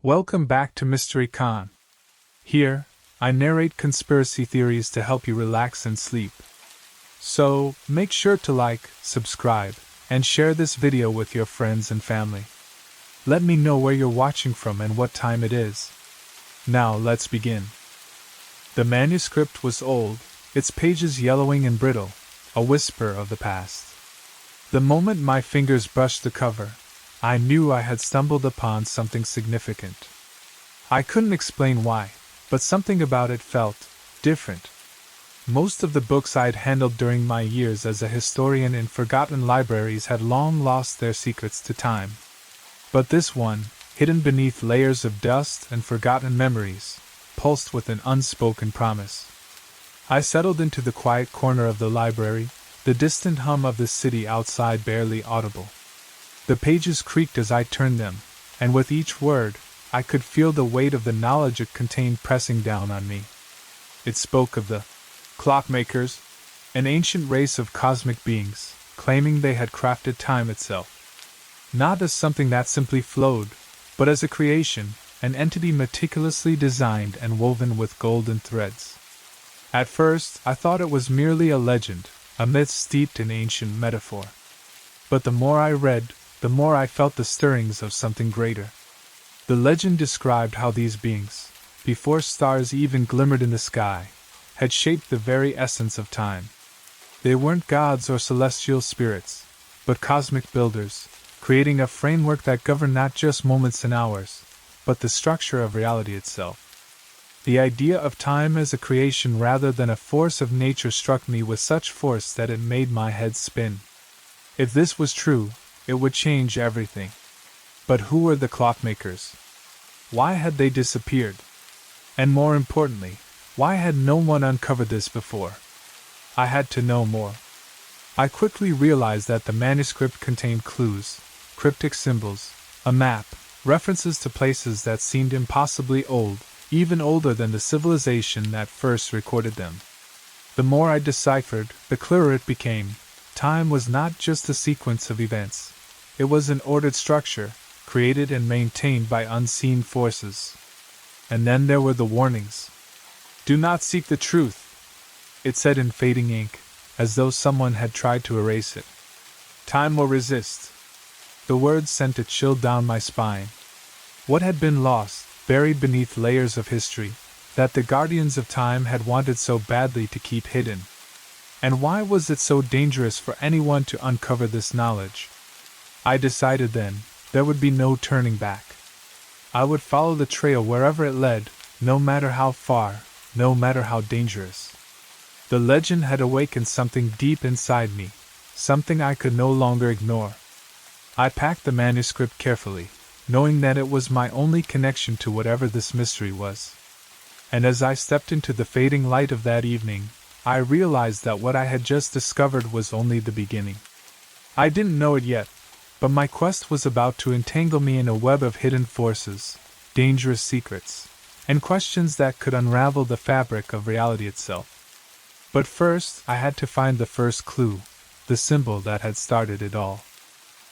Welcome back to Mystery Con. Here, I narrate conspiracy theories to help you relax and sleep. So, make sure to like, subscribe, and share this video with your friends and family. Let me know where you're watching from and what time it is. Now, let's begin. The manuscript was old, its pages yellowing and brittle, a whisper of the past. The moment my fingers brushed the cover, I knew I had stumbled upon something significant. I couldn't explain why, but something about it felt different. Most of the books I'd handled during my years as a historian in forgotten libraries had long lost their secrets to time. But this one, hidden beneath layers of dust and forgotten memories, pulsed with an unspoken promise. I settled into the quiet corner of the library, the distant hum of the city outside barely audible. The pages creaked as I turned them, and with each word, I could feel the weight of the knowledge it contained pressing down on me. It spoke of the clockmakers, an ancient race of cosmic beings, claiming they had crafted time itself. Not as something that simply flowed, but as a creation, an entity meticulously designed and woven with golden threads. At first, I thought it was merely a legend, a myth steeped in ancient metaphor. But the more I read, the more I felt the stirrings of something greater. The legend described how these beings, before stars even glimmered in the sky, had shaped the very essence of time. They weren't gods or celestial spirits, but cosmic builders, creating a framework that governed not just moments and hours, but the structure of reality itself. The idea of time as a creation rather than a force of nature struck me with such force that it made my head spin. If this was true, it would change everything. But who were the clockmakers? Why had they disappeared? And more importantly, why had no one uncovered this before? I had to know more. I quickly realized that the manuscript contained clues, cryptic symbols, a map, references to places that seemed impossibly old, even older than the civilization that first recorded them. The more I deciphered, the clearer it became. Time was not just a sequence of events. It was an ordered structure, created and maintained by unseen forces. And then there were the warnings. "Do not seek the truth," it said in fading ink, as though someone had tried to erase it. "Time will resist." The words sent a chill down my spine. What had been lost, buried beneath layers of history, that the guardians of time had wanted so badly to keep hidden? And why was it so dangerous for anyone to uncover this knowledge? I decided then, there would be no turning back. I would follow the trail wherever it led, no matter how far, no matter how dangerous. The legend had awakened something deep inside me, something I could no longer ignore. I packed the manuscript carefully, knowing that it was my only connection to whatever this mystery was. And as I stepped into the fading light of that evening, I realized that what I had just discovered was only the beginning. I didn't know it yet, but my quest was about to entangle me in a web of hidden forces, dangerous secrets, and questions that could unravel the fabric of reality itself. But first, I had to find the first clue, the symbol that had started it all.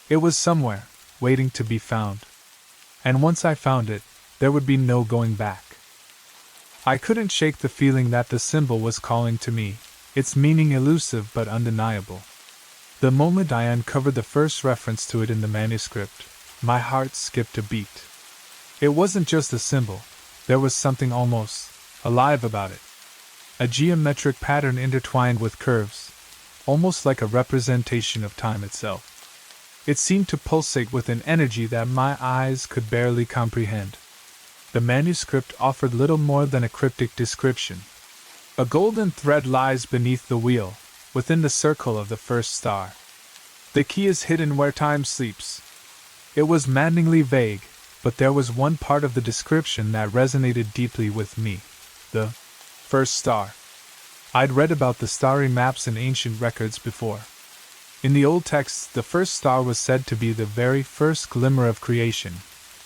It was somewhere, waiting to be found. And once I found it, there would be no going back. I couldn't shake the feeling that the symbol was calling to me, its meaning elusive but undeniable. The moment I uncovered the first reference to it in the manuscript, my heart skipped a beat. It wasn't just a symbol, there was something almost alive about it. A geometric pattern intertwined with curves, almost like a representation of time itself. It seemed to pulsate with an energy that my eyes could barely comprehend. The manuscript offered little more than a cryptic description. A golden thread lies beneath the wheel, within the circle of the first star. The key is hidden where time sleeps. It was maddeningly vague, but there was one part of the description that resonated deeply with me. The first star. I'd read about the starry maps in ancient records before. In the old texts, the first star was said to be the very first glimmer of creation,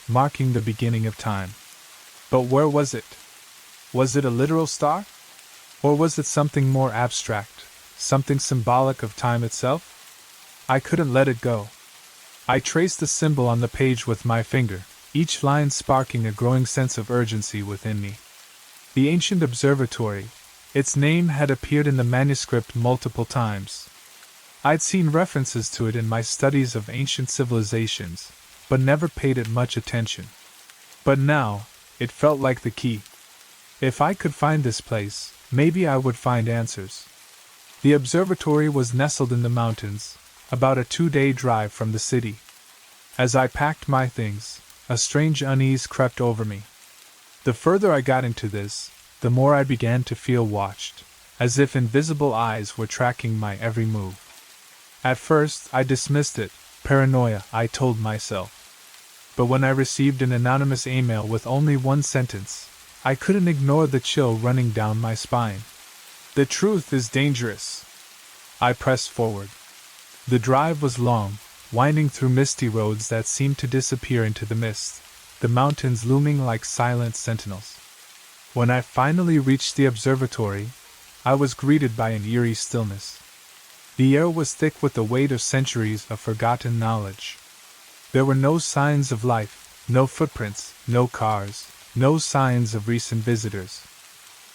marking the beginning of time. But where was it? Was it a literal star? Or was it something more abstract, something symbolic of time itself? I couldn't let it go. I traced the symbol on the page with my finger, each line sparking a growing sense of urgency within me. The ancient observatory, its name had appeared in the manuscript multiple times. I'd seen references to it in my studies of ancient civilizations, but never paid it much attention. But now, it felt like the key. If I could find this place, maybe I would find answers. The observatory was nestled in the mountains, about a 2-day drive from the city. As I packed my things, a strange unease crept over me. The further I got into this, the more I began to feel watched, as if invisible eyes were tracking my every move. At first, I dismissed it, paranoia, I told myself. But when I received an anonymous email with only one sentence, I couldn't ignore the chill running down my spine. The truth is dangerous. I pressed forward. The drive was long, winding through misty roads that seemed to disappear into the mist, the mountains looming like silent sentinels. When I finally reached the observatory, I was greeted by an eerie stillness. The air was thick with the weight of centuries of forgotten knowledge. There were no signs of life, no footprints, no cars, no signs of recent visitors.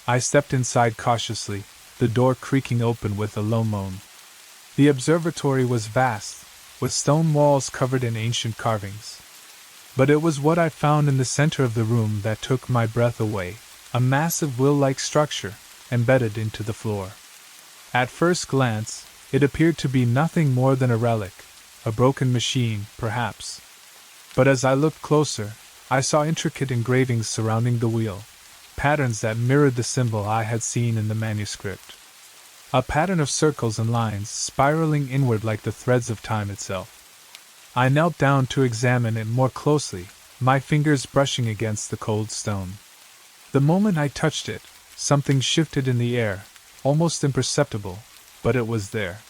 I stepped inside cautiously, the door creaking open with a low moan. The observatory was vast, with stone walls covered in ancient carvings. But it was what I found in the center of the room that took my breath away, a massive wheel-like structure, embedded into the floor. At first glance, it appeared to be nothing more than a relic, a broken machine, perhaps. But as I looked closer, I saw intricate engravings surrounding the wheel, patterns that mirrored the symbol I had seen in the manuscript. A pattern of circles and lines spiraling inward like the threads of time itself. I knelt down to examine it more closely, my fingers brushing against the cold stone. The moment I touched it, something shifted in the air, almost imperceptible, but it was there.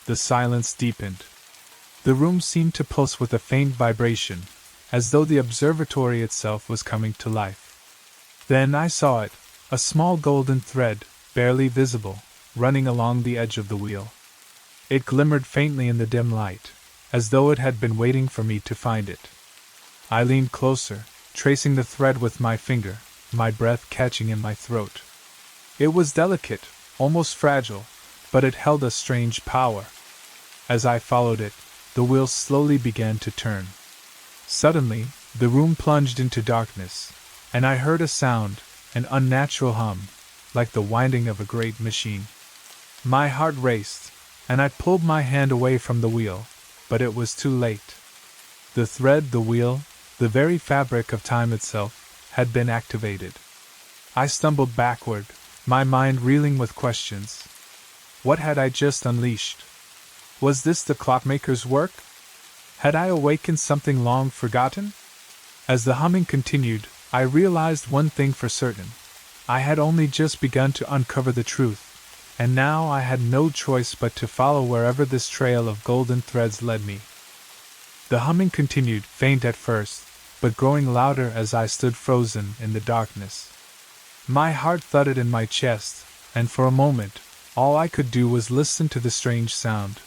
The silence deepened. The room seemed to pulse with a faint vibration, as though the observatory itself was coming to life. Then I saw it, a small golden thread, barely visible, running along the edge of the wheel. It glimmered faintly in the dim light, as though it had been waiting for me to find it. I leaned closer, tracing the thread with my finger, my breath catching in my throat. It was delicate, almost fragile, but it held a strange power. As I followed it, the wheel slowly began to turn. Suddenly, the room plunged into darkness, and I heard a sound, an unnatural hum, like the winding of a great machine. My heart raced, and I pulled my hand away from the wheel, but it was too late. The thread, the wheel, the very fabric of time itself, had been activated. I stumbled backward, my mind reeling with questions. What had I just unleashed? Was this the clockmaker's work? Had I awakened something long forgotten? As the humming continued, I realized one thing for certain. I had only just begun to uncover the truth, and now I had no choice but to follow wherever this trail of golden threads led me. The humming continued, faint at first, but growing louder as I stood frozen in the darkness. My heart thudded in my chest, and for a moment, all I could do was listen to the strange sound,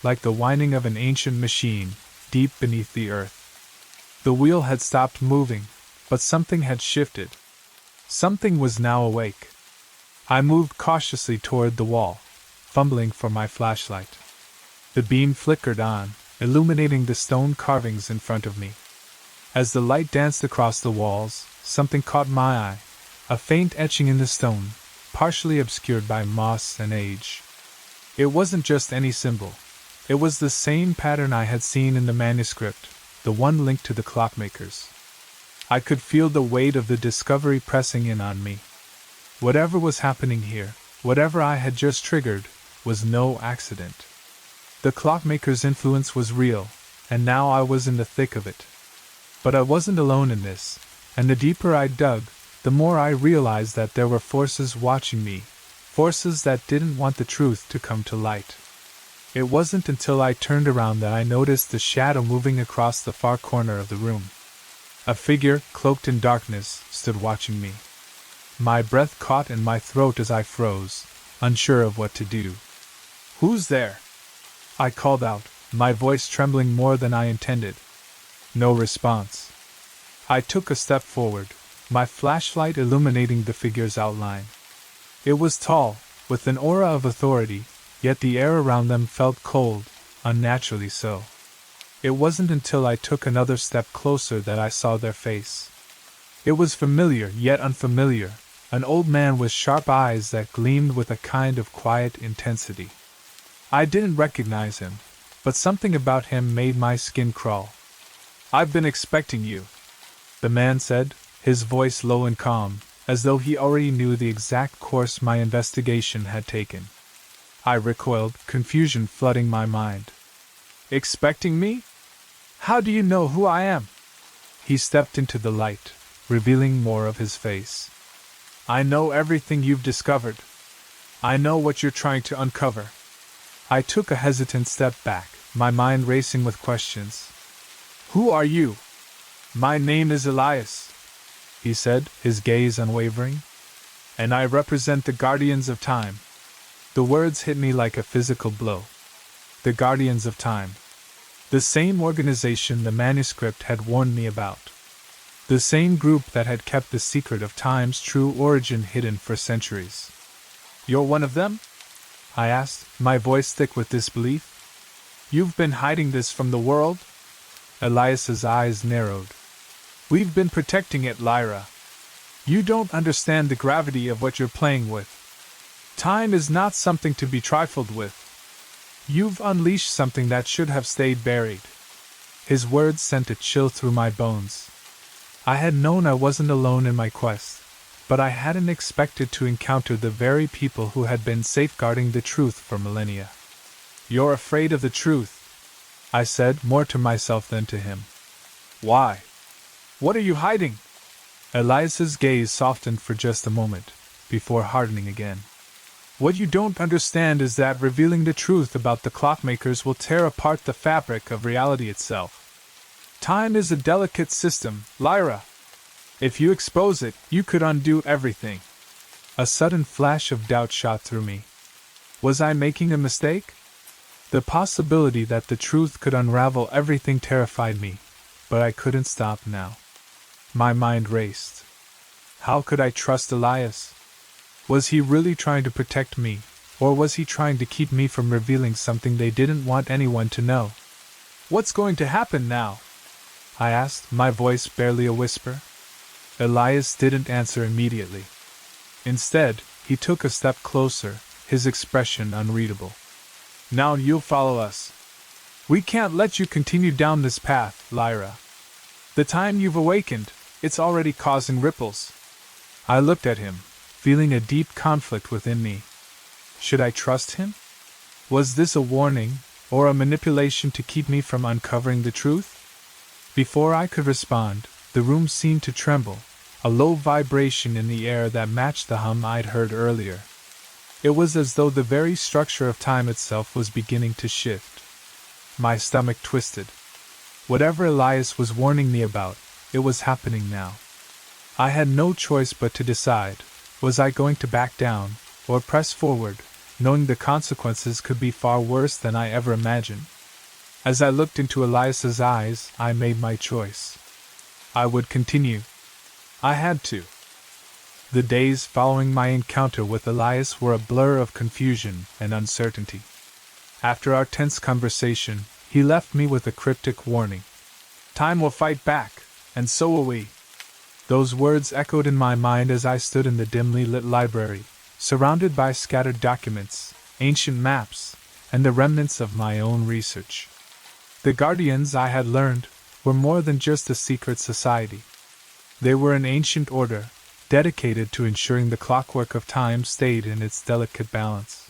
like the whining of an ancient machine, deep beneath the earth. The wheel had stopped moving, but something had shifted. Something was now awake. I moved cautiously toward the wall, fumbling for my flashlight. The beam flickered on, illuminating the stone carvings in front of me. As the light danced across the walls, something caught my eye, a faint etching in the stone, partially obscured by moss and age. It wasn't just any symbol. It was the same pattern I had seen in the manuscript, the one linked to the clockmakers. I could feel the weight of the discovery pressing in on me. Whatever was happening here, whatever I had just triggered, was no accident. The clockmaker's influence was real, and now I was in the thick of it. But I wasn't alone in this, and the deeper I dug, the more I realized that there were forces watching me, forces that didn't want the truth to come to light. It wasn't until I turned around that I noticed the shadow moving across the far corner of the room. A figure, cloaked in darkness, stood watching me. My breath caught in my throat as I froze, unsure of what to do. "Who's there?" I called out, my voice trembling more than I intended. No response. I took a step forward, my flashlight illuminating the figure's outline. It was tall, with an aura of authority, yet the air around them felt cold, unnaturally so. It wasn't until I took another step closer that I saw their face. It was familiar yet unfamiliar, an old man with sharp eyes that gleamed with a kind of quiet intensity. I didn't recognize him, but something about him made my skin crawl. "I've been expecting you," the man said, his voice low and calm, as though he already knew the exact course my investigation had taken. I recoiled, confusion flooding my mind. "Expecting me? How do you know who I am?" He stepped into the light, revealing more of his face. "I know everything you've discovered. I know what you're trying to uncover." I took a hesitant step back, my mind racing with questions. "Who are you?" "My name is Elias," he said, his gaze unwavering. "And I represent the Guardians of Time." The words hit me like a physical blow. The Guardians of Time. The same organization the manuscript had warned me about. The same group that had kept the secret of Time's true origin hidden for centuries. "You're one of them?" I asked, my voice thick with disbelief. "You've been hiding this from the world?" Elias's eyes narrowed. "We've been protecting it, Lyra. You don't understand the gravity of what you're playing with. Time is not something to be trifled with. You've unleashed something that should have stayed buried." His words sent a chill through my bones. I had known I wasn't alone in my quest, but I hadn't expected to encounter the very people who had been safeguarding the truth for millennia. "You're afraid of the truth," I said, more to myself than to him. "Why? What are you hiding?" Elias's gaze softened for just a moment, before hardening again. "What you don't understand is that revealing the truth about the clockmakers will tear apart the fabric of reality itself. Time is a delicate system, Lyra. If you expose it, you could undo everything." A sudden flash of doubt shot through me. Was I making a mistake? The possibility that the truth could unravel everything terrified me, but I couldn't stop now. My mind raced. How could I trust Elias? Was he really trying to protect me, or was he trying to keep me from revealing something they didn't want anyone to know? "What's going to happen now?" I asked, my voice barely a whisper. Elias didn't answer immediately. Instead, he took a step closer, his expression unreadable. "Now you'll follow us. We can't let you continue down this path, Lyra. The time you've awakened, it's already causing ripples." I looked at him, feeling a deep conflict within me. Should I trust him? Was this a warning, or a manipulation to keep me from uncovering the truth? Before I could respond, the room seemed to tremble, a low vibration in the air that matched the hum I'd heard earlier. It was as though the very structure of time itself was beginning to shift. My stomach twisted. Whatever Elias was warning me about, it was happening now. I had no choice but to decide, was I going to back down, or press forward, knowing the consequences could be far worse than I ever imagined. As I looked into Elias's eyes, I made my choice. I would continue. I had to. The days following my encounter with Elias were a blur of confusion and uncertainty. After our tense conversation, he left me with a cryptic warning. "Time will fight back, and so will we." Those words echoed in my mind as I stood in the dimly lit library, surrounded by scattered documents, ancient maps, and the remnants of my own research. The Guardians, I had learned, were more than just a secret society. They were an ancient order, dedicated to ensuring the clockwork of time stayed in its delicate balance.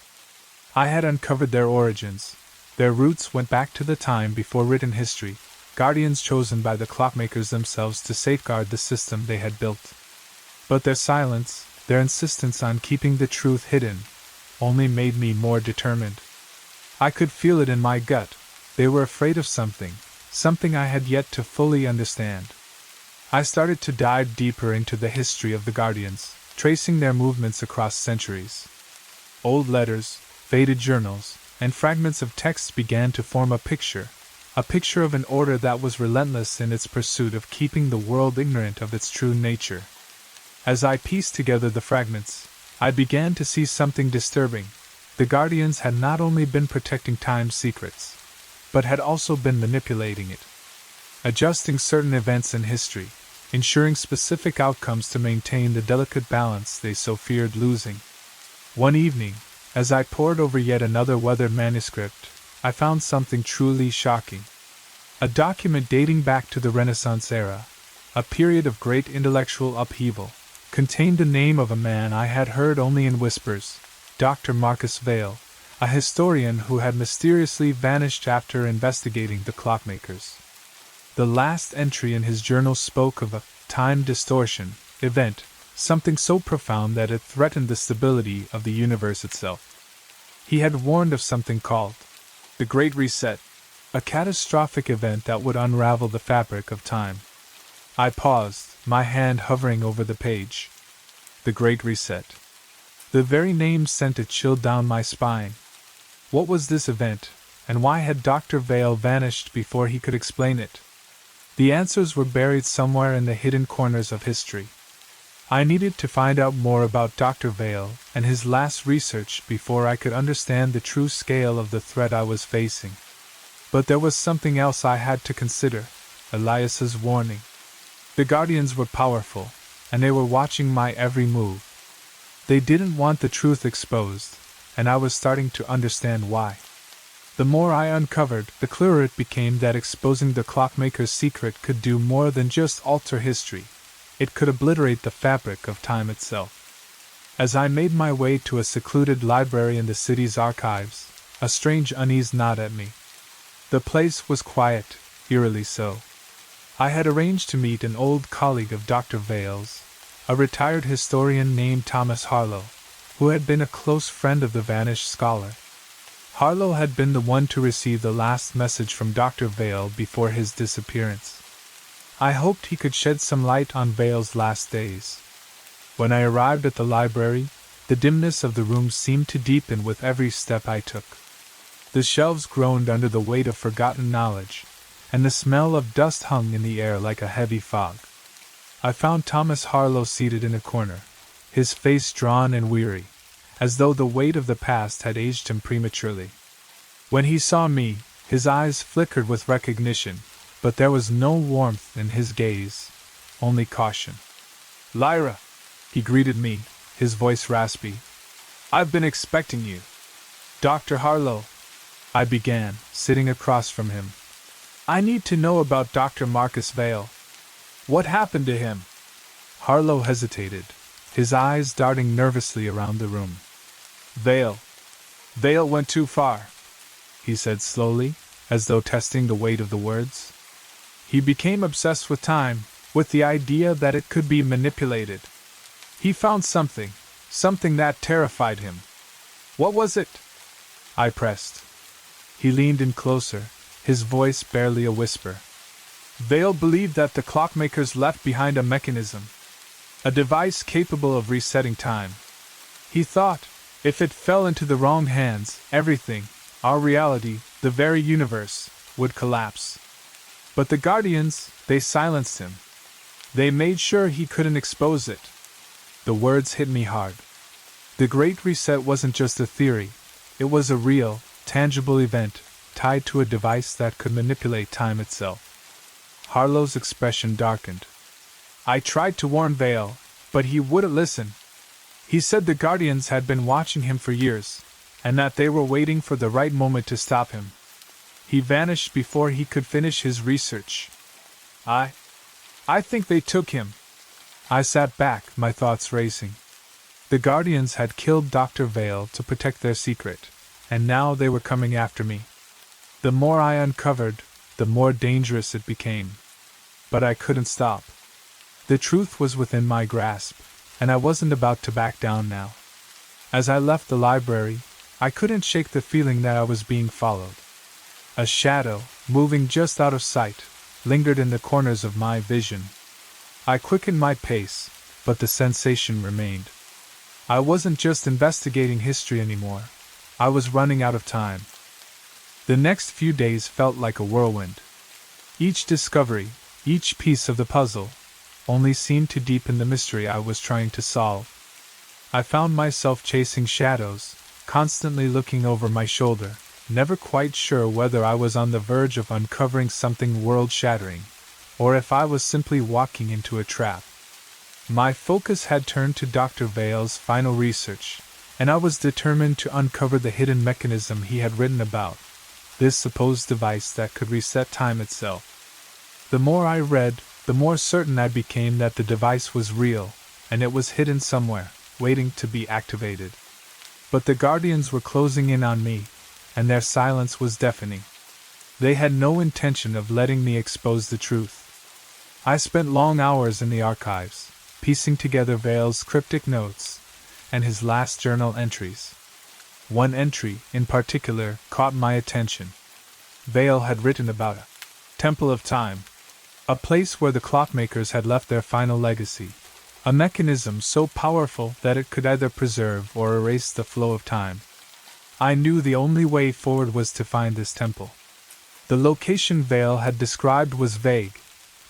I had uncovered their origins. Their roots went back to the time before written history, guardians chosen by the clockmakers themselves to safeguard the system they had built. But their silence, their insistence on keeping the truth hidden, only made me more determined. I could feel it in my gut. They were afraid of something I had yet to fully understand. I started to dive deeper into the history of the Guardians, tracing their movements across centuries. Old letters, faded journals, and fragments of texts began to form a picture, a picture of an order that was relentless in its pursuit of keeping the world ignorant of its true nature. As I pieced together the fragments, I began to see something disturbing. The Guardians had not only been protecting Time's secrets, but had also been manipulating it, adjusting certain events in history, ensuring specific outcomes to maintain the delicate balance they so feared losing. One evening, as I pored over yet another weathered manuscript, I found something truly shocking. A document dating back to the Renaissance era, a period of great intellectual upheaval, contained the name of a man I had heard only in whispers, Dr. Marcus Vail, a historian who had mysteriously vanished after investigating the clockmakers. The last entry in his journal spoke of a time distortion event, something so profound that it threatened the stability of the universe itself. He had warned of something called the Great Reset, a catastrophic event that would unravel the fabric of time. I paused, my hand hovering over the page. The Great Reset. The very name sent a chill down my spine. What was this event, and why had Dr. Vail vanished before he could explain it? The answers were buried somewhere in the hidden corners of history. I needed to find out more about Dr. Vail and his last research before I could understand the true scale of the threat I was facing. But there was something else I had to consider, Elias's warning. The Guardians were powerful, and they were watching my every move. They didn't want the truth exposed, and I was starting to understand why. The more I uncovered, the clearer it became that exposing the clockmaker's secret could do more than just alter history. It could obliterate the fabric of time itself. As I made my way to a secluded library in the city's archives, a strange unease gnawed at me. The place was quiet, eerily so. I had arranged to meet an old colleague of Dr. Vail's, a retired historian named Thomas Harlow, who had been a close friend of the vanished scholar. Harlow had been the one to receive the last message from Dr. Vail before his disappearance. I hoped he could shed some light on Vail's last days. When I arrived at the library, the dimness of the room seemed to deepen with every step I took. The shelves groaned under the weight of forgotten knowledge, and the smell of dust hung in the air like a heavy fog. I found Thomas Harlow seated in a corner, his face drawn and weary, as though the weight of the past had aged him prematurely. When he saw me, his eyes flickered with recognition, but there was no warmth in his gaze, only caution. "Lyra," he greeted me, his voice raspy. "I've been expecting you." "Dr. Harlow," I began, sitting across from him. "I need to know about Dr. Marcus Vail. What happened to him?" Harlow hesitated, his eyes darting nervously around the room. Vail went too far," he said slowly, as though testing the weight of the words. "He became obsessed with time, with the idea that it could be manipulated. He found something that terrified him." "What was it?" I pressed. He leaned in closer, his voice barely a whisper. "Vail believed that the clockmakers left behind a mechanism, a device capable of resetting time. He thought, if it fell into the wrong hands, everything, our reality, the very universe, would collapse. But the Guardians, they silenced him. They made sure he couldn't expose it." The words hit me hard. The Great Reset wasn't just a theory, it was a real, tangible event, tied to a device that could manipulate time itself. Harlow's expression darkened. "I tried to warn Vail, but he wouldn't listen. He said the Guardians had been watching him for years, and that they were waiting for the right moment to stop him. He vanished before he could finish his research. I think they took him." I sat back, my thoughts racing. The Guardians had killed Dr. Vail to protect their secret, and now they were coming after me. The more I uncovered, the more dangerous it became. But I couldn't stop. The truth was within my grasp, and I wasn't about to back down now. As I left the library, I couldn't shake the feeling that I was being followed. A shadow, moving just out of sight, lingered in the corners of my vision. I quickened my pace, but the sensation remained. I wasn't just investigating history anymore. I was running out of time. The next few days felt like a whirlwind. Each discovery, each piece of the puzzle, only seemed to deepen the mystery I was trying to solve. I found myself chasing shadows, constantly looking over my shoulder, never quite sure whether I was on the verge of uncovering something world-shattering, or if I was simply walking into a trap. My focus had turned to Dr. Vale's final research, and I was determined to uncover the hidden mechanism he had written about, this supposed device that could reset time itself. The more I read, the more certain I became that the device was real, and it was hidden somewhere, waiting to be activated. But the Guardians were closing in on me, and their silence was deafening. They had no intention of letting me expose the truth. I spent long hours in the archives, piecing together Vale's cryptic notes and his last journal entries. One entry, in particular, caught my attention. Vale had written about a temple of time, a place where the clockmakers had left their final legacy, a mechanism so powerful that it could either preserve or erase the flow of time. I knew the only way forward was to find this temple. The location Vale had described was vague,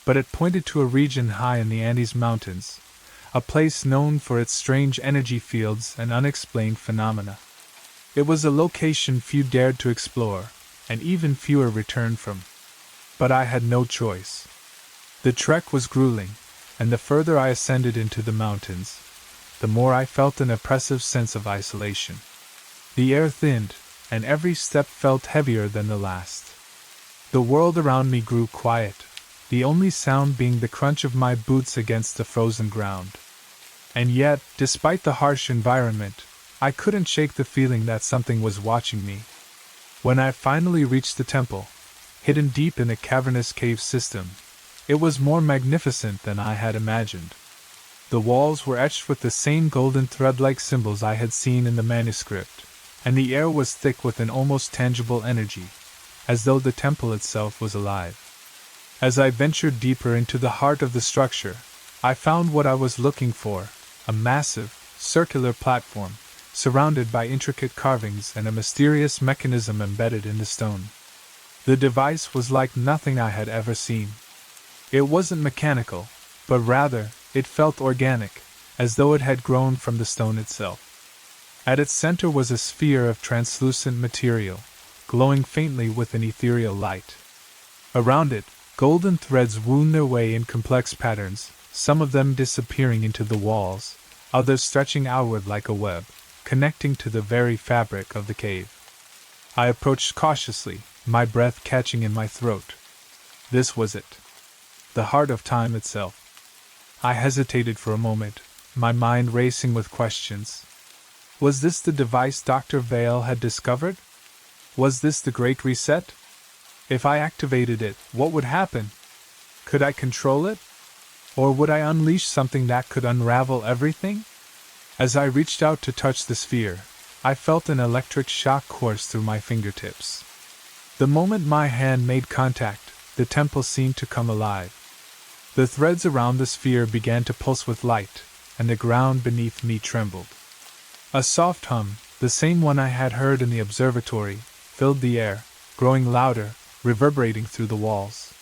but it pointed to a region high in the Andes Mountains, a place known for its strange energy fields and unexplained phenomena. It was a location few dared to explore, and even fewer returned from. But I had no choice. The trek was grueling, and the further I ascended into the mountains, the more I felt an oppressive sense of isolation. The air thinned, and every step felt heavier than the last. The world around me grew quiet, the only sound being the crunch of my boots against the frozen ground. And yet, despite the harsh environment, I couldn't shake the feeling that something was watching me. When I finally reached the temple, hidden deep in a cavernous cave system, it was more magnificent than I had imagined. The walls were etched with the same golden thread-like symbols I had seen in the manuscript, and the air was thick with an almost tangible energy, as though the temple itself was alive. As I ventured deeper into the heart of the structure, I found what I was looking for, a massive, circular platform, surrounded by intricate carvings and a mysterious mechanism embedded in the stone. The device was like nothing I had ever seen. It wasn't mechanical, but rather, it felt organic, as though it had grown from the stone itself. At its center was a sphere of translucent material, glowing faintly with an ethereal light. Around it, golden threads wound their way in complex patterns, some of them disappearing into the walls, others stretching outward like a web, connecting to the very fabric of the cave. I approached cautiously, my breath catching in my throat. This was it. The heart of time itself. I hesitated for a moment, my mind racing with questions. Was this the device Dr. Vale had discovered? Was this the Great Reset? If I activated it, what would happen? Could I control it? Or would I unleash something that could unravel everything? As I reached out to touch the sphere, I felt an electric shock course through my fingertips. The moment my hand made contact, the temple seemed to come alive. The threads around the sphere began to pulse with light, and the ground beneath me trembled. A soft hum, the same one I had heard in the observatory, filled the air, growing louder, reverberating through the walls.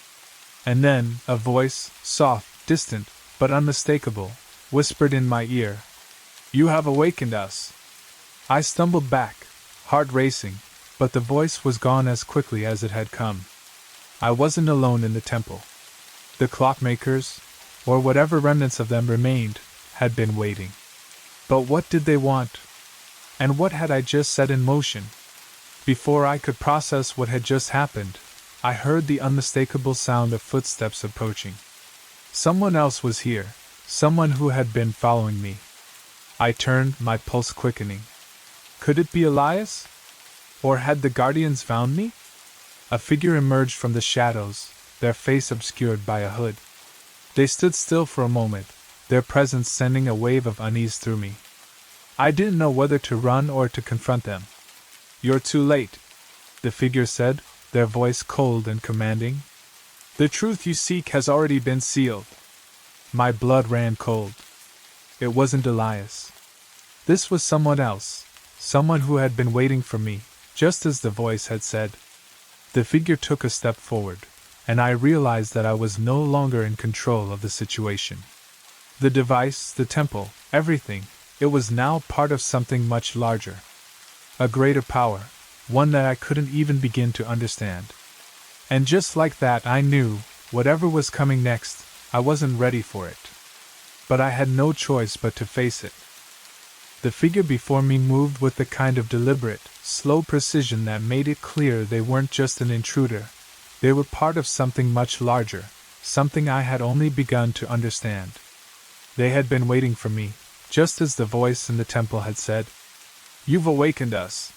And then, a voice, soft, distant, but unmistakable, whispered in my ear, "You have awakened us." I stumbled back, heart racing, but the voice was gone as quickly as it had come. I wasn't alone in the temple. The clockmakers, or whatever remnants of them remained, had been waiting. But what did they want? And what had I just set in motion? Before I could process what had just happened, I heard the unmistakable sound of footsteps approaching. Someone else was here, someone who had been following me. I turned, my pulse quickening. Could it be Elias? Or had the Guardians found me? A figure emerged from the shadows, their face obscured by a hood. They stood still for a moment, their presence sending a wave of unease through me. I didn't know whether to run or to confront them. "You're too late," the figure said, their voice cold and commanding. "The truth you seek has already been sealed." My blood ran cold. It wasn't Elias. This was someone else, someone who had been waiting for me, just as the voice had said. The figure took a step forward, and I realized that I was no longer in control of the situation. The device, the temple, everything, it was now part of something much larger. A greater power, one that I couldn't even begin to understand. And just like that, I knew, whatever was coming next, I wasn't ready for it. But I had no choice but to face it. The figure before me moved with the kind of deliberate, slow precision that made it clear they weren't just an intruder. They were part of something much larger, something I had only begun to understand. They had been waiting for me, just as the voice in the temple had said. "You've awakened us,"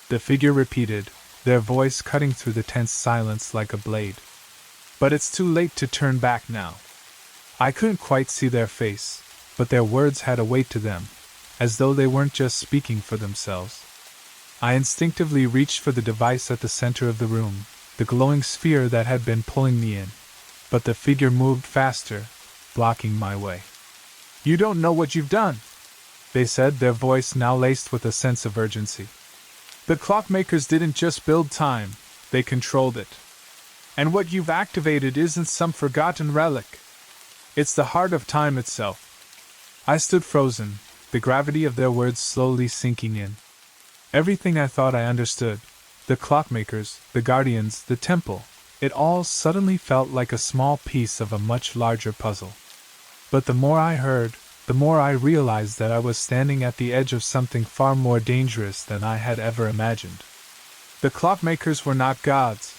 the figure repeated, their voice cutting through the tense silence like a blade. "But it's too late to turn back now." I couldn't quite see their face, but their words had a weight to them, as though they weren't just speaking for themselves. I instinctively reached for the device at the center of the room, the glowing sphere that had been pulling me in. But the figure moved faster, blocking my way. "You don't know what you've done," they said, their voice now laced with a sense of urgency. "The clockmakers didn't just build time, they controlled it. And what you've activated isn't some forgotten relic. It's the heart of time itself." I stood frozen, the gravity of their words slowly sinking in. Everything I thought I understood, the clockmakers, the guardians, the temple, it all suddenly felt like a small piece of a much larger puzzle. But the more I heard, the more I realized that I was standing at the edge of something far more dangerous than I had ever imagined. The clockmakers were not gods,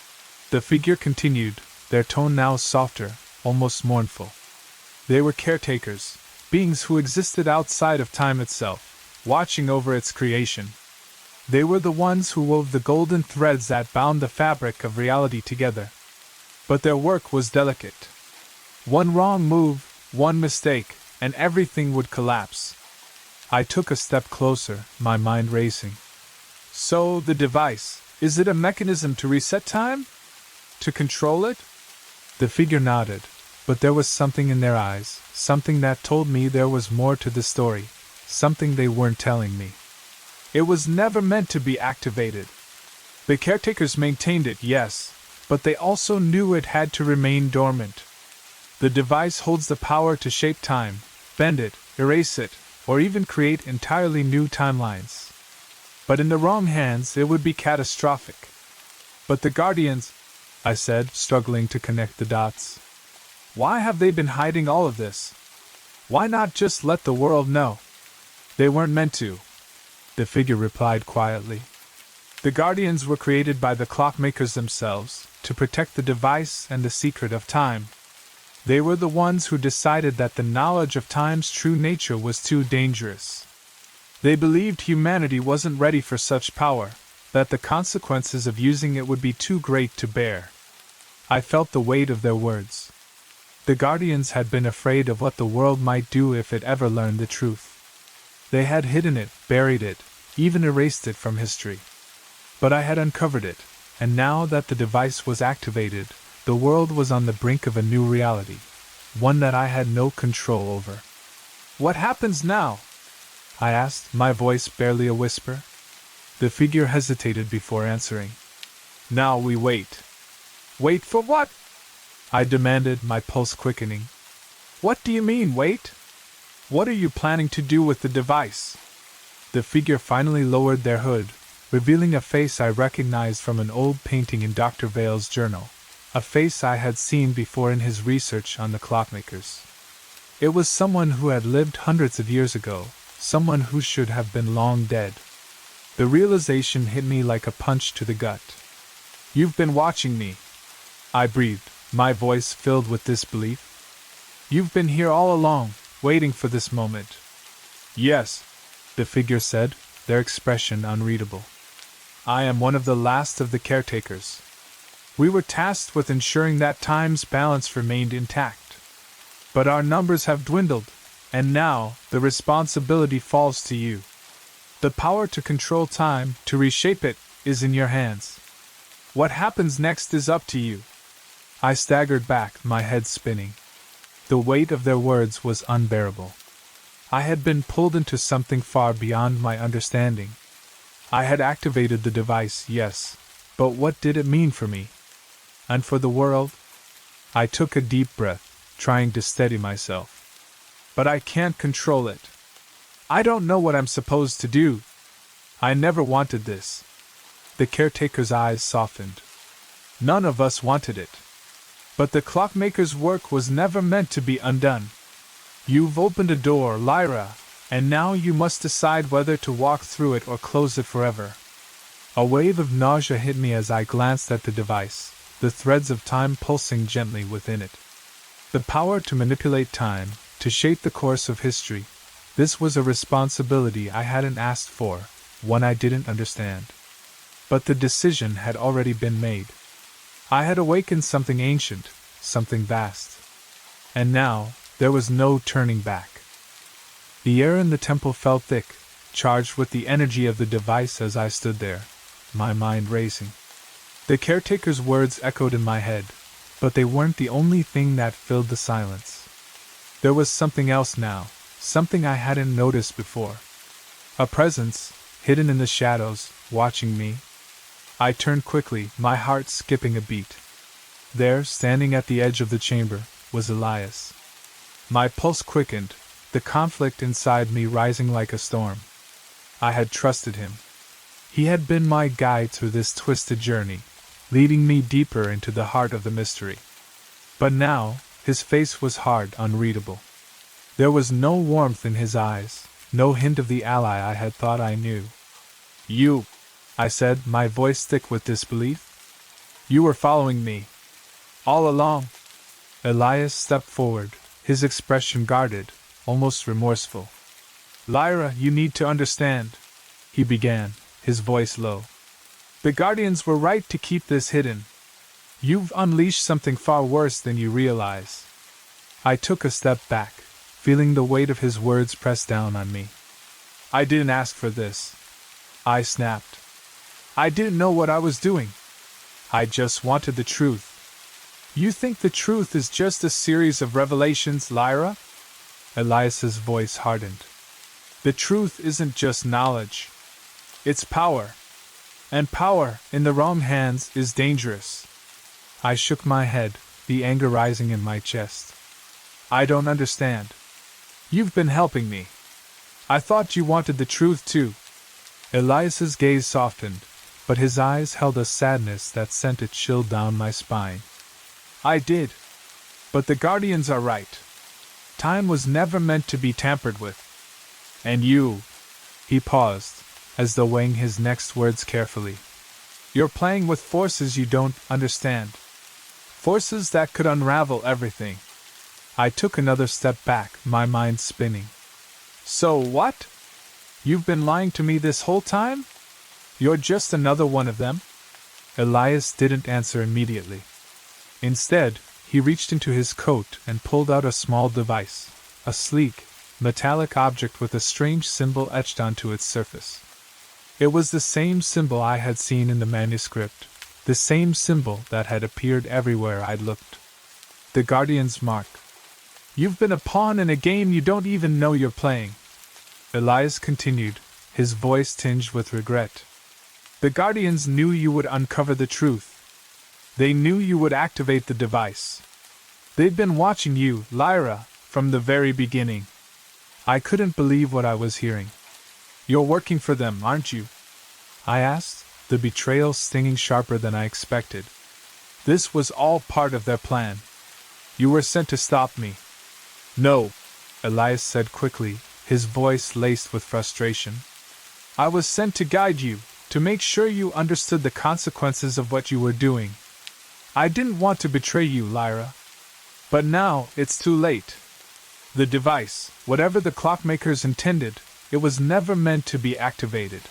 the figure continued, their tone now softer, almost mournful. They were caretakers, beings who existed outside of time itself, watching over its creation. They were the ones who wove the golden threads that bound the fabric of reality together. But their work was delicate. One wrong move, one mistake, and everything would collapse. I took a step closer, my mind racing. "So, the device, is it a mechanism to reset time? To control it?" The figure nodded, but there was something in their eyes, something that told me there was more to the story, something they weren't telling me. "It was never meant to be activated. The caretakers maintained it, yes, but they also knew it had to remain dormant. The device holds the power to shape time, bend it, erase it, or even create entirely new timelines. But in the wrong hands, it would be catastrophic." "But the guardians," I said, struggling to connect the dots. "Why have they been hiding all of this? Why not just let the world know?" "They weren't meant to," the figure replied quietly. "The guardians were created by the clockmakers themselves, to protect the device and the secret of time. They were the ones who decided that the knowledge of time's true nature was too dangerous. They believed humanity wasn't ready for such power, that the consequences of using it would be too great to bear." I felt the weight of their words. The guardians had been afraid of what the world might do if it ever learned the truth. They had hidden it, buried it, even erased it from history. But I had uncovered it, and now that the device was activated, the world was on the brink of a new reality, one that I had no control over. "What happens now?" I asked, my voice barely a whisper. The figure hesitated before answering. "Now we wait." "Wait for what?" I demanded, my pulse quickening. "What do you mean, wait? What are you planning to do with the device?" The figure finally lowered their hood, revealing a face I recognized from an old painting in Dr. Vale's journal, a face I had seen before in his research on the clockmakers. It was someone who had lived hundreds of years ago, someone who should have been long dead. The realization hit me like a punch to the gut. "You've been watching me," I breathed, my voice filled with disbelief. "You've been here all along, waiting for this moment." "Yes," the figure said, their expression unreadable. "I am one of the last of the caretakers. We were tasked with ensuring that time's balance remained intact. But our numbers have dwindled, and now the responsibility falls to you. The power to control time, to reshape it, is in your hands. What happens next is up to you." I staggered back, my head spinning. The weight of their words was unbearable. I had been pulled into something far beyond my understanding. I had activated the device, yes, But what did it mean for me? And for the world? I took a deep breath, trying to steady myself. But I can't control it. I don't know what I'm supposed to do. I never wanted this. The caretaker's eyes softened. None of us wanted it. But the clockmaker's work was never meant to be undone. You've opened a door, Lyra, and now you must decide whether to walk through it or close it forever. A wave of nausea hit me as I glanced at the device, the threads of time pulsing gently within it. The power to manipulate time, to shape the course of history. This was a responsibility I hadn't asked for, one I didn't understand. But the decision had already been made. I had awakened something ancient, something vast. And now, there was no turning back. The air in the temple felt thick, charged with the energy of the device as I stood there, my mind racing. The caretaker's words echoed in my head, but they weren't the only thing that filled the silence. There was something else now, something I hadn't noticed before. A presence, hidden in the shadows, watching me. I turned quickly, my heart skipping a beat. There, standing at the edge of the chamber, was Elias. My pulse quickened, the conflict inside me rising like a storm. I had trusted him. He had been my guide through this twisted journey, leading me deeper into the heart of the mystery. But now, his face was hard, unreadable. There was no warmth in his eyes, no hint of the ally I had thought I knew. You, I said, my voice thick with disbelief. You were following me. All along. Elias stepped forward, his expression guarded, almost remorseful. Lyra, you need to understand, he began, his voice low. The Guardians were right to keep this hidden. You've unleashed something far worse than you realize. I took a step back, feeling the weight of his words press down on me. I didn't ask for this. I snapped. I didn't know what I was doing. I just wanted the truth. You think the truth is just a series of revelations, Lyra? Elias's voice hardened. The truth isn't just knowledge. It's power. And power, in the wrong hands, is dangerous. I shook my head, the anger rising in my chest. I don't understand. You've been helping me. I thought you wanted the truth too. Elias's gaze softened, but his eyes held a sadness that sent a chill down my spine. I did. But the Guardians are right. Time was never meant to be tampered with. And you... He paused, as though weighing his next words carefully. You're playing with forces you don't understand. Forces that could unravel everything. I took another step back, my mind spinning. So what? You've been lying to me this whole time? You're just another one of them? Elias didn't answer immediately. Instead, he reached into his coat and pulled out a small device, a sleek, metallic object with a strange symbol etched onto its surface. It was the same symbol I had seen in the manuscript, the same symbol that had appeared everywhere I'd looked. The Guardian's mark. You've been a pawn in a game you don't even know you're playing. Elias continued, his voice tinged with regret. The Guardians knew you would uncover the truth. They knew you would activate the device. They'd been watching you, Lyra, from the very beginning. I couldn't believe what I was hearing. You're working for them, aren't you? I asked, the betrayal stinging sharper than I expected. This was all part of their plan. You were sent to stop me. No, Elias said quickly, his voice laced with frustration. I was sent to guide you, to make sure you understood the consequences of what you were doing. I didn't want to betray you, Lyra. But now, it's too late. The device, whatever the clockmakers intended, it was never meant to be activated.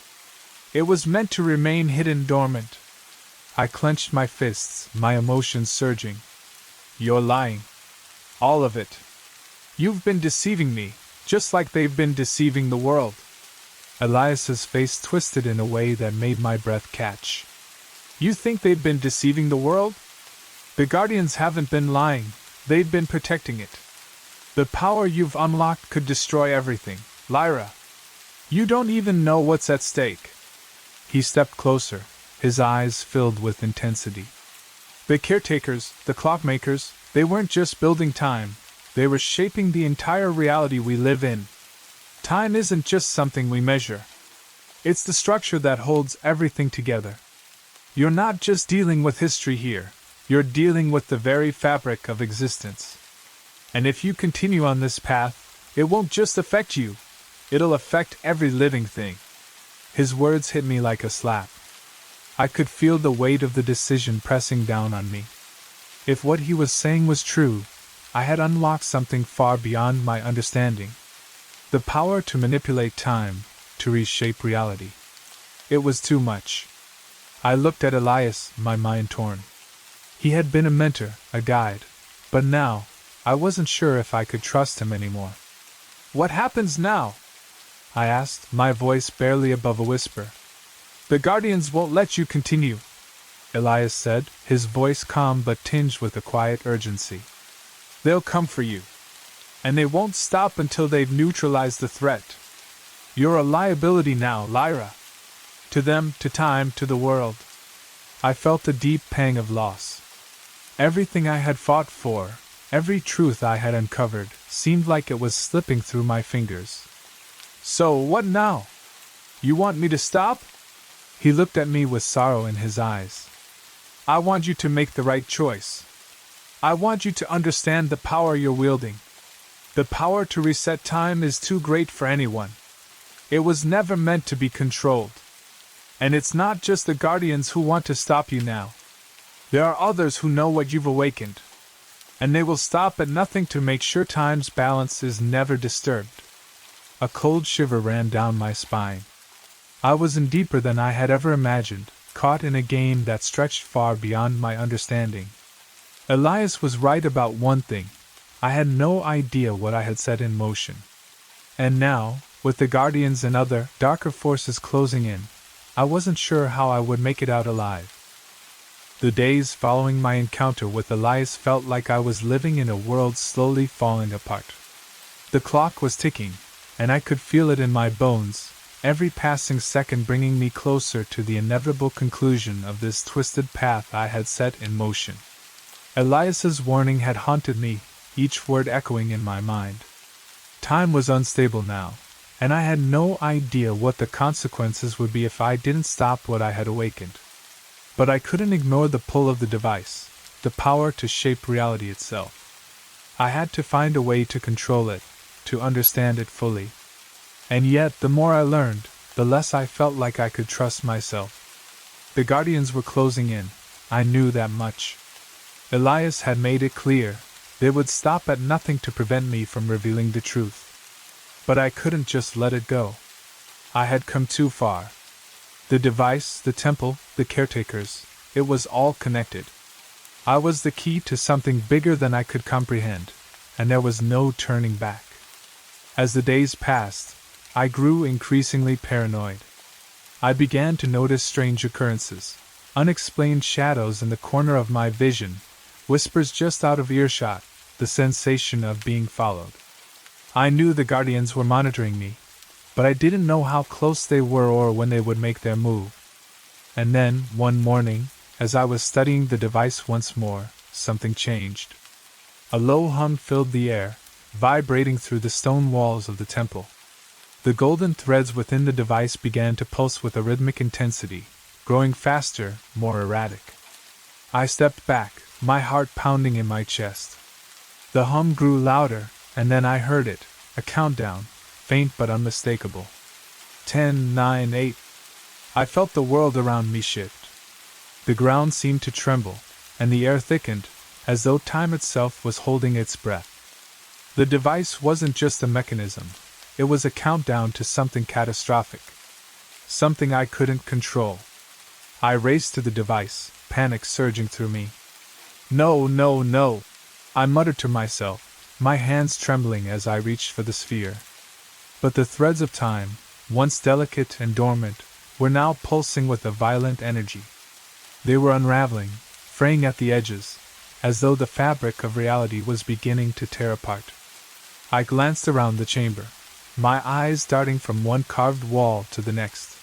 It was meant to remain hidden dormant. I clenched my fists, my emotions surging. You're lying. All of it. You've been deceiving me, just like they've been deceiving the world. Elias's face twisted in a way that made my breath catch. You think they've been deceiving the world? The Guardians haven't been lying, they've been protecting it. The power you've unlocked could destroy everything, Lyra. You don't even know what's at stake. He stepped closer, his eyes filled with intensity. The caretakers, the clockmakers, they weren't just building time, they were shaping the entire reality we live in. Time isn't just something we measure. It's the structure that holds everything together. You're not just dealing with history here, you're dealing with the very fabric of existence. And if you continue on this path, it won't just affect you, it'll affect every living thing. His words hit me like a slap. I could feel the weight of the decision pressing down on me. If what he was saying was true, I had unlocked something far beyond my understanding. The power to manipulate time, to reshape reality. It was too much. I looked at Elias, my mind torn. He had been a mentor, a guide, but now, I wasn't sure if I could trust him anymore. "What happens now?" I asked, my voice barely above a whisper. "The Guardians won't let you continue," Elias said, his voice calm but tinged with a quiet urgency. "They'll come for you. And they won't stop until they've neutralized the threat. You're a liability now, Lyra. To them, to time, to the world." I felt a deep pang of loss. Everything I had fought for, every truth I had uncovered, seemed like it was slipping through my fingers. "So, what now? You want me to stop?" He looked at me with sorrow in his eyes. "I want you to make the right choice. I want you to understand the power you're wielding. The power to reset time is too great for anyone. It was never meant to be controlled. And it's not just the Guardians who want to stop you now. There are others who know what you've awakened. And they will stop at nothing to make sure time's balance is never disturbed." A cold shiver ran down my spine. I was in deeper than I had ever imagined, caught in a game that stretched far beyond my understanding. Elias was right about one thing. I had no idea what I had set in motion. And now, with the Guardians and other, darker forces closing in, I wasn't sure how I would make it out alive. The days following my encounter with Elias felt like I was living in a world slowly falling apart. The clock was ticking, and I could feel it in my bones, every passing second bringing me closer to the inevitable conclusion of this twisted path I had set in motion. Elias's warning had haunted me, each word echoing in my mind. Time was unstable now, and I had no idea what the consequences would be if I didn't stop what I had awakened. But I couldn't ignore the pull of the device, the power to shape reality itself. I had to find a way to control it, to understand it fully. And yet, the more I learned, the less I felt like I could trust myself. The Guardians were closing in, I knew that much. Elias had made it clear, they would stop at nothing to prevent me from revealing the truth. But I couldn't just let it go. I had come too far. The device, the temple, the caretakers, it was all connected. I was the key to something bigger than I could comprehend, and there was no turning back. As the days passed, I grew increasingly paranoid. I began to notice strange occurrences, unexplained shadows in the corner of my vision, whispers just out of earshot, the sensation of being followed. I knew the Guardians were monitoring me, but I didn't know how close they were or when they would make their move. And then, one morning, as I was studying the device once more, something changed. A low hum filled the air, vibrating through the stone walls of the temple. The golden threads within the device began to pulse with a rhythmic intensity, growing faster, more erratic. I stepped back, my heart pounding in my chest. The hum grew louder, and then I heard it, a countdown, faint but unmistakable. 10, 9, 8. I felt the world around me shift. The ground seemed to tremble, and the air thickened, as though time itself was holding its breath. The device wasn't just a mechanism, it was a countdown to something catastrophic. Something I couldn't control. I raced to the device, panic surging through me. "No, no, no," I muttered to myself, my hands trembling as I reached for the sphere. But the threads of time, once delicate and dormant, were now pulsing with a violent energy. They were unraveling, fraying at the edges, as though the fabric of reality was beginning to tear apart. I glanced around the chamber, my eyes darting from one carved wall to the next.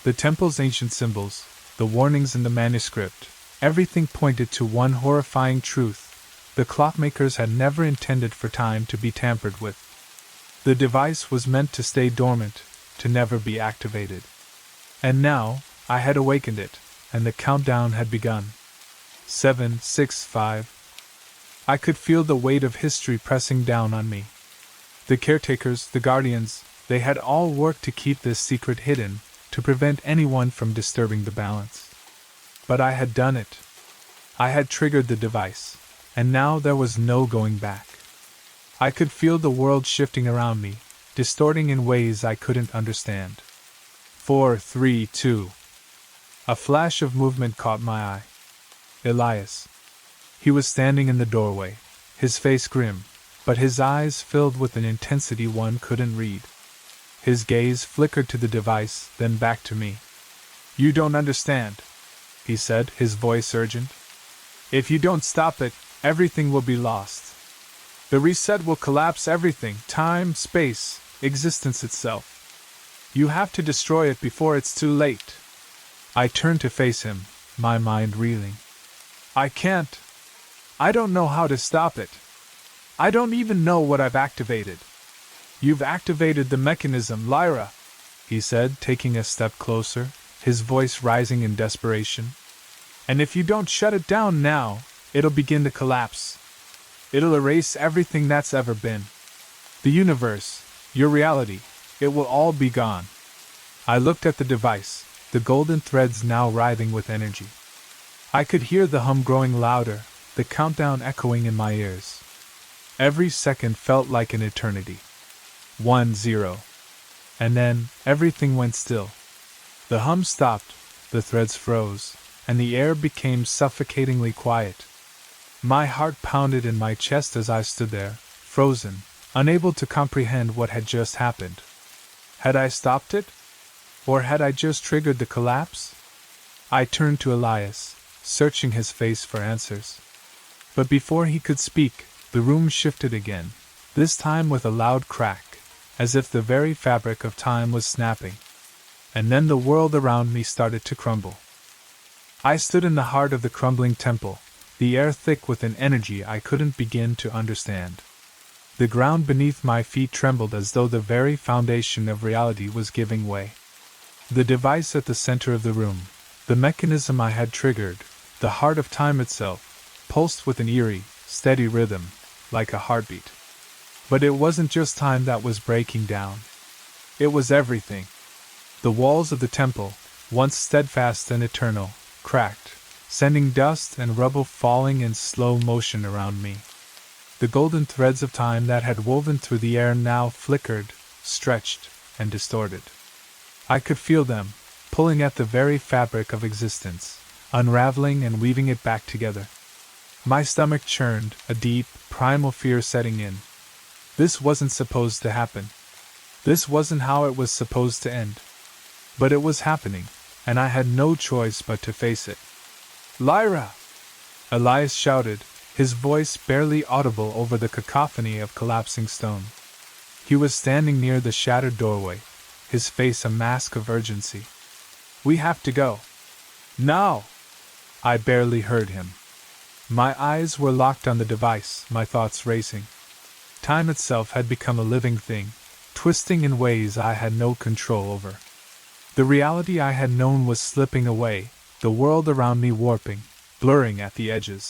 The temple's ancient symbols, the warnings in the manuscript, everything pointed to one horrifying truth: the clockmakers had never intended for time to be tampered with. The device was meant to stay dormant, to never be activated. And now, I had awakened it, and the countdown had begun. 7, 6, 5. I could feel the weight of history pressing down on me. The caretakers, the guardians, they had all worked to keep this secret hidden, to prevent anyone from disturbing the balance. But I had done it. I had triggered the device, and now there was no going back. I could feel the world shifting around me, distorting in ways I couldn't understand. 4, 3, 2. A flash of movement caught my eye. Elias. He was standing in the doorway, his face grim, but his eyes filled with an intensity one couldn't read. His gaze flickered to the device, then back to me. "You don't understand," he said, his voice urgent. "If you don't stop it, everything will be lost. The reset will collapse everything: time, space, existence itself. You have to destroy it before it's too late." I turned to face him, my mind reeling. "I can't. I don't know how to stop it. I don't even know what I've activated." "You've activated the mechanism, Lyra," he said, taking a step closer, his voice rising in desperation. "And if you don't shut it down now, it'll begin to collapse. It'll erase everything that's ever been. The universe, your reality, it will all be gone." I looked at the device, the golden threads now writhing with energy. I could hear the hum growing louder, the countdown echoing in my ears. Every second felt like an eternity. 1, 0. And then, everything went still. The hum stopped, the threads froze, and the air became suffocatingly quiet. My heart pounded in my chest as I stood there, frozen, unable to comprehend what had just happened. Had I stopped it? Or had I just triggered the collapse? I turned to Elias, searching his face for answers. But before he could speak, the room shifted again, this time with a loud crack, as if the very fabric of time was snapping. And then the world around me started to crumble. I stood in the heart of the crumbling temple, the air thick with an energy I couldn't begin to understand. The ground beneath my feet trembled as though the very foundation of reality was giving way. The device at the center of the room, the mechanism I had triggered, the heart of time itself, pulsed with an eerie, steady rhythm, like a heartbeat. But it wasn't just time that was breaking down. It was everything. The walls of the temple, once steadfast and eternal, cracked, sending dust and rubble falling in slow motion around me. The golden threads of time that had woven through the air now flickered, stretched, and distorted. I could feel them, pulling at the very fabric of existence, unraveling and weaving it back together. My stomach churned, a deep, primal fear setting in. This wasn't supposed to happen. This wasn't how it was supposed to end. But it was happening, and I had no choice but to face it. "Lyra!" Elias shouted, his voice barely audible over the cacophony of collapsing stone. He was standing near the shattered doorway, his face a mask of urgency. "We have to go. Now!" I barely heard him. My eyes were locked on the device, my thoughts racing. Time itself had become a living thing, twisting in ways I had no control over. The reality I had known was slipping away, the world around me warping, blurring at the edges.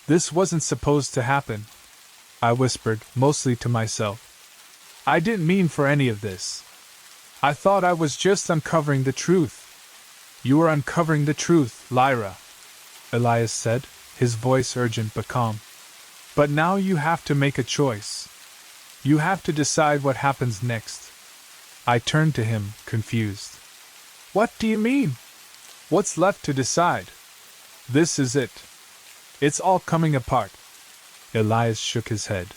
"This wasn't supposed to happen," I whispered, mostly to myself. "I didn't mean for any of this. I thought I was just uncovering the truth." "You are uncovering the truth, Lyra," Elias said, his voice urgent but calm. "But now you have to make a choice. You have to decide what happens next." I turned to him, confused. "What do you mean? What's left to decide?" "This is it. It's all coming apart." Elias shook his head.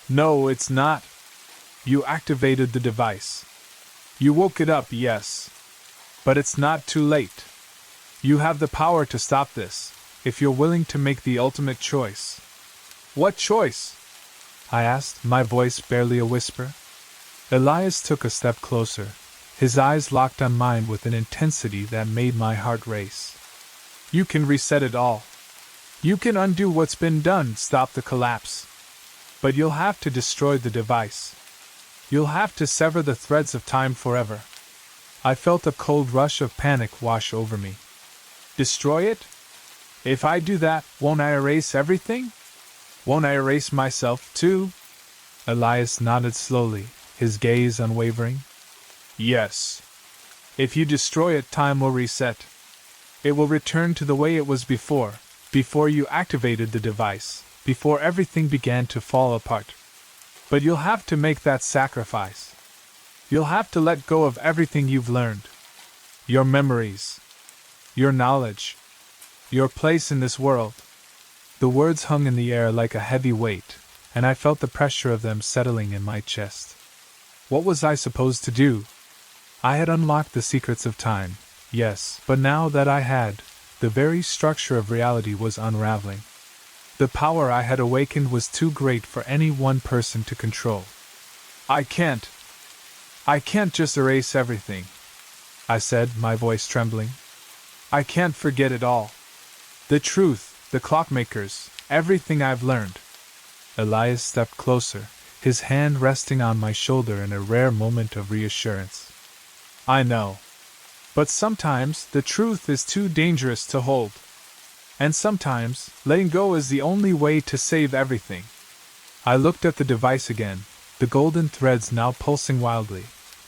"No, it's not. You activated the device. You woke it up, yes. But it's not too late. You have the power to stop this, if you're willing to make the ultimate choice." "What choice?" I asked, my voice barely a whisper. Elias took a step closer, His eyes locked on mine with an intensity that made my heart race. You can reset it all. You can undo what's been done, stop the collapse. But you'll have to destroy the device. You'll have to sever the threads of time forever. I felt a cold rush of panic wash over me. Destroy it? If I do that, won't I erase everything? Won't I erase myself, too? Elias nodded slowly, his gaze unwavering. Yes. If you destroy it, time will reset. It will return to the way it was before you activated the device, before everything began to fall apart. But you'll have to make that sacrifice. You'll have to let go of everything you've learned. Your memories. Your knowledge. Your place in this world. The words hung in the air like a heavy weight, and I felt the pressure of them settling in my chest. What was I supposed to do? I had unlocked the secrets of time, yes, but now that I had, the very structure of reality was unraveling. The power I had awakened was too great for any one person to control. I can't just erase everything, I said, my voice trembling. I can't forget it all. The truth, the clockmakers, everything I've learned. Elias stepped closer, his hand resting on my shoulder in a rare moment of reassurance. I know. But sometimes the truth is too dangerous to hold. And sometimes, letting go is the only way to save everything. I looked at the device again, the golden threads now pulsing wildly,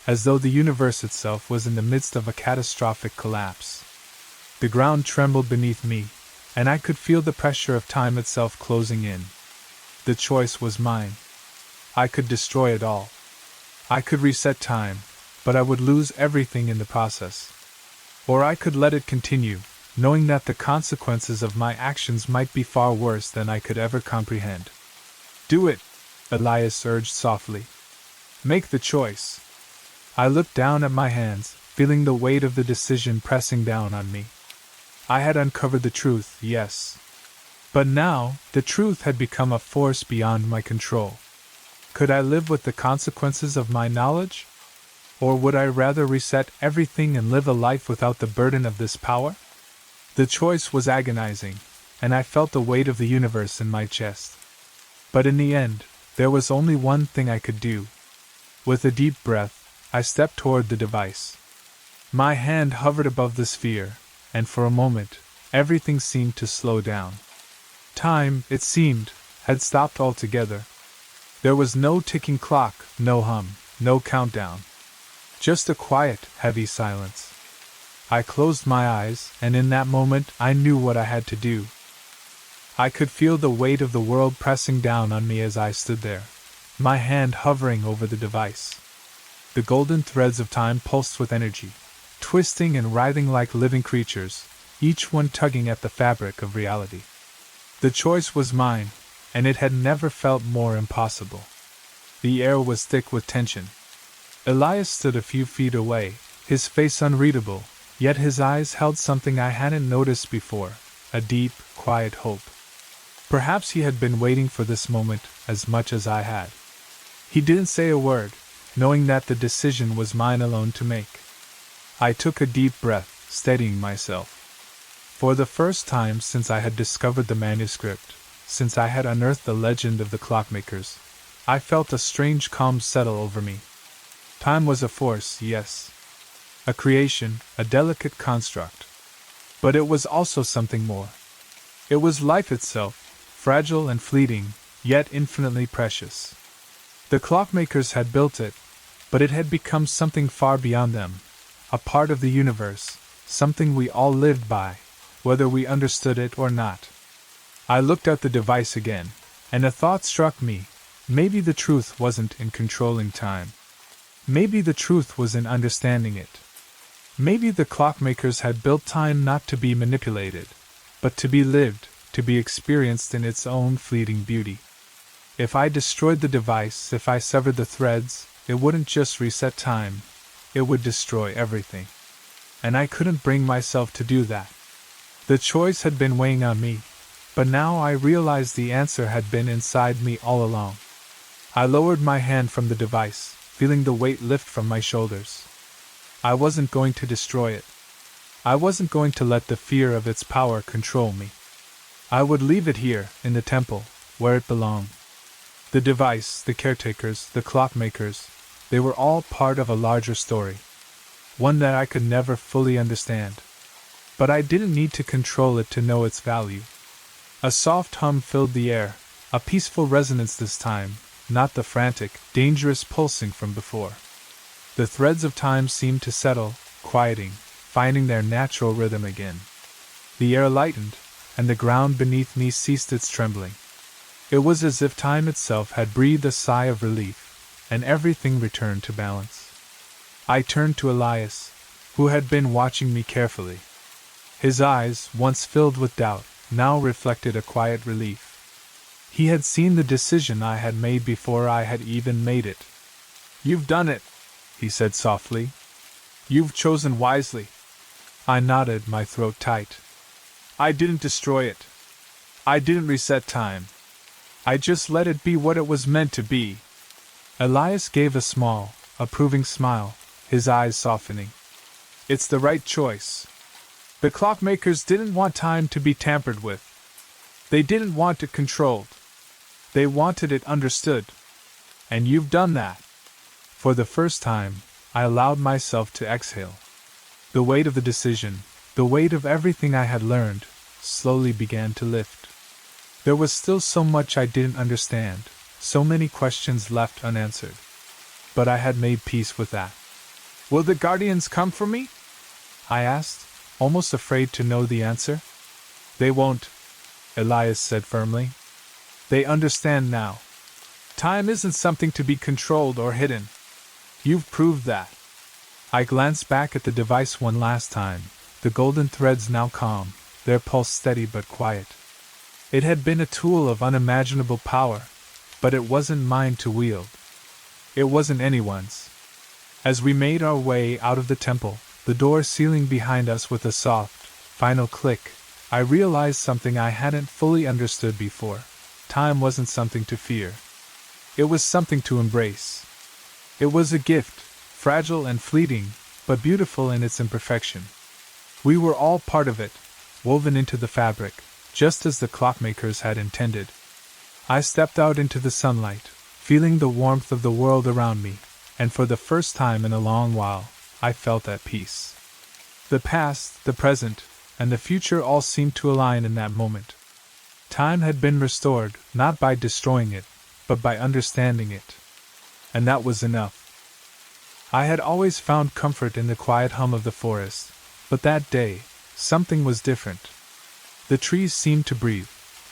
as though the universe itself was in the midst of a catastrophic collapse. The ground trembled beneath me, and I could feel the pressure of time itself closing in. The choice was mine. I could destroy it all. I could reset time, but I would lose everything in the process. Or I could let it continue, knowing that the consequences of my actions might be far worse than I could ever comprehend. Do it, Elias urged softly. Make the choice. I looked down at my hands, feeling the weight of the decision pressing down on me. I had uncovered the truth, yes. But now, the truth had become a force beyond my control. Could I live with the consequences of my knowledge? Or would I rather reset everything and live a life without the burden of this power? The choice was agonizing, and I felt the weight of the universe in my chest. But in the end, there was only one thing I could do. With a deep breath, I stepped toward the device. My hand hovered above the sphere, and for a moment, everything seemed to slow down. Time, it seemed, had stopped altogether. There was no ticking clock, no hum, no countdown. Just a quiet, heavy silence. I closed my eyes, and in that moment I knew what I had to do. I could feel the weight of the world pressing down on me as I stood there, my hand hovering over the device. The golden threads of time pulsed with energy, twisting and writhing like living creatures, each one tugging at the fabric of reality. The choice was mine, and it had never felt more impossible. The air was thick with tension. Elias stood a few feet away, his face unreadable, yet his eyes held something I hadn't noticed before, a deep, quiet hope. Perhaps he had been waiting for this moment as much as I had. He didn't say a word, knowing that the decision was mine alone to make. I took a deep breath, steadying myself. For the first time since I had discovered the manuscript, since I had unearthed the legend of the clockmakers, I felt a strange calm settle over me. Time was a force, yes. A creation, a delicate construct. But it was also something more. It was life itself, fragile and fleeting, yet infinitely precious. The clockmakers had built it, but it had become something far beyond them, a part of the universe, something we all lived by, whether we understood it or not. I looked at the device again, and a thought struck me. Maybe the truth wasn't in controlling time. Maybe the truth was in understanding it. Maybe the clockmakers had built time not to be manipulated, but to be lived, to be experienced in its own fleeting beauty. If I destroyed the device, if I severed the threads, it wouldn't just reset time, it would destroy everything. And I couldn't bring myself to do that. The choice had been weighing on me, but now I realized the answer had been inside me all along. I lowered my hand from the device, feeling the weight lift from my shoulders. I wasn't going to destroy it. I wasn't going to let the fear of its power control me. I would leave it here, in the temple, where it belonged. The device, the caretakers, the clockmakers, they were all part of a larger story. One that I could never fully understand. But I didn't need to control it to know its value. A soft hum filled the air, a peaceful resonance this time, not the frantic, dangerous pulsing from before. The threads of time seemed to settle, quieting, finding their natural rhythm again. The air lightened, and the ground beneath me ceased its trembling. It was as if time itself had breathed a sigh of relief, and everything returned to balance. I turned to Elias, who had been watching me carefully. His eyes, once filled with doubt, now reflected a quiet relief. He had seen the decision I had made before I had even made it. "You've done it," he said softly. "You've chosen wisely." I nodded, my throat tight. "I didn't destroy it. I didn't reset time. I just let it be what it was meant to be." Elias gave a small, approving smile, his eyes softening. "It's the right choice. The clockmakers didn't want time to be tampered with. They didn't want it controlled. They wanted it understood. And you've done that." For the first time, I allowed myself to exhale. The weight of the decision, the weight of everything I had learned, slowly began to lift. There was still so much I didn't understand, so many questions left unanswered. But I had made peace with that. "Will the guardians come for me?" I asked, almost afraid to know the answer. "They won't," Elias said firmly. "They understand now. Time isn't something to be controlled or hidden. You've proved that." I glanced back at the device one last time, the golden threads now calm, their pulse steady but quiet. It had been a tool of unimaginable power, but it wasn't mine to wield. It wasn't anyone's. As we made our way out of the temple, the door sealing behind us with a soft, final click, I realized something I hadn't fully understood before. Time wasn't something to fear. It was something to embrace. It was a gift, fragile and fleeting, but beautiful in its imperfection. We were all part of it, woven into the fabric, just as the clockmakers had intended. I stepped out into the sunlight, feeling the warmth of the world around me, and for the first time in a long while, I felt at peace. The past, the present, and the future all seemed to align in that moment. Time had been restored, not by destroying it, but by understanding it. And that was enough. I had always found comfort in the quiet hum of the forest, but that day, something was different. The trees seemed to breathe,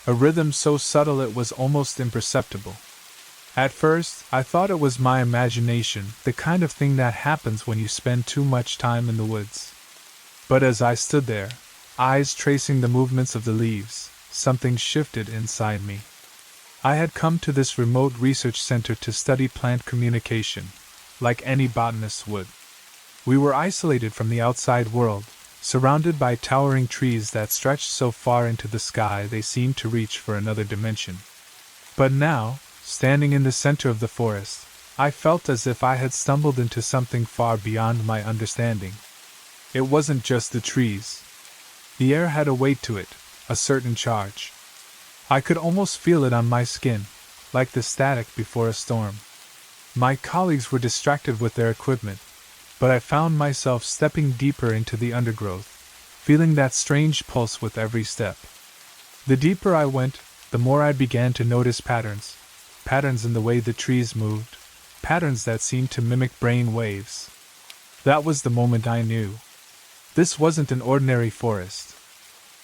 a rhythm so subtle it was almost imperceptible. At first, I thought it was my imagination, the kind of thing that happens when you spend too much time in the woods. But as I stood there, eyes tracing the movements of the leaves, something shifted inside me. I had come to this remote research center to study plant communication, like any botanist would. We were isolated from the outside world, surrounded by towering trees that stretched so far into the sky they seemed to reach for another dimension. But now, standing in the center of the forest, I felt as if I had stumbled into something far beyond my understanding. It wasn't just the trees. The air had a weight to it, a certain charge. I could almost feel it on my skin, like the static before a storm. My colleagues were distracted with their equipment, but I found myself stepping deeper into the undergrowth, feeling that strange pulse with every step. The deeper I went, the more I began to notice patterns in the way the trees moved, patterns that seemed to mimic brain waves. That was the moment I knew. This wasn't an ordinary forest.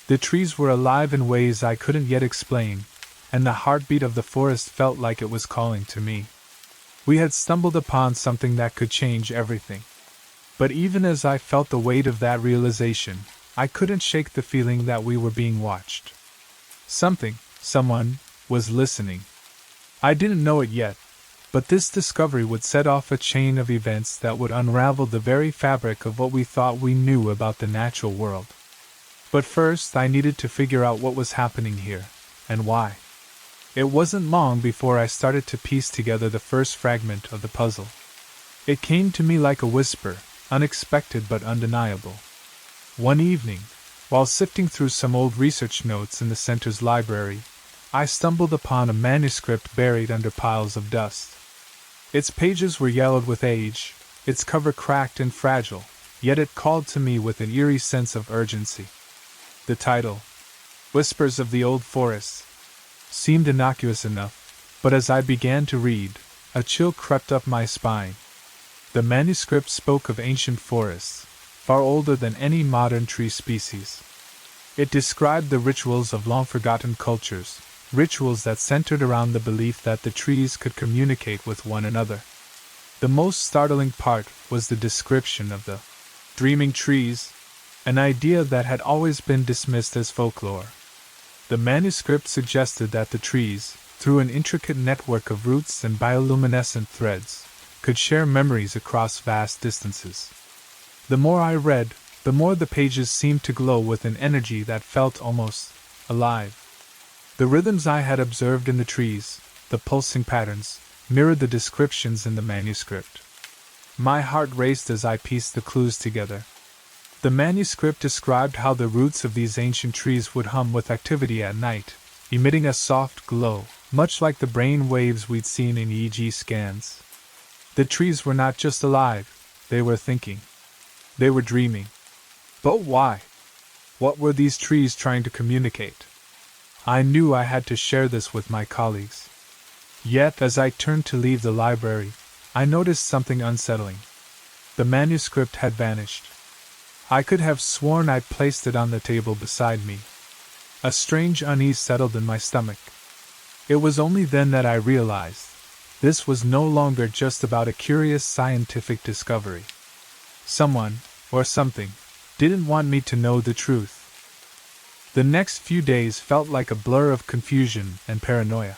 The trees were alive in ways I couldn't yet explain, and the heartbeat of the forest felt like it was calling to me. We had stumbled upon something that could change everything. But even as I felt the weight of that realization, I couldn't shake the feeling that we were being watched. Someone, was listening. I didn't know it yet, but this discovery would set off a chain of events that would unravel the very fabric of what we thought we knew about the natural world. But first I needed to figure out what was happening here, and why. It wasn't long before I started to piece together the first fragment of the puzzle. It came to me like a whisper, unexpected but undeniable. One evening, while sifting through some old research notes in the center's library, I stumbled upon a manuscript buried under piles of dust. Its pages were yellowed with age, its cover cracked and fragile, yet it called to me with an eerie sense of urgency. The title, Whispers of the Old Forest, seemed innocuous enough, but as I began to read, a chill crept up my spine. The manuscript spoke of ancient forests, far older than any modern tree species. It described the rituals of long-forgotten cultures, rituals that centered around the belief that the trees could communicate with one another. The most startling part was the description of the dreaming trees, an idea that had always been dismissed as folklore. The manuscript suggested that the trees, through an intricate network of roots and bioluminescent threads, could share memories across vast distances. The more I read, the more the pages seemed to glow with an energy that felt almost alive. The rhythms I had observed in the trees, the pulsing patterns, mirrored the descriptions in the manuscript. My heart raced as I pieced the clues together. The manuscript described how the roots of these ancient trees would hum with activity at night, emitting a soft glow, much like the brain waves we'd seen in EEG scans. The trees were not just alive, they were thinking. They were dreaming. But why? What were these trees trying to communicate? I knew I had to share this with my colleagues. Yet, as I turned to leave the library, I noticed something unsettling. The manuscript had vanished. I could have sworn I'd placed it on the table beside me. A strange unease settled in my stomach. It was only then that I realized this was no longer just about a curious scientific discovery. Someone, or something, didn't want me to know the truth. The next few days felt like a blur of confusion and paranoia.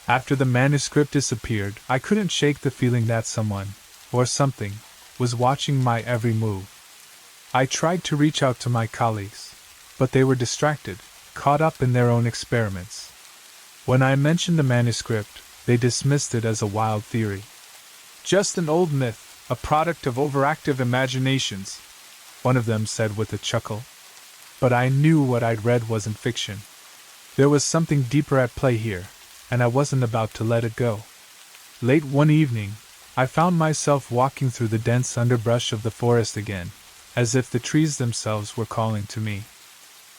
After the manuscript disappeared, I couldn't shake the feeling that someone, or something, was watching my every move. I tried to reach out to my colleagues, but they were distracted, caught up in their own experiments. When I mentioned the manuscript, they dismissed it as a wild theory. Just an old myth, a product of overactive imaginations, one of them said with a chuckle. But I knew what I'd read wasn't fiction. There was something deeper at play here, and I wasn't about to let it go. Late one evening, I found myself walking through the dense underbrush of the forest again, as if the trees themselves were calling to me.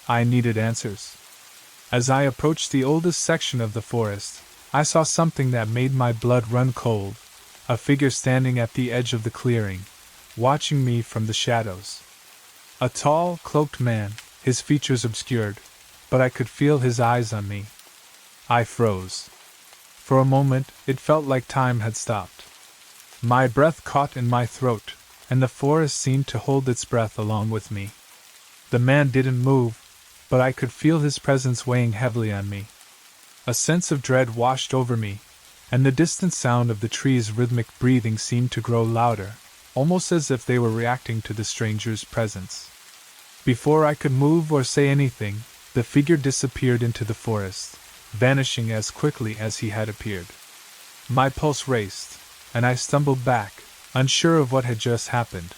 I needed answers. As I approached the oldest section of the forest, I saw something that made my blood run cold, a figure standing at the edge of the clearing, watching me from the shadows. A tall, cloaked man, his features obscured, but I could feel his eyes on me. I froze. For a moment, it felt like time had stopped. My breath caught in my throat, and the forest seemed to hold its breath along with me. The man didn't move, but I could feel his presence weighing heavily on me. A sense of dread washed over me, and the distant sound of the trees' rhythmic breathing seemed to grow louder, almost as if they were reacting to the stranger's presence. Before I could move or say anything, the figure disappeared into the forest, vanishing as quickly as he had appeared. My pulse raced, and I stumbled back, unsure of what had just happened.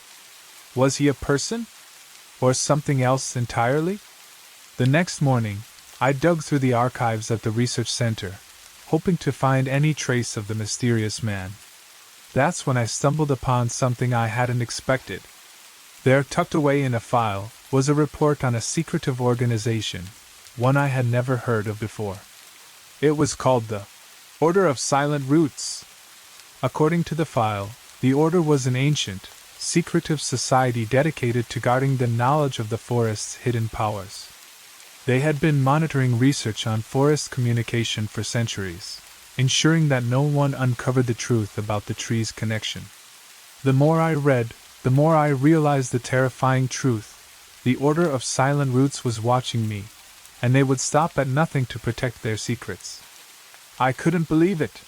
Was he a person? Or something else entirely? The next morning, I dug through the archives at the research center, hoping to find any trace of the mysterious man. That's when I stumbled upon something I hadn't expected. There, tucked away in a file, was a report on a secretive organization, one I had never heard of before. It was called the Order of Silent Roots. According to the file, the order was an ancient, secretive society dedicated to guarding the knowledge of the forest's hidden powers. They had been monitoring research on forest communication for centuries, ensuring that no one uncovered the truth about the trees' connection. The more I read, the more I realized the terrifying truth. The Order of Silent Roots was watching me, and they would stop at nothing to protect their secrets. I couldn't believe it.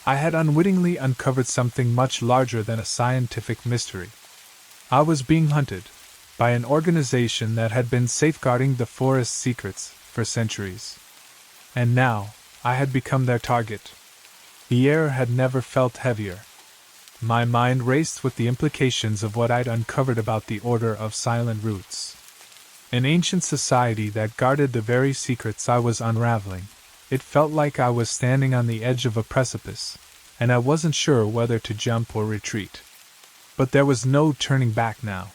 I had unwittingly uncovered something much larger than a scientific mystery. I was being hunted by an organization that had been safeguarding the forest's secrets for centuries. And now, I had become their target. The air had never felt heavier. My mind raced with the implications of what I'd uncovered about the Order of Silent Roots. An ancient society that guarded the very secrets I was unraveling. It felt like I was standing on the edge of a precipice, and I wasn't sure whether to jump or retreat. But there was no turning back now.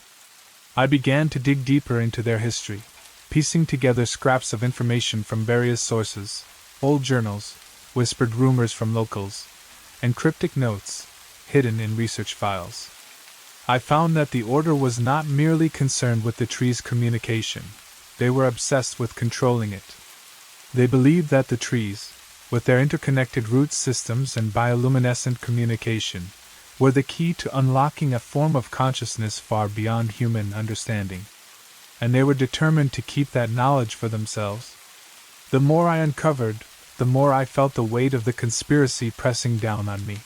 I began to dig deeper into their history, piecing together scraps of information from various sources, old journals, whispered rumors from locals, and cryptic notes hidden in research files. I found that the Order was not merely concerned with the tree's communication, they were obsessed with controlling it. They believed that the trees, with their interconnected root systems and bioluminescent communication, were the key to unlocking a form of consciousness far beyond human understanding. And they were determined to keep that knowledge for themselves. The more I uncovered, the more I felt the weight of the conspiracy pressing down on me.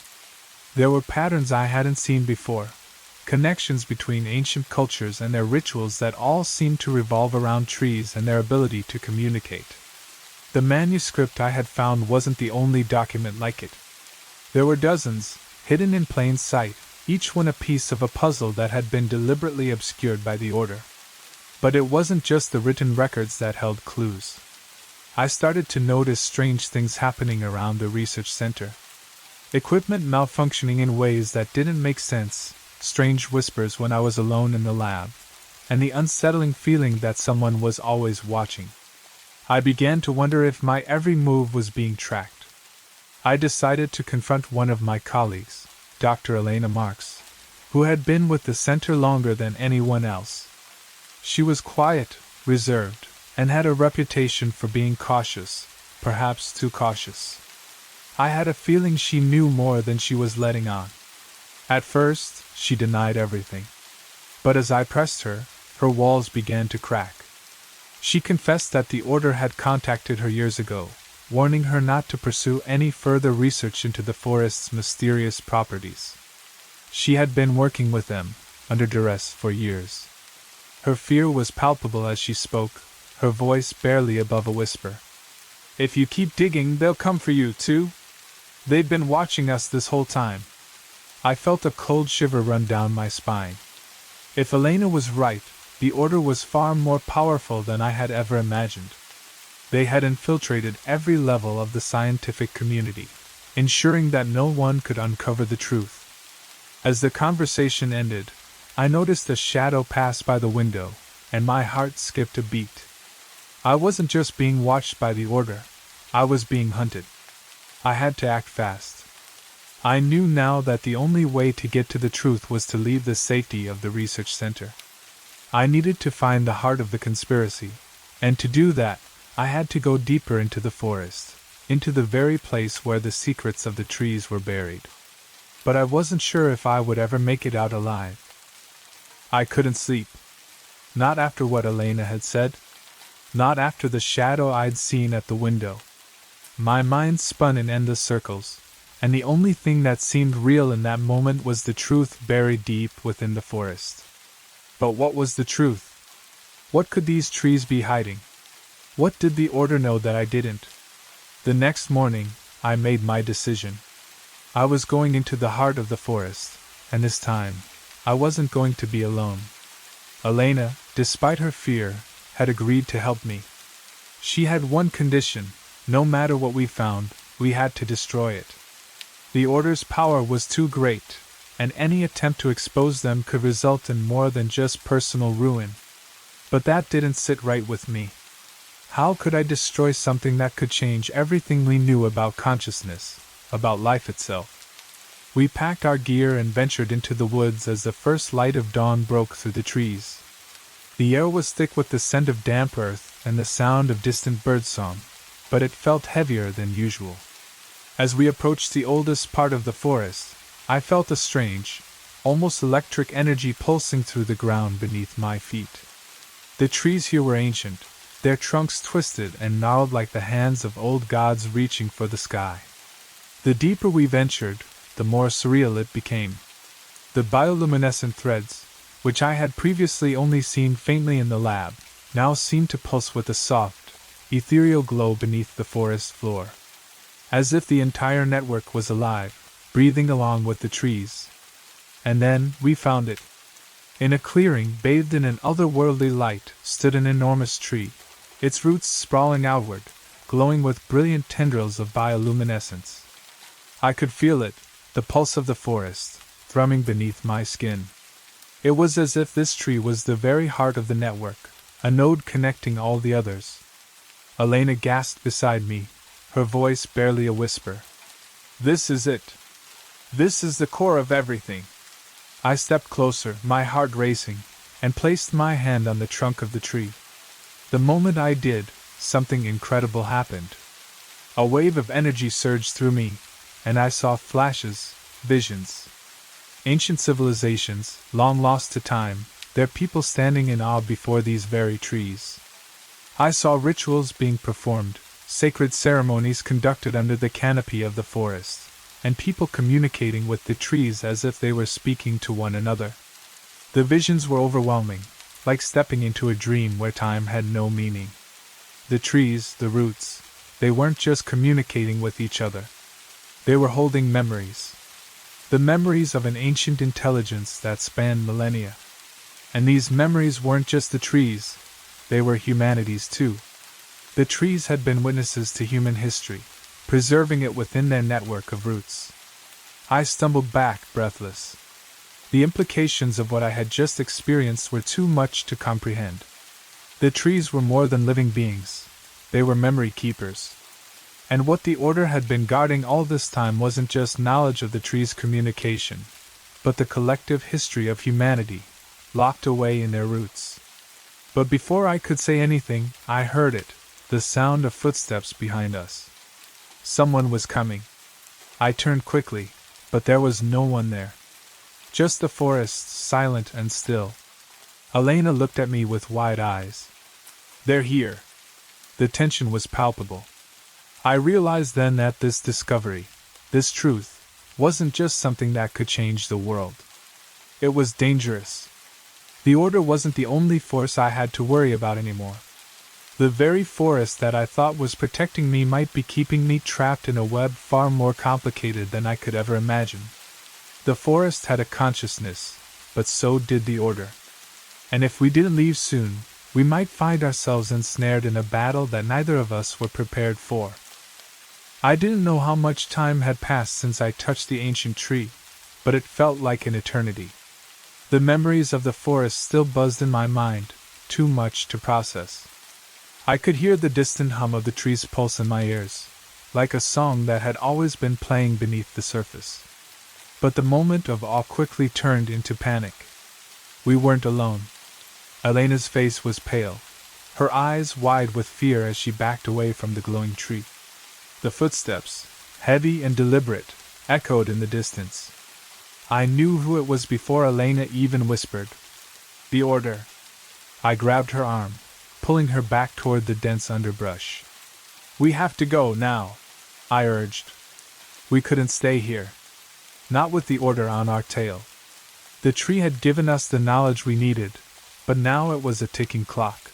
There were patterns I hadn't seen before, connections between ancient cultures and their rituals that all seemed to revolve around trees and their ability to communicate. The manuscript I had found wasn't the only document like it. There were dozens, hidden in plain sight, each one a piece of a puzzle that had been deliberately obscured by the Order. But it wasn't just the written records that held clues. I started to notice strange things happening around the research center. Equipment malfunctioning in ways that didn't make sense, strange whispers when I was alone in the lab, and the unsettling feeling that someone was always watching. I began to wonder if my every move was being tracked. I decided to confront one of my colleagues, Dr. Elena Marks, who had been with the center longer than anyone else. She was quiet, reserved, and had a reputation for being cautious, perhaps too cautious. I had a feeling she knew more than she was letting on. At first, she denied everything. But as I pressed her, her walls began to crack. She confessed that the Order had contacted her years ago, warning her not to pursue any further research into the forest's mysterious properties. She had been working with them, under duress, for years. Her fear was palpable as she spoke, her voice barely above a whisper. "If you keep digging, they'll come for you, too. They've been watching us this whole time." I felt a cold shiver run down my spine. If Elena was right, the Order was far more powerful than I had ever imagined. They had infiltrated every level of the scientific community, ensuring that no one could uncover the truth. As the conversation ended, I noticed a shadow pass by the window, and my heart skipped a beat. I wasn't just being watched by the Order, I was being hunted. I had to act fast. I knew now that the only way to get to the truth was to leave the safety of the research center. I needed to find the heart of the conspiracy, and to do that, I had to go deeper into the forest, into the very place where the secrets of the trees were buried. But I wasn't sure if I would ever make it out alive. I couldn't sleep. Not after what Elena had said. Not after the shadow I'd seen at the window. My mind spun in endless circles, and the only thing that seemed real in that moment was the truth buried deep within the forest. But what was the truth? What could these trees be hiding? What did the Order know that I didn't? The next morning, I made my decision. I was going into the heart of the forest, and this time, I wasn't going to be alone. Elena, despite her fear, had agreed to help me. She had one condition: no matter what we found, we had to destroy it. The Order's power was too great, and any attempt to expose them could result in more than just personal ruin. But that didn't sit right with me. How could I destroy something that could change everything we knew about consciousness, about life itself? We packed our gear and ventured into the woods as the first light of dawn broke through the trees. The air was thick with the scent of damp earth and the sound of distant birdsong, but it felt heavier than usual. As we approached the oldest part of the forest, I felt a strange, almost electric energy pulsing through the ground beneath my feet. The trees here were ancient, their trunks twisted and gnarled like the hands of old gods reaching for the sky. The deeper we ventured, the more surreal it became. The bioluminescent threads, which I had previously only seen faintly in the lab, now seemed to pulse with a soft, ethereal glow beneath the forest floor. As if the entire network was alive, breathing along with the trees. And then, we found it. In a clearing bathed in an otherworldly light stood an enormous tree, its roots sprawling outward, glowing with brilliant tendrils of bioluminescence. I could feel it, the pulse of the forest, thrumming beneath my skin. It was as if this tree was the very heart of the network, a node connecting all the others. Elena gasped beside me, her voice barely a whisper. "This is it. This is the core of everything." I stepped closer, my heart racing, and placed my hand on the trunk of the tree. The moment I did, something incredible happened. A wave of energy surged through me, and I saw flashes, visions. Ancient civilizations, long lost to time, their people standing in awe before these very trees. I saw rituals being performed, sacred ceremonies conducted under the canopy of the forest, and people communicating with the trees as if they were speaking to one another. The visions were overwhelming, like stepping into a dream where time had no meaning. The trees, the roots, they weren't just communicating with each other. They were holding memories. The memories of an ancient intelligence that spanned millennia. And these memories weren't just the trees, they were humanity's too. The trees had been witnesses to human history, preserving it within their network of roots. I stumbled back, breathless. The implications of what I had just experienced were too much to comprehend. The trees were more than living beings, they were memory keepers. And what the Order had been guarding all this time wasn't just knowledge of the trees' communication, but the collective history of humanity, locked away in their roots. But before I could say anything, I heard it, the sound of footsteps behind us. Someone was coming. I turned quickly, but there was no one there. Just the forest, silent and still. Elena looked at me with wide eyes. "They're here." The tension was palpable. I realized then that this discovery, this truth, wasn't just something that could change the world. It was dangerous. The Order wasn't the only force I had to worry about anymore. The very forest that I thought was protecting me might be keeping me trapped in a web far more complicated than I could ever imagine. The forest had a consciousness, but so did the Order. And if we didn't leave soon, we might find ourselves ensnared in a battle that neither of us were prepared for. I didn't know how much time had passed since I touched the ancient tree, but it felt like an eternity. The memories of the forest still buzzed in my mind, too much to process. I could hear the distant hum of the tree's pulse in my ears, like a song that had always been playing beneath the surface. But the moment of awe quickly turned into panic. We weren't alone. Elena's face was pale, her eyes wide with fear as she backed away from the glowing tree. The footsteps, heavy and deliberate, echoed in the distance. I knew who it was before Elena even whispered. "The Order." I grabbed her arm, pulling her back toward the dense underbrush. "We have to go now," I urged. We couldn't stay here. Not with the Order on our tail. The tree had given us the knowledge we needed, but now it was a ticking clock.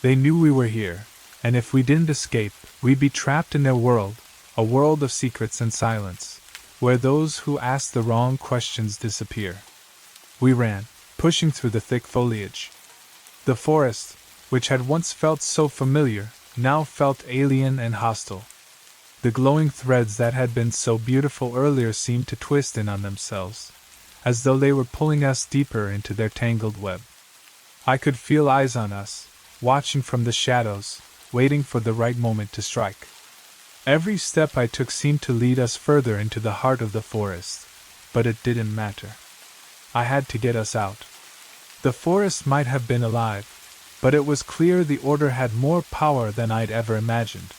They knew we were here, and if we didn't escape, we'd be trapped in their world, a world of secrets and silence, where those who ask the wrong questions disappear. We ran, pushing through the thick foliage. The forest, which had once felt so familiar, now felt alien and hostile. The glowing threads that had been so beautiful earlier seemed to twist in on themselves, as though they were pulling us deeper into their tangled web. I could feel eyes on us, watching from the shadows, waiting for the right moment to strike. Every step I took seemed to lead us further into the heart of the forest, but it didn't matter. I had to get us out. The forest might have been alive, but it was clear the Order had more power than I'd ever imagined.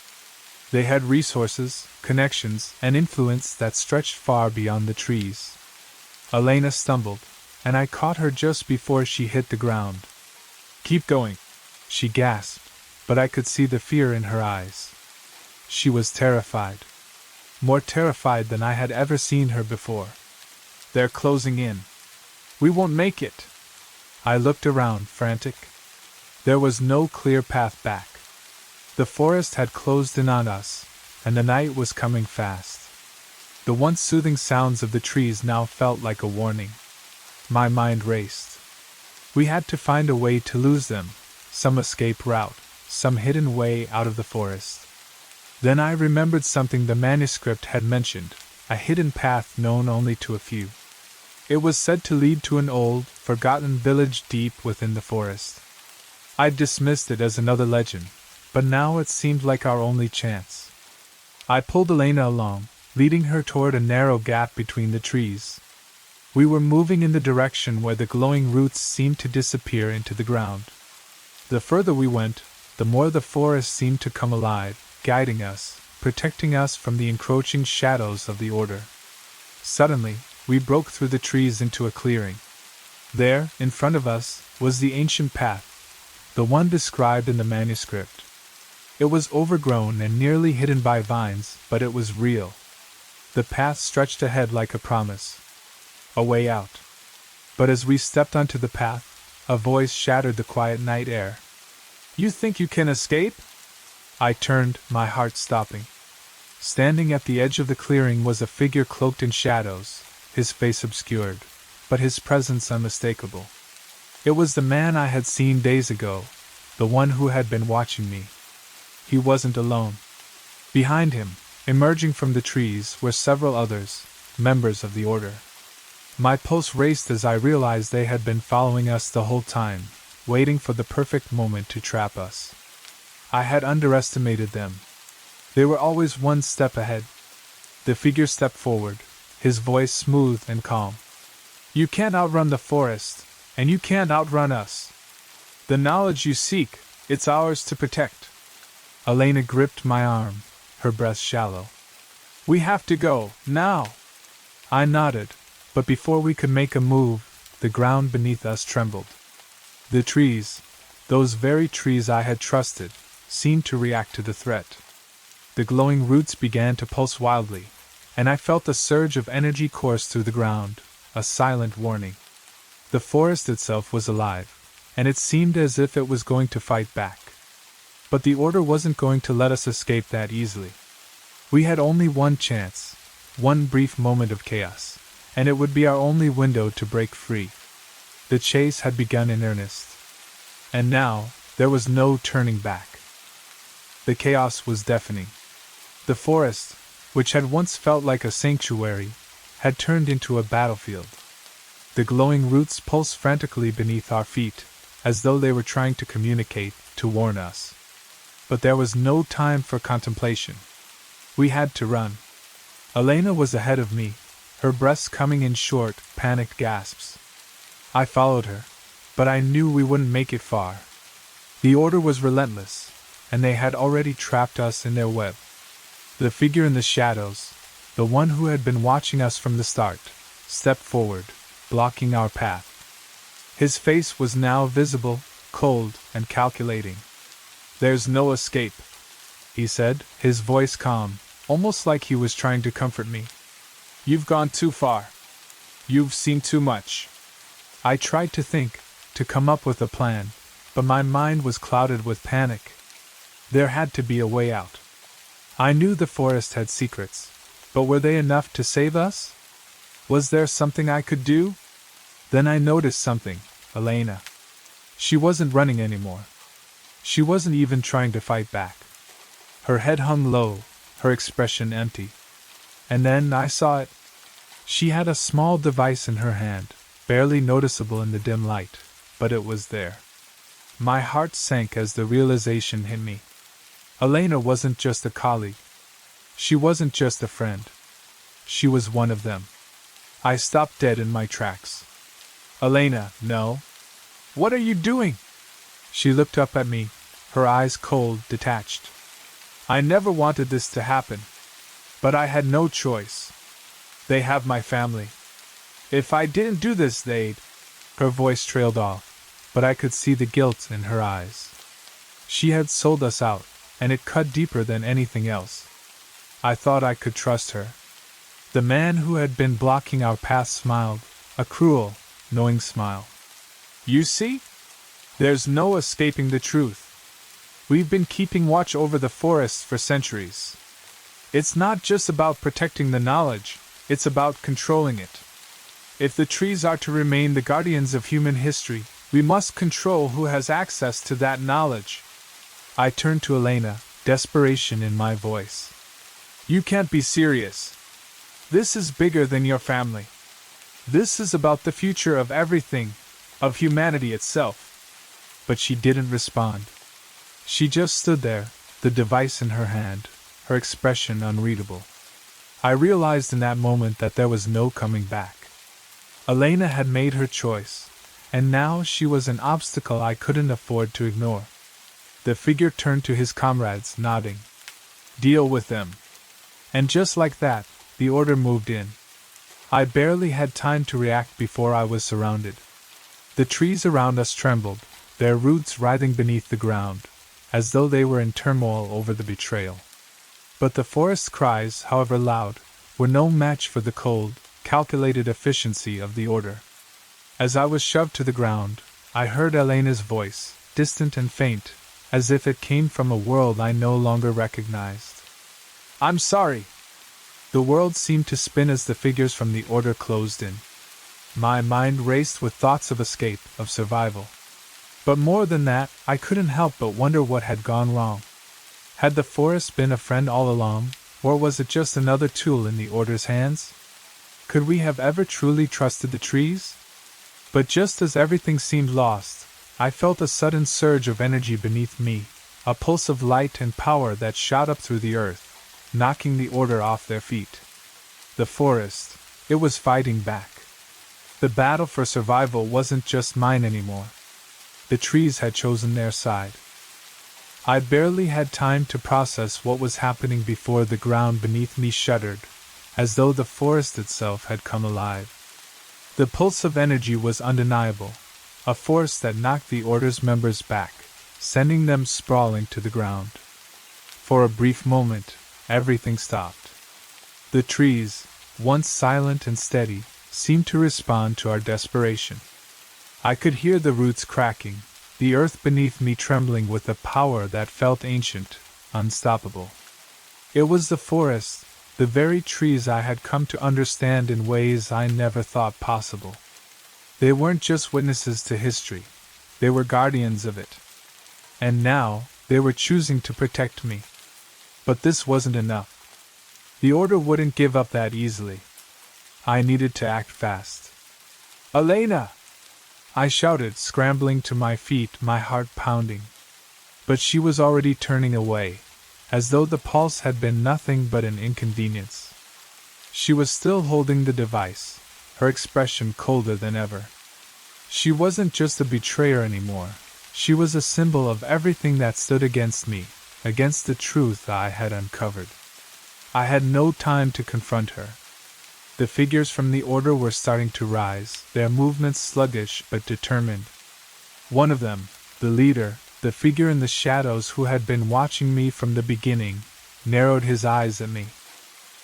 They had resources, connections, and influence that stretched far beyond the trees. Elena stumbled, and I caught her just before she hit the ground. "Keep going," she gasped, but I could see the fear in her eyes. She was terrified. More terrified than I had ever seen her before. "They're closing in. We won't make it." I looked around, frantic. There was no clear path back. The forest had closed in on us, and the night was coming fast. The once soothing sounds of the trees now felt like a warning. My mind raced. We had to find a way to lose them, some escape route, some hidden way out of the forest. Then I remembered something the manuscript had mentioned, a hidden path known only to a few. It was said to lead to an old, forgotten village deep within the forest. I dismissed it as another legend, but now it seemed like our only chance. I pulled Elena along, leading her toward a narrow gap between the trees. We were moving in the direction where the glowing roots seemed to disappear into the ground. The further we went, the more the forest seemed to come alive, guiding us, protecting us from the encroaching shadows of the order. Suddenly, we broke through the trees into a clearing. There, in front of us, was the ancient path, the one described in the manuscript. It was overgrown and nearly hidden by vines, but it was real. The path stretched ahead like a promise. A way out. But as we stepped onto the path, a voice shattered the quiet night air. "You think you can escape?" I turned, my heart stopping. Standing at the edge of the clearing was a figure cloaked in shadows, his face obscured, but his presence unmistakable. It was the man I had seen days ago, the one who had been watching me. He wasn't alone. Behind him, emerging from the trees, were several others, members of the order. My pulse raced as I realized they had been following us the whole time, waiting for the perfect moment to trap us. I had underestimated them. They were always one step ahead. The figure stepped forward, his voice smooth and calm. "You can't outrun the forest, and you can't outrun us. The knowledge you seek, it's ours to protect." Elena gripped my arm, her breath shallow. "We have to go, now." I nodded, but before we could make a move, the ground beneath us trembled. The trees, those very trees I had trusted, seemed to react to the threat. The glowing roots began to pulse wildly, and I felt a surge of energy course through the ground, a silent warning. The forest itself was alive, and it seemed as if it was going to fight back. But the order wasn't going to let us escape that easily. We had only one chance, one brief moment of chaos, and it would be our only window to break free. The chase had begun in earnest. And now, there was no turning back. The chaos was deafening. The forest, which had once felt like a sanctuary, had turned into a battlefield. The glowing roots pulsed frantically beneath our feet, as though they were trying to communicate, to warn us. But there was no time for contemplation. We had to run. Elena was ahead of me, her breath coming in short, panicked gasps. I followed her, but I knew we wouldn't make it far. The order was relentless, and they had already trapped us in their web. The figure in the shadows, the one who had been watching us from the start, stepped forward, blocking our path. His face was now visible, cold, and calculating. "There's no escape," he said, his voice calm, almost like he was trying to comfort me. "You've gone too far. You've seen too much." I tried to think, to come up with a plan, but my mind was clouded with panic. There had to be a way out. I knew the forest had secrets, but were they enough to save us? Was there something I could do? Then I noticed something, Elena. She wasn't running anymore. She wasn't even trying to fight back. Her head hung low, her expression empty. And then I saw it. She had a small device in her hand, barely noticeable in the dim light, but it was there. My heart sank as the realization hit me. Elena wasn't just a colleague. She wasn't just a friend. She was one of them. I stopped dead in my tracks. "Elena, no. What are you doing?" She looked up at me, her eyes cold, detached. "I never wanted this to happen. But I had no choice. They have my family. If I didn't do this, they'd..." Her voice trailed off, but I could see the guilt in her eyes. She had sold us out, and it cut deeper than anything else. I thought I could trust her. The man who had been blocking our path smiled, a cruel, knowing smile. "You see? There's no escaping the truth. We've been keeping watch over the forests for centuries. It's not just about protecting the knowledge, it's about controlling it. If the trees are to remain the guardians of human history, we must control who has access to that knowledge. I turned to Elena, desperation in my voice. You can't be serious. This is bigger than your family. This is about the future of everything, of humanity itself. But she didn't respond. She just stood there, the device in her hand, her expression unreadable. I realized in that moment that there was no coming back. Elena had made her choice, and now she was an obstacle I couldn't afford to ignore. The figure turned to his comrades, nodding. Deal with them. And just like that, the order moved in. I barely had time to react before I was surrounded. The trees around us trembled, their roots writhing beneath the ground, as though they were in turmoil over the betrayal. But the forest's cries, however loud, were no match for the cold, calculated efficiency of the order. As I was shoved to the ground, I heard Elena's voice, distant and faint, as if it came from a world I no longer recognized. I'm sorry. The world seemed to spin as the figures from the order closed in. My mind raced with thoughts of escape, of survival. But more than that, I couldn't help but wonder what had gone wrong. Had the forest been a friend all along, or was it just another tool in the order's hands? Could we have ever truly trusted the trees? But just as everything seemed lost, I felt a sudden surge of energy beneath me, a pulse of light and power that shot up through the earth, knocking the order off their feet. The forest, it was fighting back. The battle for survival wasn't just mine anymore. The trees had chosen their side. I barely had time to process what was happening before the ground beneath me shuddered, as though the forest itself had come alive. The pulse of energy was undeniable, a force that knocked the order's members back, sending them sprawling to the ground. For a brief moment, everything stopped. The trees, once silent and steady, seemed to respond to our desperation. I could hear the roots cracking, the earth beneath me trembling with a power that felt ancient, unstoppable. It was the forest, the very trees I had come to understand in ways I never thought possible. They weren't just witnesses to history, they were guardians of it. And now, they were choosing to protect me. But this wasn't enough. The order wouldn't give up that easily. I needed to act fast. Elena! I shouted, scrambling to my feet, my heart pounding. But she was already turning away, as though the pulse had been nothing but an inconvenience. She was still holding the device, her expression colder than ever. She wasn't just a betrayer anymore, she was a symbol of everything that stood against me, against the truth I had uncovered. I had no time to confront her. The figures from the order were starting to rise, their movements sluggish but determined. One of them, the leader, the figure in the shadows who had been watching me from the beginning, narrowed his eyes at me.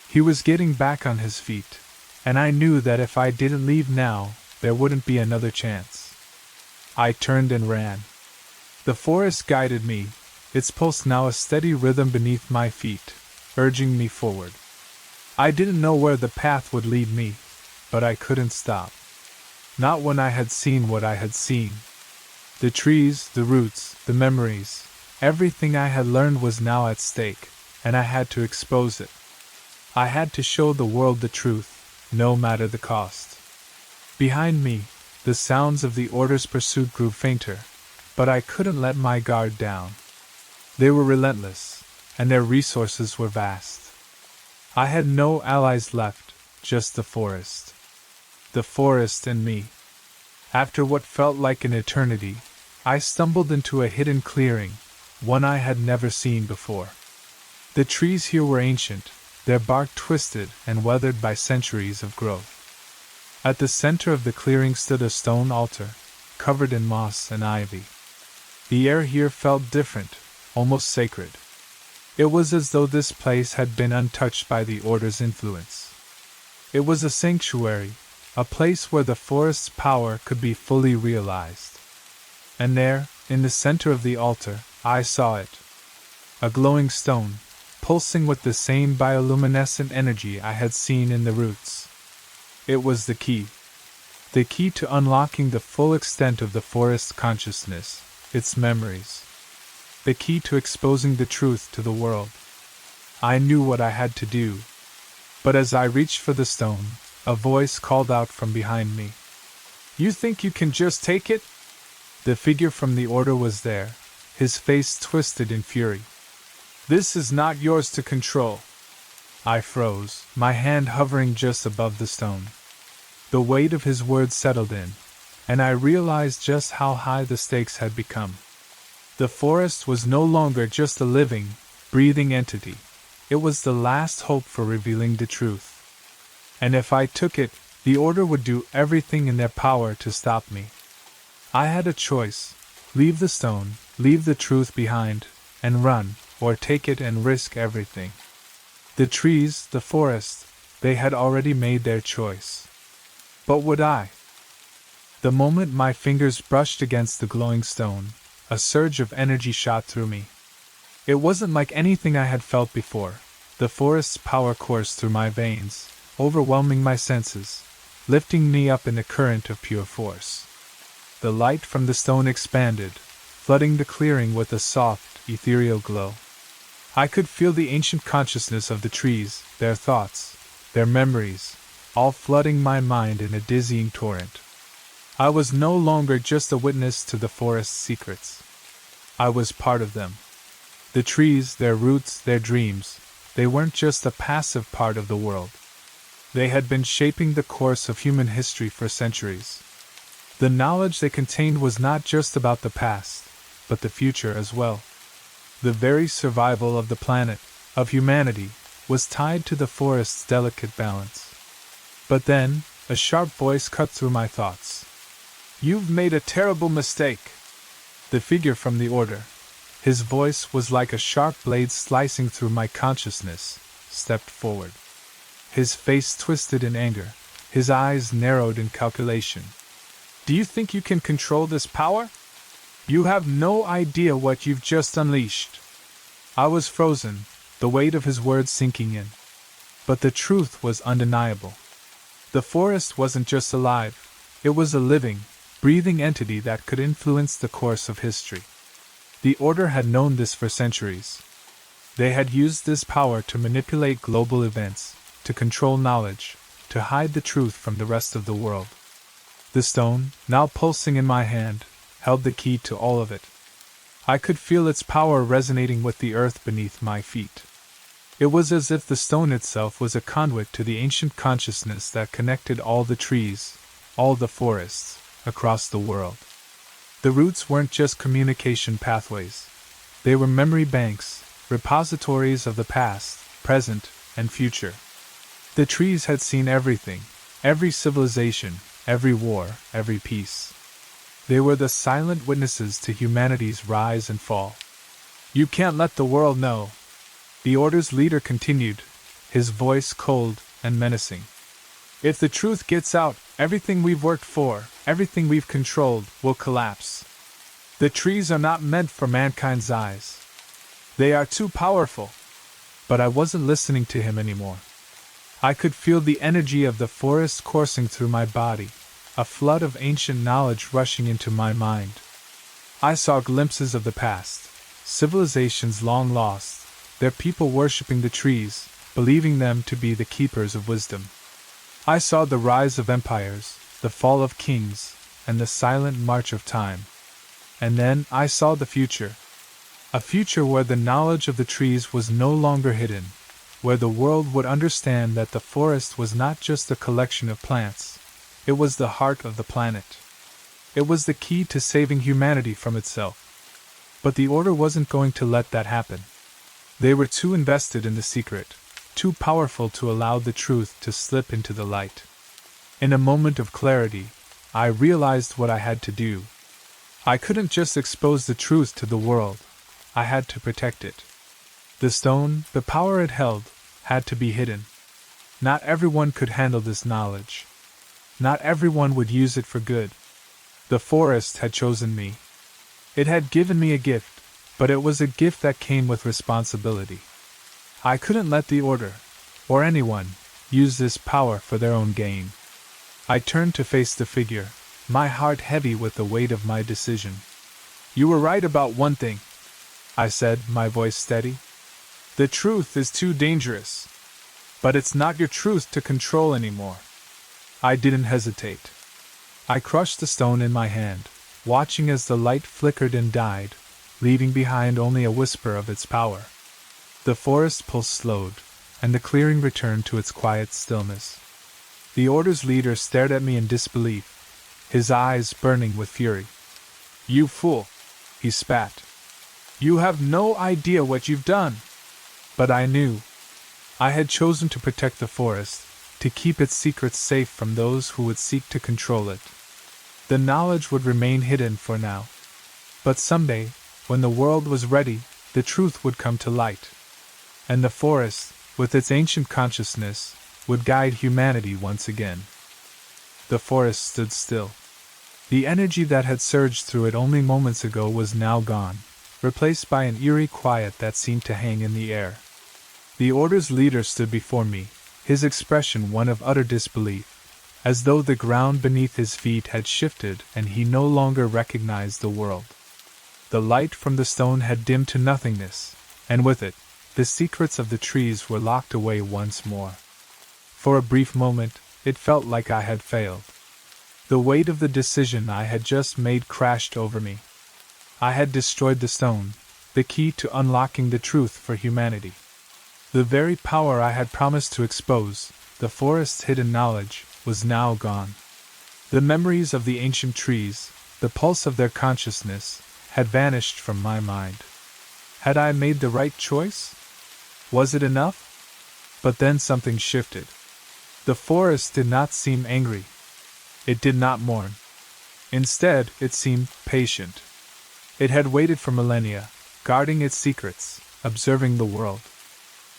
He was getting back on his feet, and I knew that if I didn't leave now, there wouldn't be another chance. I turned and ran. The forest guided me, its pulse now a steady rhythm beneath my feet, urging me forward. I didn't know where the path would lead me, but I couldn't stop. Not when I had seen what I had seen. The trees, the roots, the memories, everything I had learned was now at stake, and I had to expose it. I had to show the world the truth, no matter the cost. Behind me, the sounds of the order's pursuit grew fainter, but I couldn't let my guard down. They were relentless, and their resources were vast. I had no allies left, just the forest. The forest and me. After what felt like an eternity, I stumbled into a hidden clearing, one I had never seen before. The trees here were ancient, their bark twisted and weathered by centuries of growth. At the center of the clearing stood a stone altar, covered in moss and ivy. The air here felt different, almost sacred. It was as though this place had been untouched by the order's influence. It was a sanctuary, a place where the forest's power could be fully realized. And there, in the center of the altar, I saw it. A glowing stone, pulsing with the same bioluminescent energy I had seen in the roots. It was the key. The key to unlocking the full extent of the forest's consciousness, its memories. The key to exposing the truth to the world. I knew what I had to do. But as I reached for the stone, a voice called out from behind me. "You think you can just take it?" The figure from the order was there, his face twisted in fury. "This is not yours to control." I froze, my hand hovering just above the stone. The weight of his words settled in, and I realized just how high the stakes had become. The forest was no longer just a living, breathing entity. It was the last hope for revealing the truth. And if I took it, the Order would do everything in their power to stop me. I had a choice: leave the stone, leave the truth behind, and run, or take it and risk everything. The trees, the forest, they had already made their choice. But would I? The moment my fingers brushed against the glowing stone, a surge of energy shot through me. It wasn't like anything I had felt before. The forest's power coursed through my veins, overwhelming my senses, lifting me up in a current of pure force. The light from the stone expanded, flooding the clearing with a soft, ethereal glow. I could feel the ancient consciousness of the trees, their thoughts, their memories, all flooding my mind in a dizzying torrent. I was no longer just a witness to the forest's secrets. I was part of them. The trees, their roots, their dreams, they weren't just a passive part of the world. They had been shaping the course of human history for centuries. The knowledge they contained was not just about the past, but the future as well. The very survival of the planet, of humanity, was tied to the forest's delicate balance. But then, a sharp voice cut through my thoughts. "You've made a terrible mistake." The figure from the Order, his voice was like a sharp blade slicing through my consciousness, stepped forward. His face twisted in anger, his eyes narrowed in calculation. "Do you think you can control this power? You have no idea what you've just unleashed." I was frozen, the weight of his words sinking in. But the truth was undeniable. The forest wasn't just alive, it was a living, breathing entity that could influence the course of history. The Order had known this for centuries. They had used this power to manipulate global events, to control knowledge, to hide the truth from the rest of the world. The stone, now pulsing in my hand, held the key to all of it. I could feel its power resonating with the earth beneath my feet. It was as if the stone itself was a conduit to the ancient consciousness that connected all the trees, all the forests, across the world. The roots weren't just communication pathways. They were memory banks, repositories of the past, present, and future. The trees had seen everything, every civilization, every war, every peace. They were the silent witnesses to humanity's rise and fall. "You can't let the world know," the Order's leader continued, his voice cold and menacing. "If the truth gets out, everything we've worked for, everything we've controlled, will collapse. The trees are not meant for mankind's eyes. They are too powerful." But I wasn't listening to him anymore. I could feel the energy of the forest coursing through my body, a flood of ancient knowledge rushing into my mind. I saw glimpses of the past, civilizations long lost, their people worshipping the trees, believing them to be the keepers of wisdom. I saw the rise of empires, the fall of kings, and the silent march of time. And then I saw the future. A future where the knowledge of the trees was no longer hidden, where the world would understand that the forest was not just a collection of plants, it was the heart of the planet. It was the key to saving humanity from itself. But the Order wasn't going to let that happen. They were too invested in the secret, too powerful to allow the truth to slip into the light. In a moment of clarity, I realized what I had to do. I couldn't just expose the truth to the world, I had to protect it. The stone, the power it held, had to be hidden. Not everyone could handle this knowledge. Not everyone would use it for good. The forest had chosen me. It had given me a gift, but it was a gift that came with responsibility. I couldn't let the Order, or anyone, use this power for their own gain. I turned to face the figure, my heart heavy with the weight of my decision. "You were right about one thing," I said, my voice steady. "The truth is too dangerous. But it's not your truth to control anymore." I didn't hesitate. I crushed the stone in my hand, watching as the light flickered and died, leaving behind only a whisper of its power. The forest pulse slowed, and the clearing returned to its quiet stillness. The Order's leader stared at me in disbelief, his eyes burning with fury. "You fool!" he spat. "You have no idea what you've done!" But I knew. I had chosen to protect the forest, to keep its secrets safe from those who would seek to control it. The knowledge would remain hidden for now. But someday, when the world was ready, the truth would come to light. And the forest, with its ancient consciousness, would guide humanity once again. The forest stood still. The energy that had surged through it only moments ago was now gone, replaced by an eerie quiet that seemed to hang in the air. The Order's leader stood before me, his expression one of utter disbelief, as though the ground beneath his feet had shifted and he no longer recognized the world. The light from the stone had dimmed to nothingness, and with it, the secrets of the trees were locked away once more. For a brief moment, it felt like I had failed. The weight of the decision I had just made crashed over me. I had destroyed the stone, the key to unlocking the truth for humanity. The very power I had promised to expose, the forest's hidden knowledge, was now gone. The memories of the ancient trees, the pulse of their consciousness, had vanished from my mind. Had I made the right choice? Was it enough? But then something shifted. The forest did not seem angry. It did not mourn. Instead, it seemed patient. It had waited for millennia, guarding its secrets, observing the world.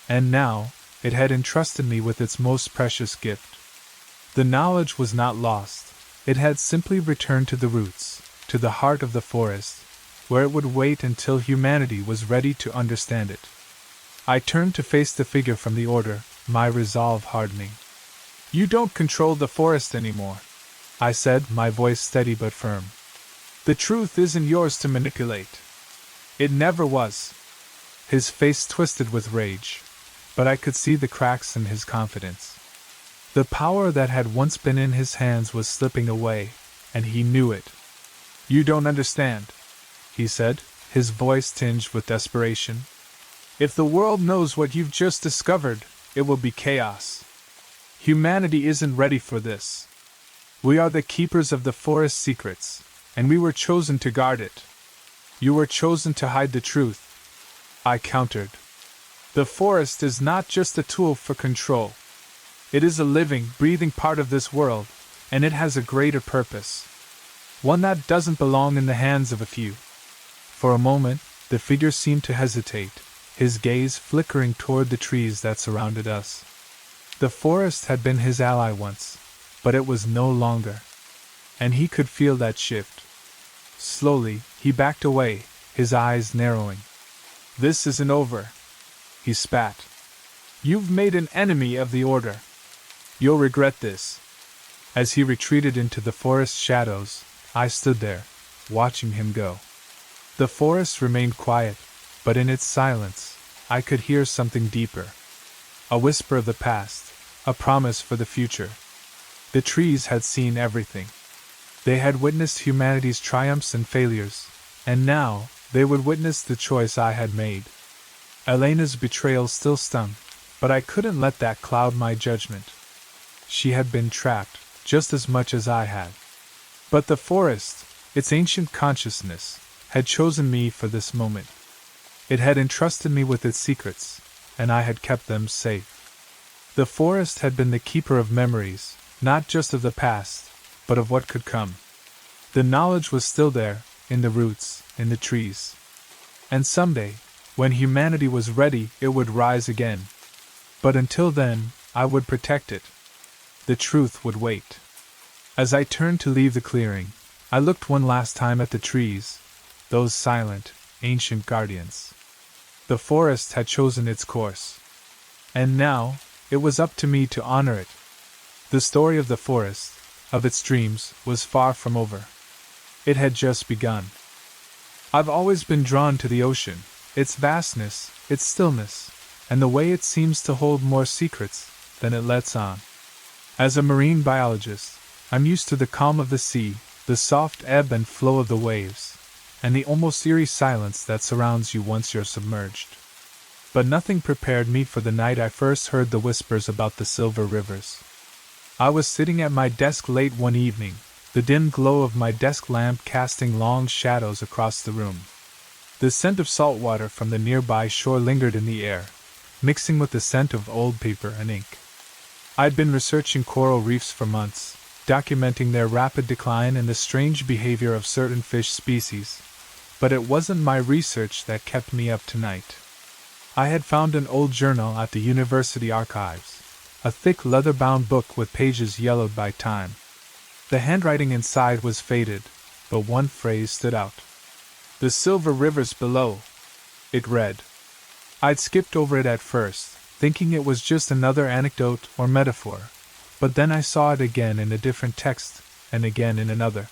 And now, it had entrusted me with its most precious gift. The knowledge was not lost. It had simply returned to the roots, to the heart of the forest, where it would wait until humanity was ready to understand it. I turned to face the figure from the Order, my resolve hardening. "You don't control the forest anymore," I said, my voice steady but firm. "The truth isn't yours to manipulate. It never was." His face twisted with rage, but I could see the cracks in his confidence. The power that had once been in his hands was slipping away, and he knew it. "You don't understand," he said, his voice tinged with desperation. "If the world knows what you've just discovered, it will be chaos. Humanity isn't ready for this. We are the keepers of the forest's secrets, and we were chosen to guard it. You were chosen to hide the truth," I countered. "The forest is not just a tool for control. It is a living, breathing part of this world, and it has a greater purpose. One that doesn't belong in the hands of a few." For a moment, the figure seemed to hesitate, his gaze flickering toward the trees that surrounded us. The forest had been his ally once, but it was no longer. And he could feel that shift. Slowly, he backed away, his eyes narrowing. "This isn't over," he spat. "You've made an enemy of the Order. You'll regret this." As he retreated into the forest shadows, I stood there, watching him go. The forest remained quiet, but in its silence, I could hear something deeper. A whisper of the past, a promise for the future. The trees had seen everything. They had witnessed humanity's triumphs and failures, and now, they would witness the choice I had made. Elena's betrayal still stung, but I couldn't let that cloud my judgment. She had been trapped, just as much as I had. But the forest, its ancient consciousness, had chosen me for this moment. It had entrusted me with its secrets, and I had kept them safe. The forest had been the keeper of memories, not just of the past, but of what could come. The knowledge was still there, in the roots, in the trees. And someday, when humanity was ready, it would rise again. But until then, I would protect it. The truth would wait. As I turned to leave the clearing, I looked one last time at the trees, those silent, ancient guardians. The forest had chosen its course. And now, it was up to me to honor it. The story of the forest, of its dreams, was far from over. It had just begun. I've always been drawn to the ocean, its vastness, its stillness, and the way it seems to hold more secrets than it lets on. As a marine biologist, I'm used to the calm of the sea, the soft ebb and flow of the waves, and the almost eerie silence that surrounds you once you're submerged. But nothing prepared me for the night I first heard the whispers about the silver rivers. I was sitting at my desk late one evening, the dim glow of my desk lamp casting long shadows across the room. The scent of salt water from the nearby shore lingered in the air, mixing with the scent of old paper and ink. I'd been researching coral reefs for months, documenting their rapid decline and the strange behavior of certain fish species, but it wasn't my research that kept me up tonight. I had found an old journal at the university archives, a thick leather-bound book with pages yellowed by time. The handwriting inside was faded, but one phrase stood out. "The silver rivers below," it read. I'd skipped over it at first, thinking it was just another anecdote or metaphor, but then I saw it again in a different text, and again in another.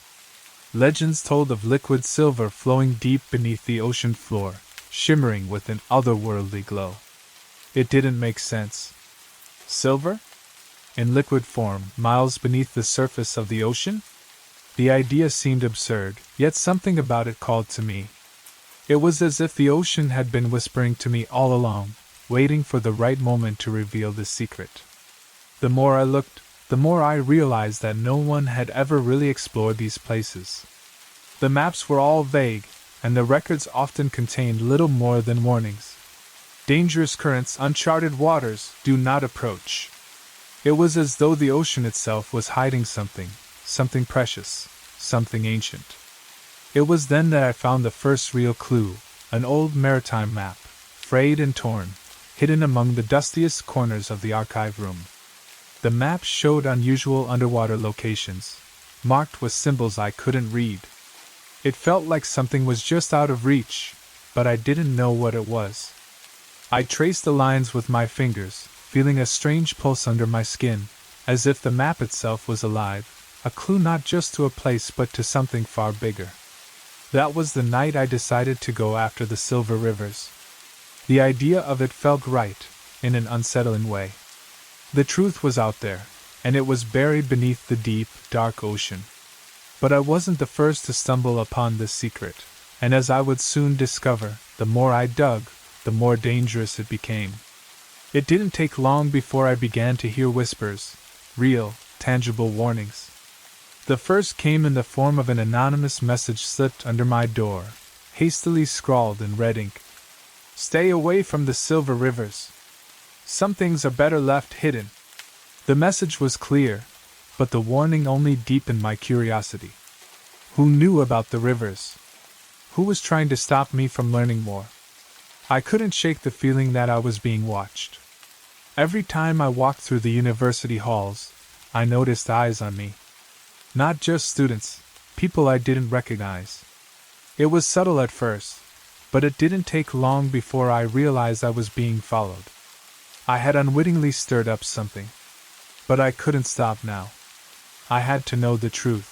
Legends told of liquid silver flowing deep beneath the ocean floor, shimmering with an otherworldly glow. It didn't make sense. Silver? In liquid form, miles beneath the surface of the ocean? The idea seemed absurd, yet something about it called to me. It was as if the ocean had been whispering to me all along, waiting for the right moment to reveal the secret. The more I looked, the more I realized that no one had ever really explored these places. The maps were all vague, and the records often contained little more than warnings. Dangerous currents, uncharted waters, do not approach. It was as though the ocean itself was hiding something precious, something ancient. It was then that I found the first real clue, an old maritime map, frayed and torn, hidden among the dustiest corners of the archive room. The map showed unusual underwater locations, marked with symbols I couldn't read. It felt like something was just out of reach, but I didn't know what it was. I traced the lines with my fingers, feeling a strange pulse under my skin, as if the map itself was alive, a clue not just to a place but to something far bigger. That was the night I decided to go after the silver rivers. The idea of it felt right, in an unsettling way. The truth was out there, and it was buried beneath the deep, dark ocean. But I wasn't the first to stumble upon this secret, and as I would soon discover, the more I dug, the more dangerous it became. It didn't take long before I began to hear whispers, real, tangible warnings. The first came in the form of an anonymous message slipped under my door, hastily scrawled in red ink. "Stay away from the silver rivers. Some things are better left hidden." The message was clear, but the warning only deepened my curiosity. Who knew about the rivers? Who was trying to stop me from learning more? I couldn't shake the feeling that I was being watched. Every time I walked through the university halls, I noticed eyes on me. Not just students, people I didn't recognize. It was subtle at first, but it didn't take long before I realized I was being followed. I had unwittingly stirred up something. But I couldn't stop now. I had to know the truth.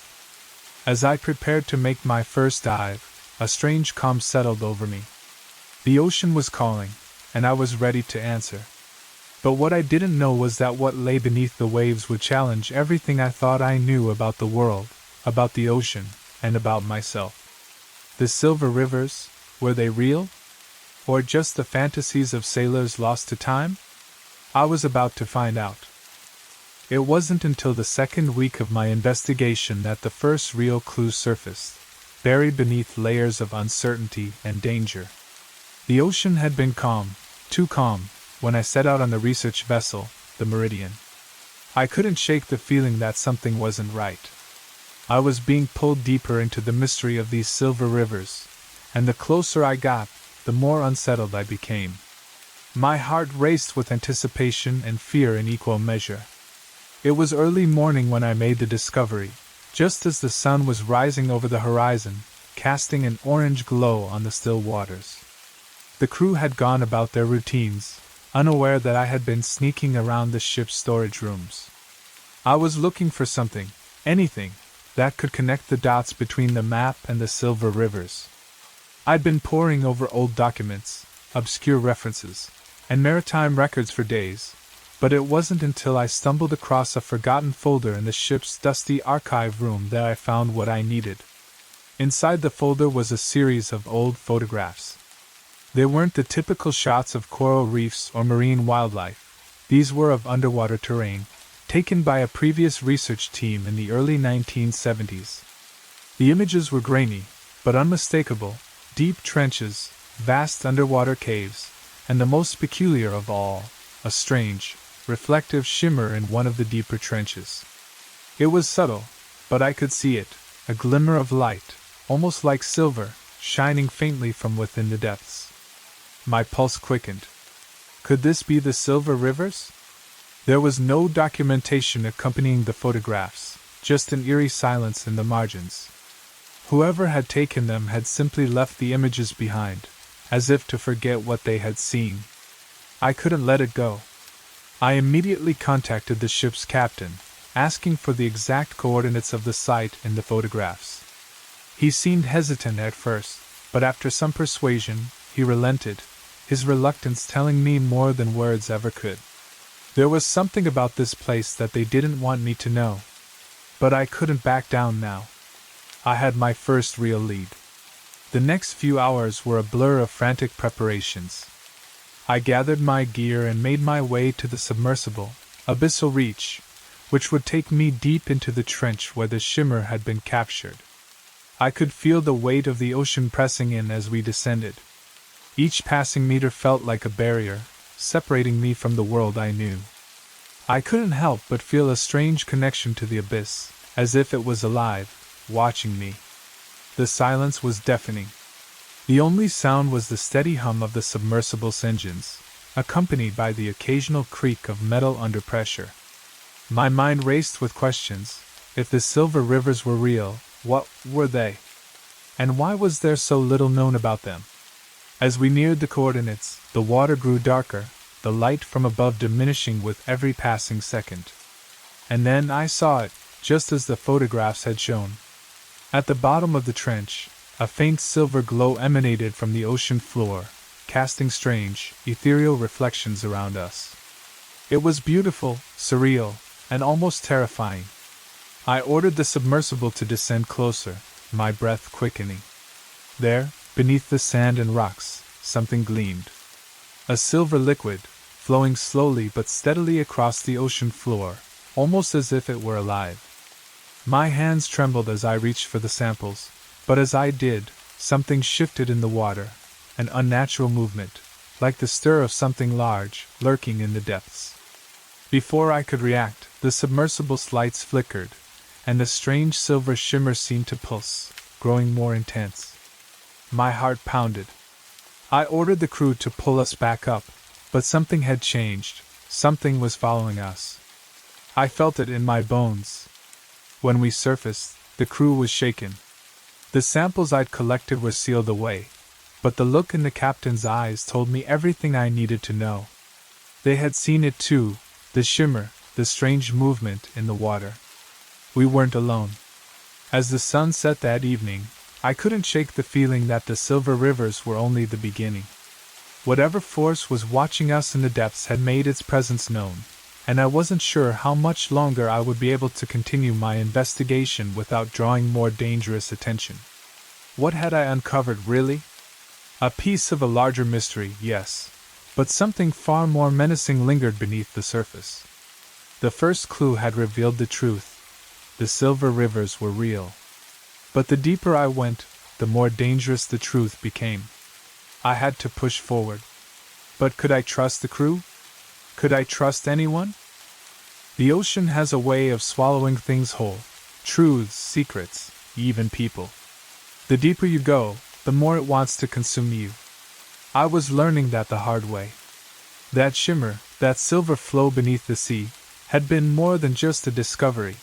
As I prepared to make my first dive, a strange calm settled over me. The ocean was calling, and I was ready to answer. But what I didn't know was that what lay beneath the waves would challenge everything I thought I knew about the world, about the ocean, and about myself. The silver rivers, were they real? Or just the fantasies of sailors lost to time? I was about to find out. It wasn't until the second week of my investigation that the first real clue surfaced, buried beneath layers of uncertainty and danger. The ocean had been calm, too calm, when I set out on the research vessel, the Meridian. I couldn't shake the feeling that something wasn't right. I was being pulled deeper into the mystery of these silver rivers, and the closer I got, the more unsettled I became. My heart raced with anticipation and fear in equal measure. It was early morning when I made the discovery, just as the sun was rising over the horizon, casting an orange glow on the still waters. The crew had gone about their routines, unaware that I had been sneaking around the ship's storage rooms. I was looking for something, Anything that could connect the dots between the map and the silver rivers. I'd been poring over old documents, obscure references, and maritime records for days, but it wasn't until I stumbled across a forgotten folder in the ship's dusty archive room that I found what I needed. Inside the folder was a series of old photographs. They weren't the typical shots of coral reefs or marine wildlife. These were of underwater terrain, taken by a previous research team in the early 1970s. The images were grainy, but unmistakable: deep trenches, vast underwater caves, and the most peculiar of all, a strange, reflective shimmer in one of the deeper trenches. It was subtle, but I could see it, a glimmer of light, almost like silver, shining faintly from within the depths. My pulse quickened. Could this be the silver rivers? There was no documentation accompanying the photographs, just an eerie silence in the margins. Whoever had taken them had simply left the images behind, as if to forget what they had seen. I couldn't let it go. I immediately contacted the ship's captain, asking for the exact coordinates of the site in the photographs. He seemed hesitant at first, but after some persuasion, he relented, his reluctance telling me more than words ever could. There was something about this place that they didn't want me to know. But I couldn't back down now. I had my first real lead. The next few hours were a blur of frantic preparations. I gathered my gear and made my way to the submersible, abyssal reach, which would take me deep into the trench where the shimmer had been captured. I could feel the weight of the ocean pressing in as we descended. Each passing meter felt like a barrier, separating me from the world I knew. I couldn't help but feel a strange connection to the abyss, as if it was alive, watching me. The silence was deafening. The only sound was the steady hum of the submersible's engines, accompanied by the occasional creak of metal under pressure. My mind raced with questions. If the silver rivers were real, what were they? And why was there so little known about them? As we neared the coordinates, the water grew darker, the light from above diminishing with every passing second. And then I saw it, just as the photographs had shown. At the bottom of the trench, a faint silver glow emanated from the ocean floor, casting strange, ethereal reflections around us. It was beautiful, surreal, and almost terrifying. I ordered the submersible to descend closer, my breath quickening. There, beneath the sand and rocks, something gleamed. A silver liquid, flowing slowly but steadily across the ocean floor, almost as if it were alive. My hands trembled as I reached for the samples, but as I did, something shifted in the water, an unnatural movement, like the stir of something large, lurking in the depths. Before I could react, the submersible's lights flickered, and the strange silver shimmer seemed to pulse, growing more intense. My heart pounded. I ordered the crew to pull us back up, but something had changed. Something was following us. I felt it in my bones. When we surfaced, the crew was shaken. The samples I'd collected were sealed away, but the look in the captain's eyes told me everything I needed to know. They had seen it too, the shimmer, the strange movement in the water. We weren't alone. As the sun set that evening, I couldn't shake the feeling that the silver rivers were only the beginning. Whatever force was watching us in the depths had made its presence known, and I wasn't sure how much longer I would be able to continue my investigation without drawing more dangerous attention. What had I uncovered, really? A piece of a larger mystery, yes, but something far more menacing lingered beneath the surface. The first clue had revealed the truth. The silver rivers were real. But the deeper I went, the more dangerous the truth became. I had to push forward. But could I trust the crew? Could I trust anyone? The ocean has a way of swallowing things whole, truths, secrets, even people. The deeper you go, the more it wants to consume you. I was learning that the hard way. That shimmer, that silver flow beneath the sea, had been more than just a discovery.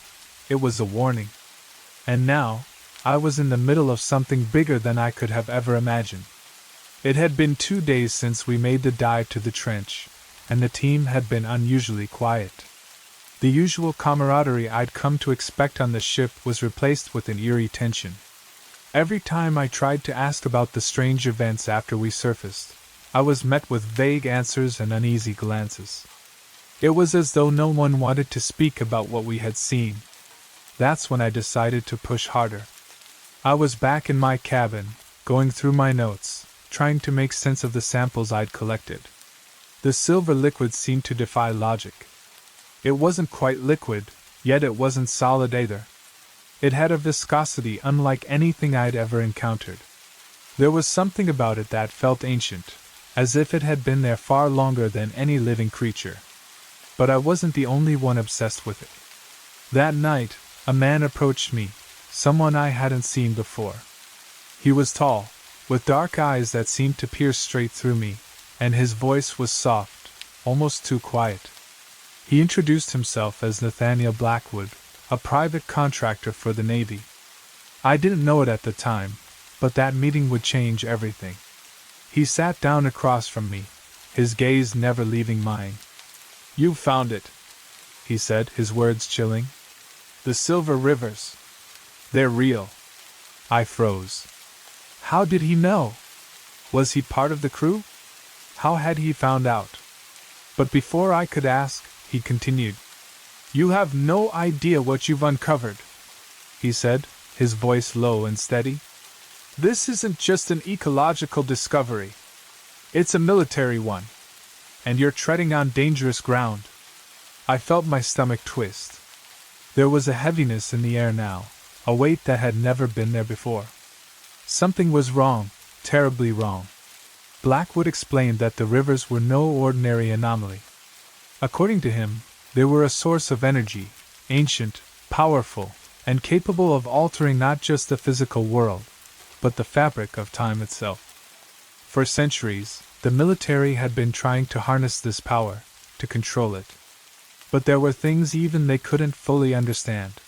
It was a warning. And now, I was in the middle of something bigger than I could have ever imagined. It had been 2 days since we made the dive to the trench, and the team had been unusually quiet. The usual camaraderie I'd come to expect on the ship was replaced with an eerie tension. Every time I tried to ask about the strange events after we surfaced, I was met with vague answers and uneasy glances. It was as though no one wanted to speak about what we had seen. That's when I decided to push harder. I was back in my cabin, going through my notes, trying to make sense of the samples I'd collected. The silver liquid seemed to defy logic. It wasn't quite liquid, yet it wasn't solid either. It had a viscosity unlike anything I'd ever encountered. There was something about it that felt ancient, as if it had been there far longer than any living creature. But I wasn't the only one obsessed with it. That night, a man approached me, someone I hadn't seen before. He was tall, with dark eyes that seemed to pierce straight through me, and his voice was soft, almost too quiet. He introduced himself as Nathaniel Blackwood, a private contractor for the Navy. I didn't know it at the time, but that meeting would change everything. He sat down across from me, his gaze never leaving mine. "You found it," he said, his words chilling. "The silver rivers. They're real." I froze. How did he know? Was he part of the crew? How had he found out? But before I could ask, he continued. "You have no idea what you've uncovered," he said, his voice low and steady. "This isn't just an ecological discovery. It's a military one. And you're treading on dangerous ground." I felt my stomach twist. There was a heaviness in the air now, a weight that had never been there before. Something was wrong, terribly wrong. Blackwood explained that the rivers were no ordinary anomaly. According to him, they were a source of energy, ancient, powerful, and capable of altering not just the physical world, but the fabric of time itself. For centuries, the military had been trying to harness this power, to control it. But there were things even they couldn't fully understand.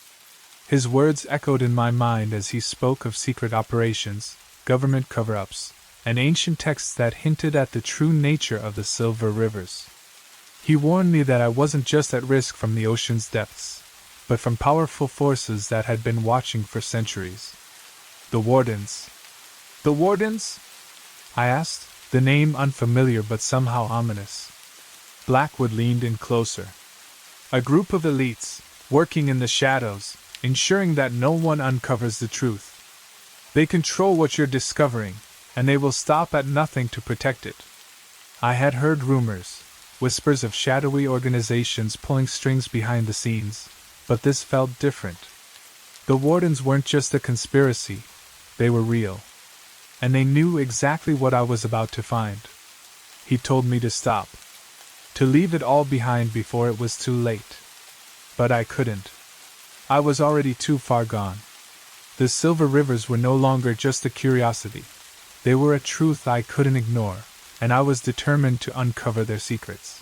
His words echoed in my mind as he spoke of secret operations, government cover-ups, and ancient texts that hinted at the true nature of the silver rivers. He warned me that I wasn't just at risk from the ocean's depths, but from powerful forces that had been watching for centuries. The Wardens. "The Wardens?" I asked, the name unfamiliar but somehow ominous. Blackwood leaned in closer. "A group of elites, working in the shadows, ensuring that no one uncovers the truth. They control what you're discovering, and they will stop at nothing to protect it." I had heard rumors, whispers of shadowy organizations pulling strings behind the scenes, but this felt different. The Wardens weren't just a conspiracy, they were real. And they knew exactly what I was about to find. He told me to stop. To leave it all behind before it was too late. But I couldn't. I was already too far gone. The silver rivers were no longer just a curiosity. They were a truth I couldn't ignore, and I was determined to uncover their secrets.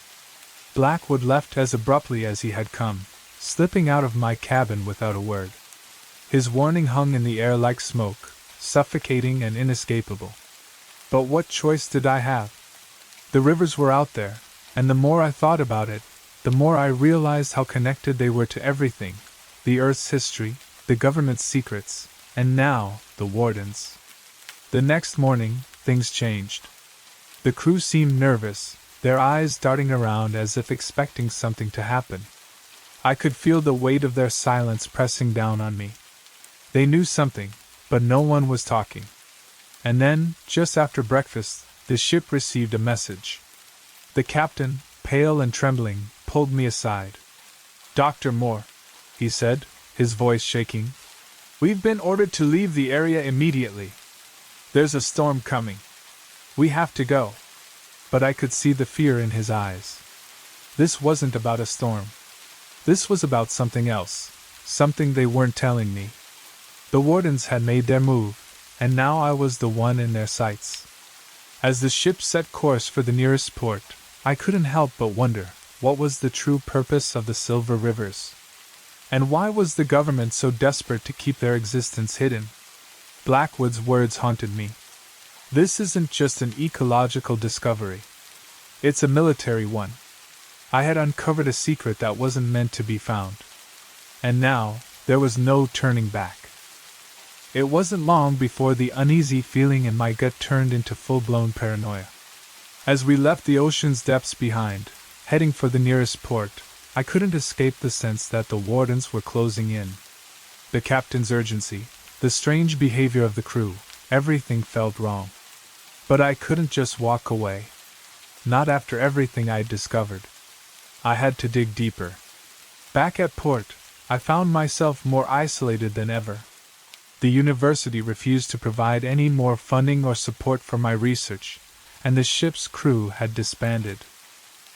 Blackwood left as abruptly as he had come, slipping out of my cabin without a word. His warning hung in the air like smoke, suffocating and inescapable. But what choice did I have? The rivers were out there, and the more I thought about it, the more I realized how connected they were to everything: the Earth's history, the government's secrets, and now, the Wardens. The next morning, things changed. The crew seemed nervous, their eyes darting around as if expecting something to happen. I could feel the weight of their silence pressing down on me. They knew something, but no one was talking. And then, just after breakfast, the ship received a message. The captain, pale and trembling, pulled me aside. "Dr. Moore," he said, his voice shaking, "we've been ordered to leave the area immediately. There's a storm coming. We have to go." But I could see the fear in his eyes. This wasn't about a storm. This was about something else, something they weren't telling me. The Wardens had made their move, and now I was the one in their sights. As the ship set course for the nearest port, I couldn't help but wonder, what was the true purpose of the Silver Rivers? And why was the government so desperate to keep their existence hidden? Blackwood's words haunted me. "This isn't just an ecological discovery. It's a military one. I had uncovered a secret that wasn't meant to be found. And now, there was no turning back. It wasn't long before the uneasy feeling in my gut turned into full-blown paranoia. As we left the ocean's depths behind, heading for the nearest port, I couldn't escape the sense that the wardens were closing in. The captain's urgency, the strange behavior of the crew, everything felt wrong. But I couldn't just walk away. Not after everything I'd discovered. I had to dig deeper. Back at port, I found myself more isolated than ever. The university refused to provide any more funding or support for my research, and the ship's crew had disbanded.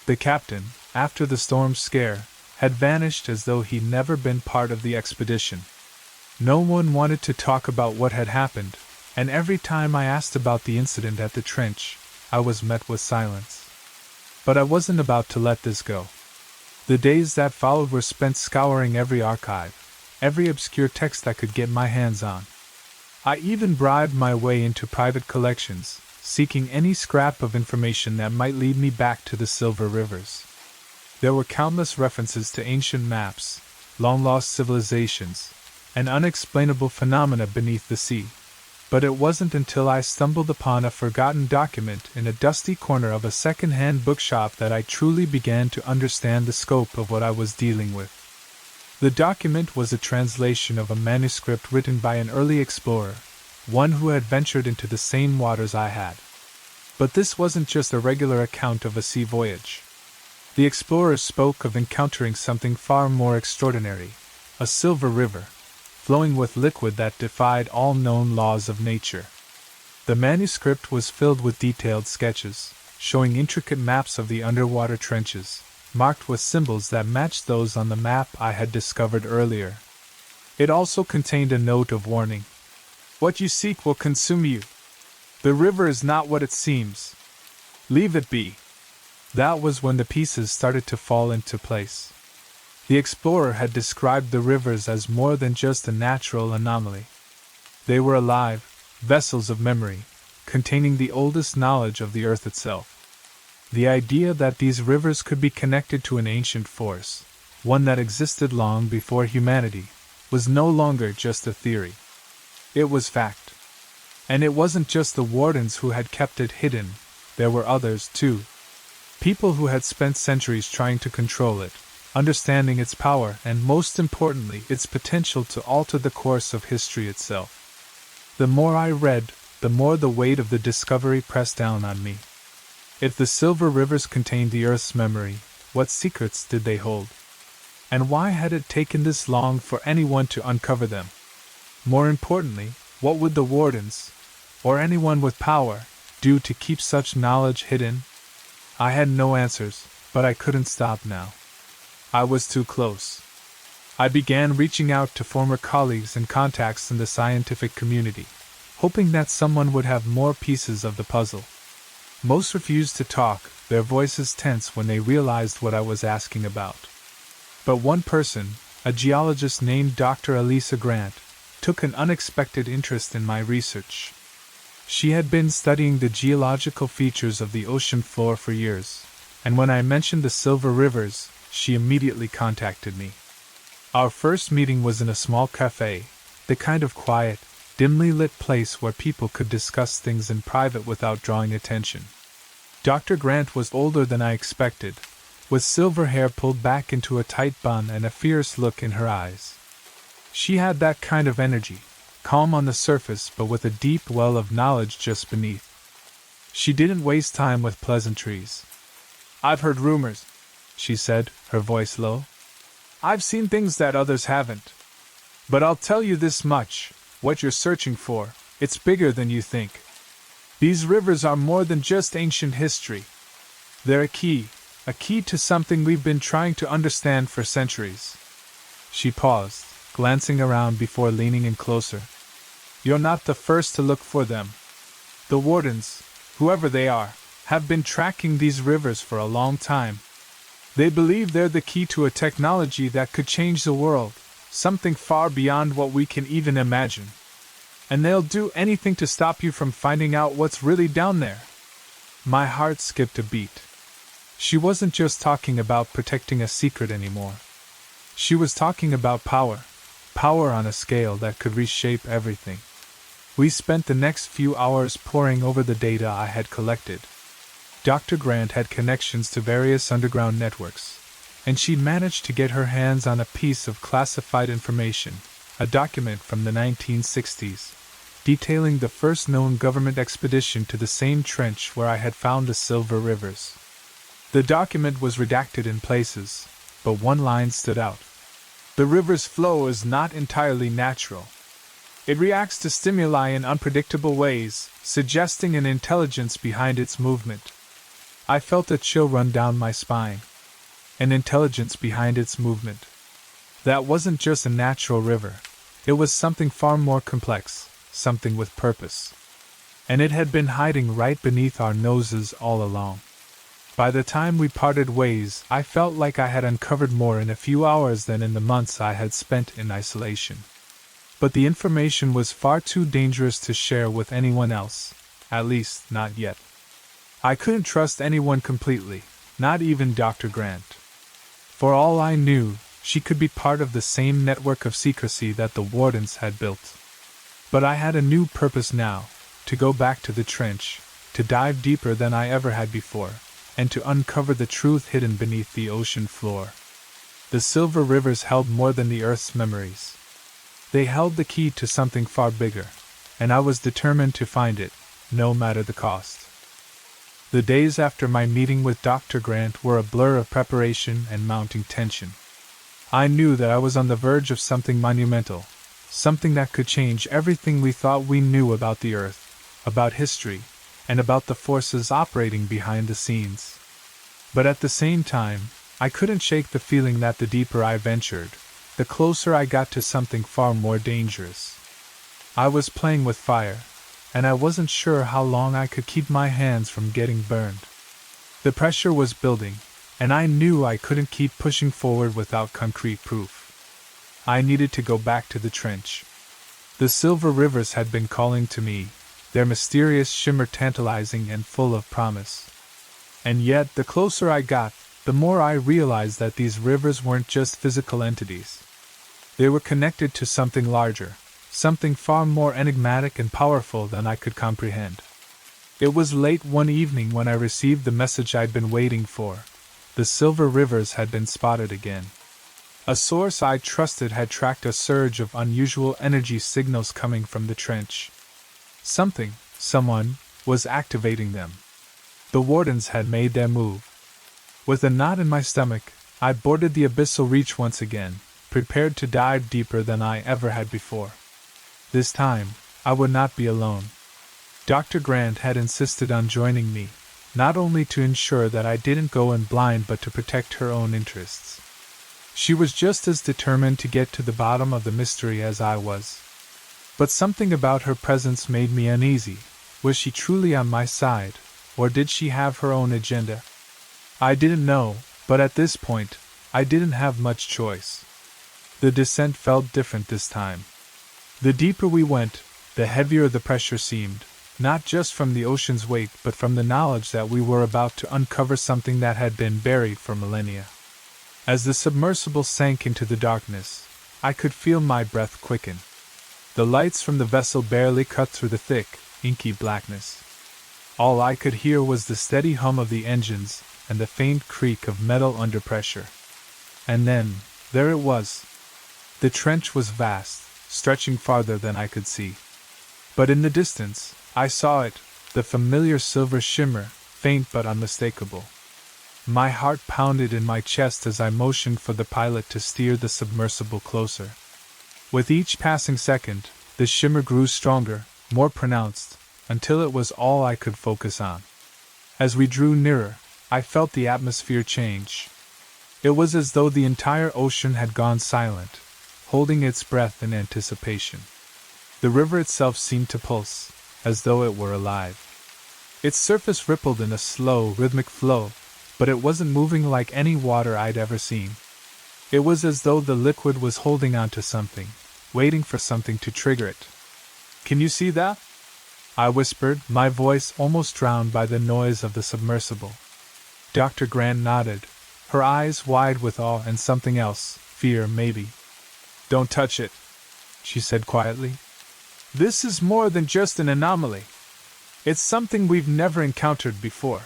The captain, after the storm scare, had vanished as though he'd never been part of the expedition. No one wanted to talk about what had happened, and every time I asked about the incident at the trench, I was met with silence. But I wasn't about to let this go. The days that followed were spent scouring every archive, every obscure text I could get my hands on. I even bribed my way into private collections, seeking any scrap of information that might lead me back to the Silver Rivers. There were countless references to ancient maps, long-lost civilizations, and unexplainable phenomena beneath the sea. But it wasn't until I stumbled upon a forgotten document in a dusty corner of a second-hand bookshop that I truly began to understand the scope of what I was dealing with. The document was a translation of a manuscript written by an early explorer, one who had ventured into the same waters I had. But this wasn't just a regular account of a sea voyage. The explorer spoke of encountering something far more extraordinary, a silver river, flowing with liquid that defied all known laws of nature. The manuscript was filled with detailed sketches, showing intricate maps of the underwater trenches, marked with symbols that matched those on the map I had discovered earlier. It also contained a note of warning. What you seek will consume you. The river is not what it seems. Leave it be. That was when the pieces started to fall into place. The explorer had described the rivers as more than just a natural anomaly. They were alive, vessels of memory, containing the oldest knowledge of the earth itself. The idea that these rivers could be connected to an ancient force, one that existed long before humanity, was no longer just a theory. It was fact. And it wasn't just the wardens who had kept it hidden, there were others too. People who had spent centuries trying to control it, understanding its power and, most importantly, its potential to alter the course of history itself. The more I read, the more the weight of the discovery pressed down on me. If the Silver Rivers contained the Earth's memory, what secrets did they hold? And why had it taken this long for anyone to uncover them? More importantly, what would the wardens, or anyone with power, do to keep such knowledge hidden? I had no answers, but I couldn't stop now. I was too close. I began reaching out to former colleagues and contacts in the scientific community, hoping that someone would have more pieces of the puzzle. Most refused to talk, their voices tense when they realized what I was asking about. But one person, a geologist named Dr. Elisa Grant, took an unexpected interest in my research. She had been studying the geological features of the ocean floor for years, and when I mentioned the Silver Rivers, she immediately contacted me. Our first meeting was in a small cafe, the kind of quiet, dimly lit place where people could discuss things in private without drawing attention. Dr. Grant was older than I expected, with silver hair pulled back into a tight bun and a fierce look in her eyes. She had that kind of energy, calm on the surface but with a deep well of knowledge just beneath. She didn't waste time with pleasantries. "I've heard rumors," she said, her voice low. "I've seen things that others haven't. But I'll tell you this much, what you're searching for, it's bigger than you think. These rivers are more than just ancient history. They're a key to something we've been trying to understand for centuries." She paused, glancing around before leaning in closer. "You're not the first to look for them. The wardens, whoever they are, have been tracking these rivers for a long time. They believe they're the key to a technology that could change the world, something far beyond what we can even imagine. And they'll do anything to stop you from finding out what's really down there." My heart skipped a beat. She wasn't just talking about protecting a secret anymore. She was talking about power. Power on a scale that could reshape everything. We spent the next few hours poring over the data I had collected. Dr. Grant had connections to various underground networks, and she'd managed to get her hands on a piece of classified information, a document from the 1960s, detailing the first known government expedition to the same trench where I had found the silver rivers. The document was redacted in places, but one line stood out. The river's flow is not entirely natural. It reacts to stimuli in unpredictable ways, suggesting an intelligence behind its movement. I felt a chill run down my spine. An intelligence behind its movement. That wasn't just a natural river. It was something far more complex, something with purpose. And it had been hiding right beneath our noses all along. By the time we parted ways, I felt like I had uncovered more in a few hours than in the months I had spent in isolation. But the information was far too dangerous to share with anyone else, at least not yet. I couldn't trust anyone completely, not even Dr. Grant. For all I knew, she could be part of the same network of secrecy that the wardens had built. But I had a new purpose now, to go back to the trench, to dive deeper than I ever had before, and to uncover the truth hidden beneath the ocean floor. The silver rivers held more than the Earth's memories. They held the key to something far bigger, and I was determined to find it, no matter the cost. The days after my meeting with Dr. Grant were a blur of preparation and mounting tension. I knew that I was on the verge of something monumental, something that could change everything we thought we knew about the Earth, about history, and about the forces operating behind the scenes. But at the same time, I couldn't shake the feeling that the deeper I ventured, the closer I got to something far more dangerous. I was playing with fire, and I wasn't sure how long I could keep my hands from getting burned. The pressure was building, and I knew I couldn't keep pushing forward without concrete proof. I needed to go back to the trench. The silver rivers had been calling to me, their mysterious shimmer tantalizing and full of promise. And yet, the closer I got, the more I realized that these rivers weren't just physical entities. They were connected to something larger, something far more enigmatic and powerful than I could comprehend. It was late one evening when I received the message I'd been waiting for. The silver rivers had been spotted again. A source I trusted had tracked a surge of unusual energy signals coming from the trench. Someone, was activating them. The wardens had made their move. With a knot in my stomach, I boarded the abyssal reach once again, prepared to dive deeper than I ever had before. This time, I would not be alone. Dr. Grant had insisted on joining me, not only to ensure that I didn't go in blind but to protect her own interests. She was just as determined to get to the bottom of the mystery as I was. But something about her presence made me uneasy. Was she truly on my side, or did she have her own agenda? I didn't know, but at this point, I didn't have much choice. The descent felt different this time. The deeper we went, the heavier the pressure seemed, not just from the ocean's weight but from the knowledge that we were about to uncover something that had been buried for millennia. As the submersible sank into the darkness, I could feel my breath quicken. The lights from the vessel barely cut through the thick, inky blackness. All I could hear was the steady hum of the engines and the faint creak of metal under pressure. And then, there it was. The trench was vast, stretching farther than I could see. But in the distance, I saw it, the familiar silver shimmer, faint but unmistakable. My heart pounded in my chest as I motioned for the pilot to steer the submersible closer. With each passing second, the shimmer grew stronger, more pronounced, until it was all I could focus on. As we drew nearer, I felt the atmosphere change. It was as though the entire ocean had gone silent, holding its breath in anticipation. The river itself seemed to pulse, as though it were alive. Its surface rippled in a slow, rhythmic flow, but it wasn't moving like any water I'd ever seen. It was as though the liquid was holding on to something, waiting for something to trigger it. "Can you see that?" I whispered, my voice almost drowned by the noise of the submersible. Dr. Grant nodded, her eyes wide with awe and something else, fear maybe. Don't touch it, she said quietly. This is more than just an anomaly. It's something we've never encountered before.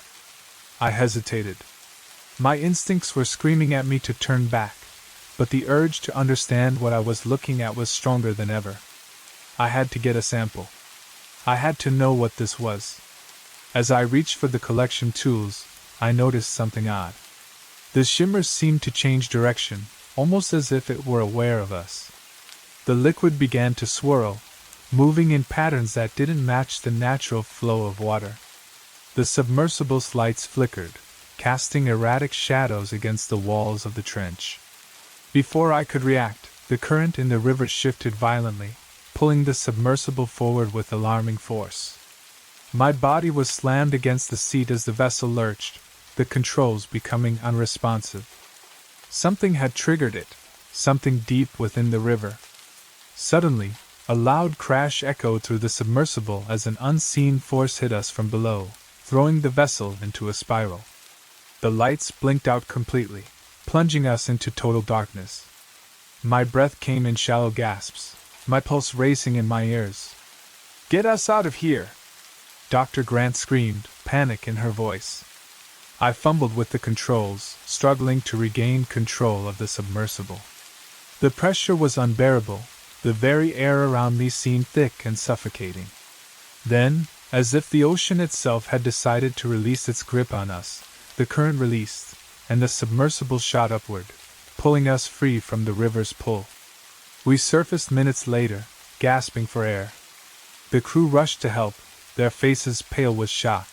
I hesitated. My instincts were screaming at me to turn back, but the urge to understand what I was looking at was stronger than ever. I had to get a sample. I had to know what this was. As I reached for the collection tools, I noticed something odd. The shimmer seemed to change direction, almost as if it were aware of us. The liquid began to swirl, moving in patterns that didn't match the natural flow of water. The submersible's lights flickered, casting erratic shadows against the walls of the trench. Before I could react, the current in the river shifted violently, pulling the submersible forward with alarming force. My body was slammed against the seat as the vessel lurched, the controls becoming unresponsive. Something had triggered it, something deep within the river. Suddenly, a loud crash echoed through the submersible as an unseen force hit us from below, throwing the vessel into a spiral. The lights blinked out completely, plunging us into total darkness. My breath came in shallow gasps, my pulse racing in my ears. Get us out of here! Dr. Grant screamed, panic in her voice. I fumbled with the controls, struggling to regain control of the submersible. The pressure was unbearable, the very air around me seemed thick and suffocating. Then, as if the ocean itself had decided to release its grip on us, the current released, and the submersible shot upward, pulling us free from the river's pull. We surfaced minutes later, gasping for air. The crew rushed to help, their faces pale with shock,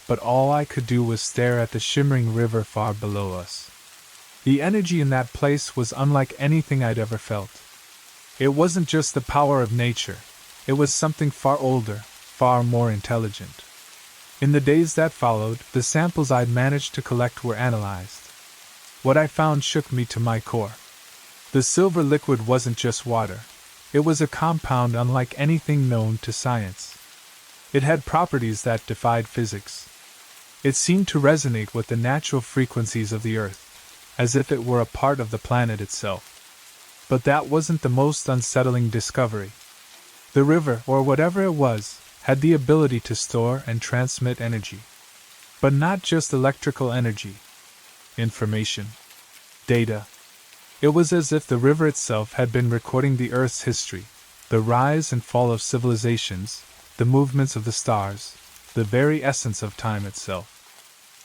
but all I could do was stare at the shimmering river far below us. The energy in that place was unlike anything I'd ever felt. It wasn't just the power of nature, it was something far older, far more intelligent. In the days that followed, the samples I'd managed to collect were analyzed. What I found shook me to my core. The silver liquid wasn't just water. It was a compound unlike anything known to science. It had properties that defied physics. It seemed to resonate with the natural frequencies of the Earth, as if it were a part of the planet itself. But that wasn't the most unsettling discovery. The river, or whatever it was, had the ability to store and transmit energy. But not just electrical energy. Information. Data. It was as if the river itself had been recording the Earth's history, the rise and fall of civilizations, the movements of the stars, the very essence of time itself.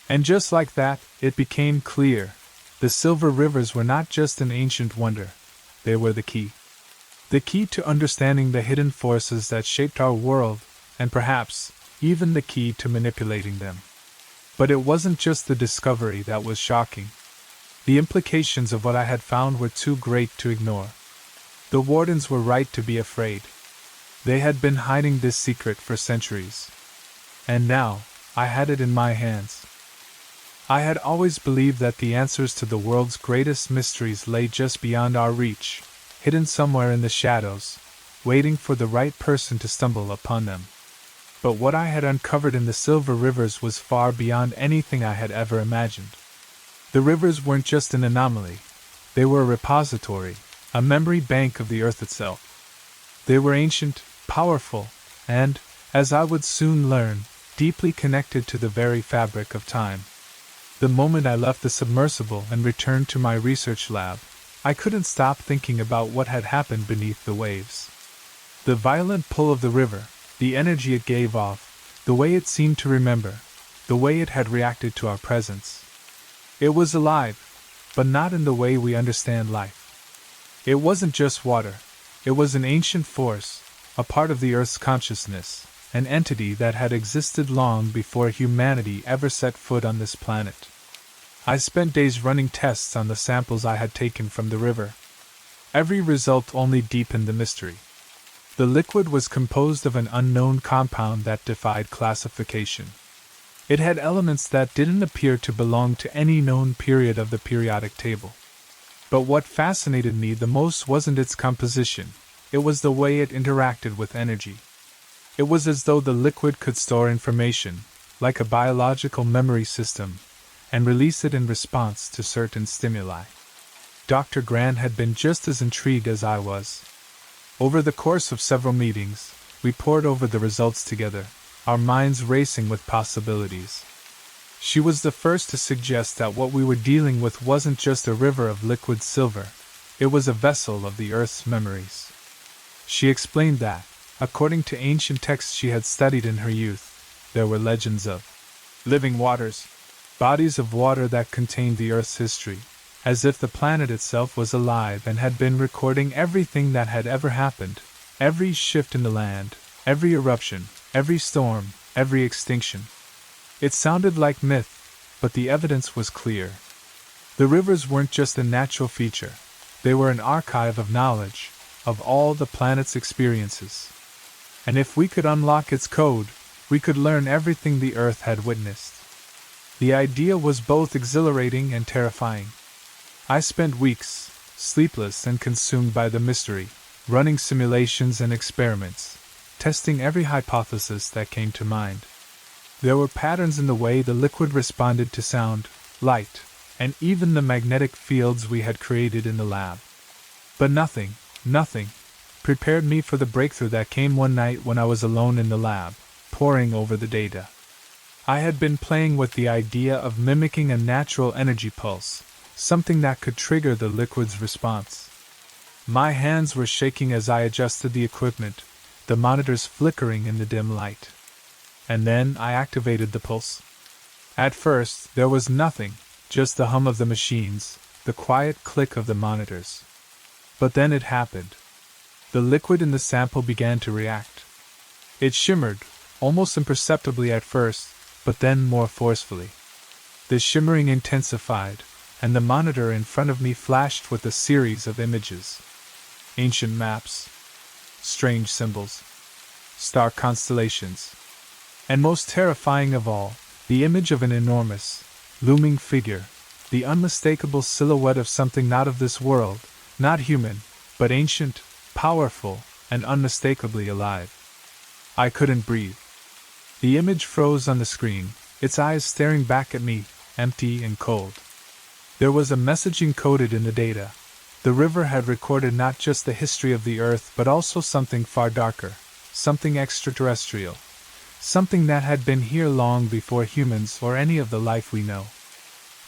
And just like that, it became clear. The silver rivers were not just an ancient wonder, they were the key. The key to understanding the hidden forces that shaped our world, and perhaps, even the key to manipulating them. But it wasn't just the discovery that was shocking. The implications of what I had found were too great to ignore. The wardens were right to be afraid. They had been hiding this secret for centuries. And now, I had it in my hands. I had always believed that the answers to the world's greatest mysteries lay just beyond our reach, hidden somewhere in the shadows, waiting for the right person to stumble upon them. But what I had uncovered in the silver rivers was far beyond anything I had ever imagined. The rivers weren't just an anomaly. They were a repository, a memory bank of the Earth itself. They were ancient, powerful, and, as I would soon learn, deeply connected to the very fabric of time. The moment I left the submersible and returned to my research lab, I couldn't stop thinking about what had happened beneath the waves. The violent pull of the river, the energy it gave off, the way it seemed to remember, the way it had reacted to our presence. It was alive, but not in the way we understand life. It wasn't just water, it was an ancient force, a part of the Earth's consciousness, an entity that had existed long before humanity ever set foot on this planet. I spent days running tests on the samples I had taken from the river. Every result only deepened the mystery. The liquid was composed of an unknown compound that defied classification. It had elements that didn't appear to belong to any known period of the periodic table. But what fascinated me the most wasn't its composition, it was the way it interacted with energy. It was as though the liquid could store information, like a biological memory system, and release it in response to certain stimuli. Dr. Grant had been just as intrigued as I was. Over the course of several meetings, we pored over the results together, our minds racing with possibilities. She was the first to suggest that what we were dealing with wasn't just a river of liquid silver, it was a vessel of the Earth's memories. She explained that, according to ancient texts she had studied in her youth, there were legends of living waters, bodies of water that contained the Earth's history, as if the planet itself was alive and had been recording everything that had ever happened, every shift in the land, every eruption, every storm, every extinction. It sounded like myth, but the evidence was clear. The rivers weren't just a natural feature, they were an archive of knowledge, of all the planet's experiences. And if we could unlock its code, we could learn everything the Earth had witnessed. The idea was both exhilarating and terrifying. I spent weeks, sleepless and consumed by the mystery, running simulations and experiments, testing every hypothesis that came to mind. There were patterns in the way the liquid responded to sound, light, and even the magnetic fields we had created in the lab. But nothing prepared me for the breakthrough that came one night when I was alone in the lab, poring over the data. I had been playing with the idea of mimicking a natural energy pulse, something that could trigger the liquid's response. My hands were shaking as I adjusted the equipment, the monitors flickering in the dim light. And then I activated the pulse. At first, there was nothing, just the hum of the machines, the quiet click of the monitors. But then it happened. The liquid in the sample began to react. It shimmered, almost imperceptibly at first, but then more forcefully. The shimmering intensified, and the monitor in front of me flashed with a series of images. Ancient maps, strange symbols, star constellations, and most terrifying of all, the image of an enormous, looming figure, the unmistakable silhouette of something not of this world, not human, but ancient, powerful, and unmistakably alive. I couldn't breathe. The image froze on the screen, its eyes staring back at me, empty and cold. There was a message encoded in the data. The river had recorded not just the history of the Earth but also something far darker, something extraterrestrial, something that had been here long before humans or any of the life we know.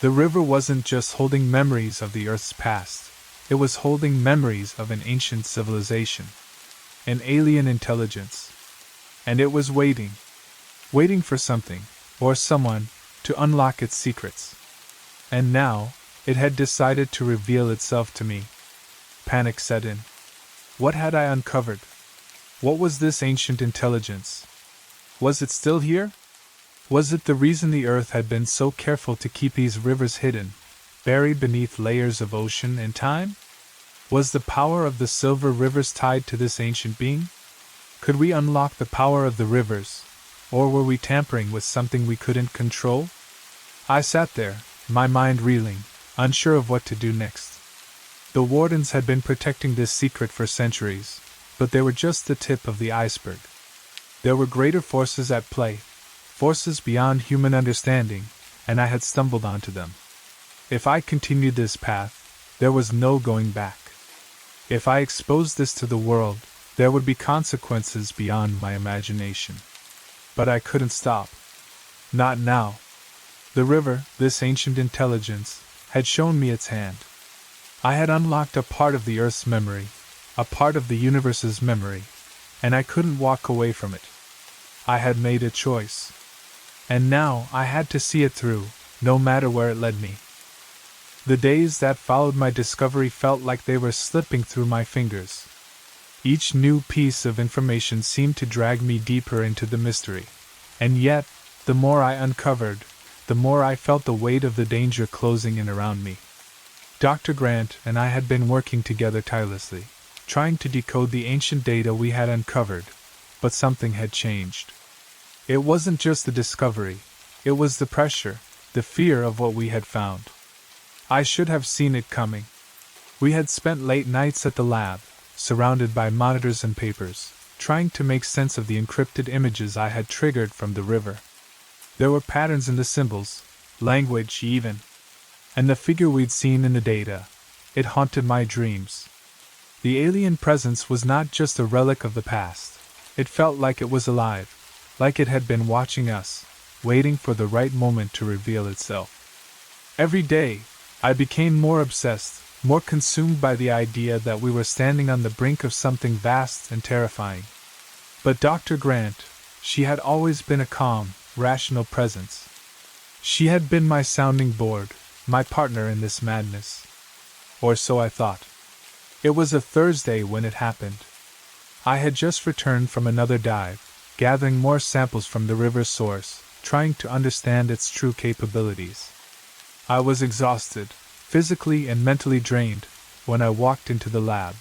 The river wasn't just holding memories of the Earth's past, it was holding memories of an ancient civilization, an alien intelligence. And it was waiting for something, or someone, to unlock its secrets. And now, it had decided to reveal itself to me. Panic set in. What had I uncovered? What was this ancient intelligence? Was it still here? Was it the reason the Earth had been so careful to keep these rivers hidden, buried beneath layers of ocean and time? Was the power of the silver rivers tied to this ancient being? Could we unlock the power of the rivers, or were we tampering with something we couldn't control? I sat there, my mind reeling, unsure of what to do next. The wardens had been protecting this secret for centuries, but they were just the tip of the iceberg. There were greater forces at play, forces beyond human understanding, and I had stumbled onto them. If I continued this path, there was no going back. If I exposed this to the world, there would be consequences beyond my imagination. But I couldn't stop. Not now. The river, this ancient intelligence, had shown me its hand. I had unlocked a part of the Earth's memory, a part of the universe's memory, and I couldn't walk away from it. I had made a choice. And now I had to see it through, no matter where it led me. The days that followed my discovery felt like they were slipping through my fingers. Each new piece of information seemed to drag me deeper into the mystery, and yet, the more I uncovered, the more I felt the weight of the danger closing in around me. Dr. Grant and I had been working together tirelessly, trying to decode the ancient data we had uncovered, but something had changed. It wasn't just the discovery, it was the pressure, the fear of what we had found. I should have seen it coming. We had spent late nights at the lab, surrounded by monitors and papers, trying to make sense of the encrypted images I had triggered from the river. There were patterns in the symbols, language even. And the figure we'd seen in the data, it haunted my dreams. The alien presence was not just a relic of the past. It felt like it was alive, like it had been watching us, waiting for the right moment to reveal itself. Every day, I became more obsessed, more consumed by the idea that we were standing on the brink of something vast and terrifying. But Dr. Grant, she had always been a calm, rational presence. She had been my sounding board, my partner in this madness. Or so I thought. It was a Thursday when it happened. I had just returned from another dive, gathering more samples from the river's source, trying to understand its true capabilities. I was exhausted, physically and mentally drained, when I walked into the lab.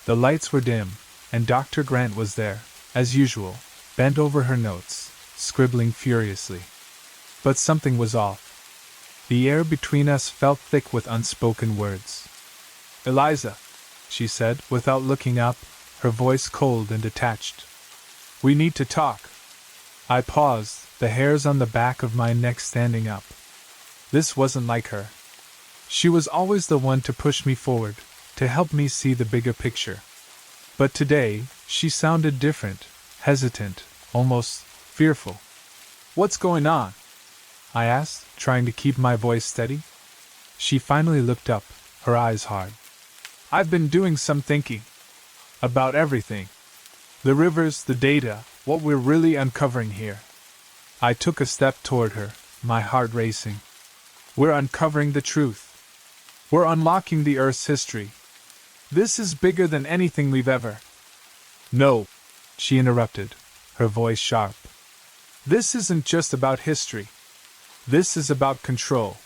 The lights were dim, and Dr. Grant was there, as usual, bent over her notes, scribbling furiously. But something was off. The air between us felt thick with unspoken words. "Eliza," she said, without looking up, her voice cold and detached. "We need to talk." I paused, the hairs on the back of my neck standing up. This wasn't like her. She was always the one to push me forward, to help me see the bigger picture. But today, she sounded different, hesitant, almost fearful. "What's going on?" I asked, trying to keep my voice steady. She finally looked up, her eyes hard. "I've been doing some thinking. About everything. The rivers, the data, what we're really uncovering here." I took a step toward her, my heart racing. "We're uncovering the truth. We're unlocking the Earth's history. This is bigger than anything we've ever—" "No," she interrupted, her voice sharp. "This isn't just about history. This is about control.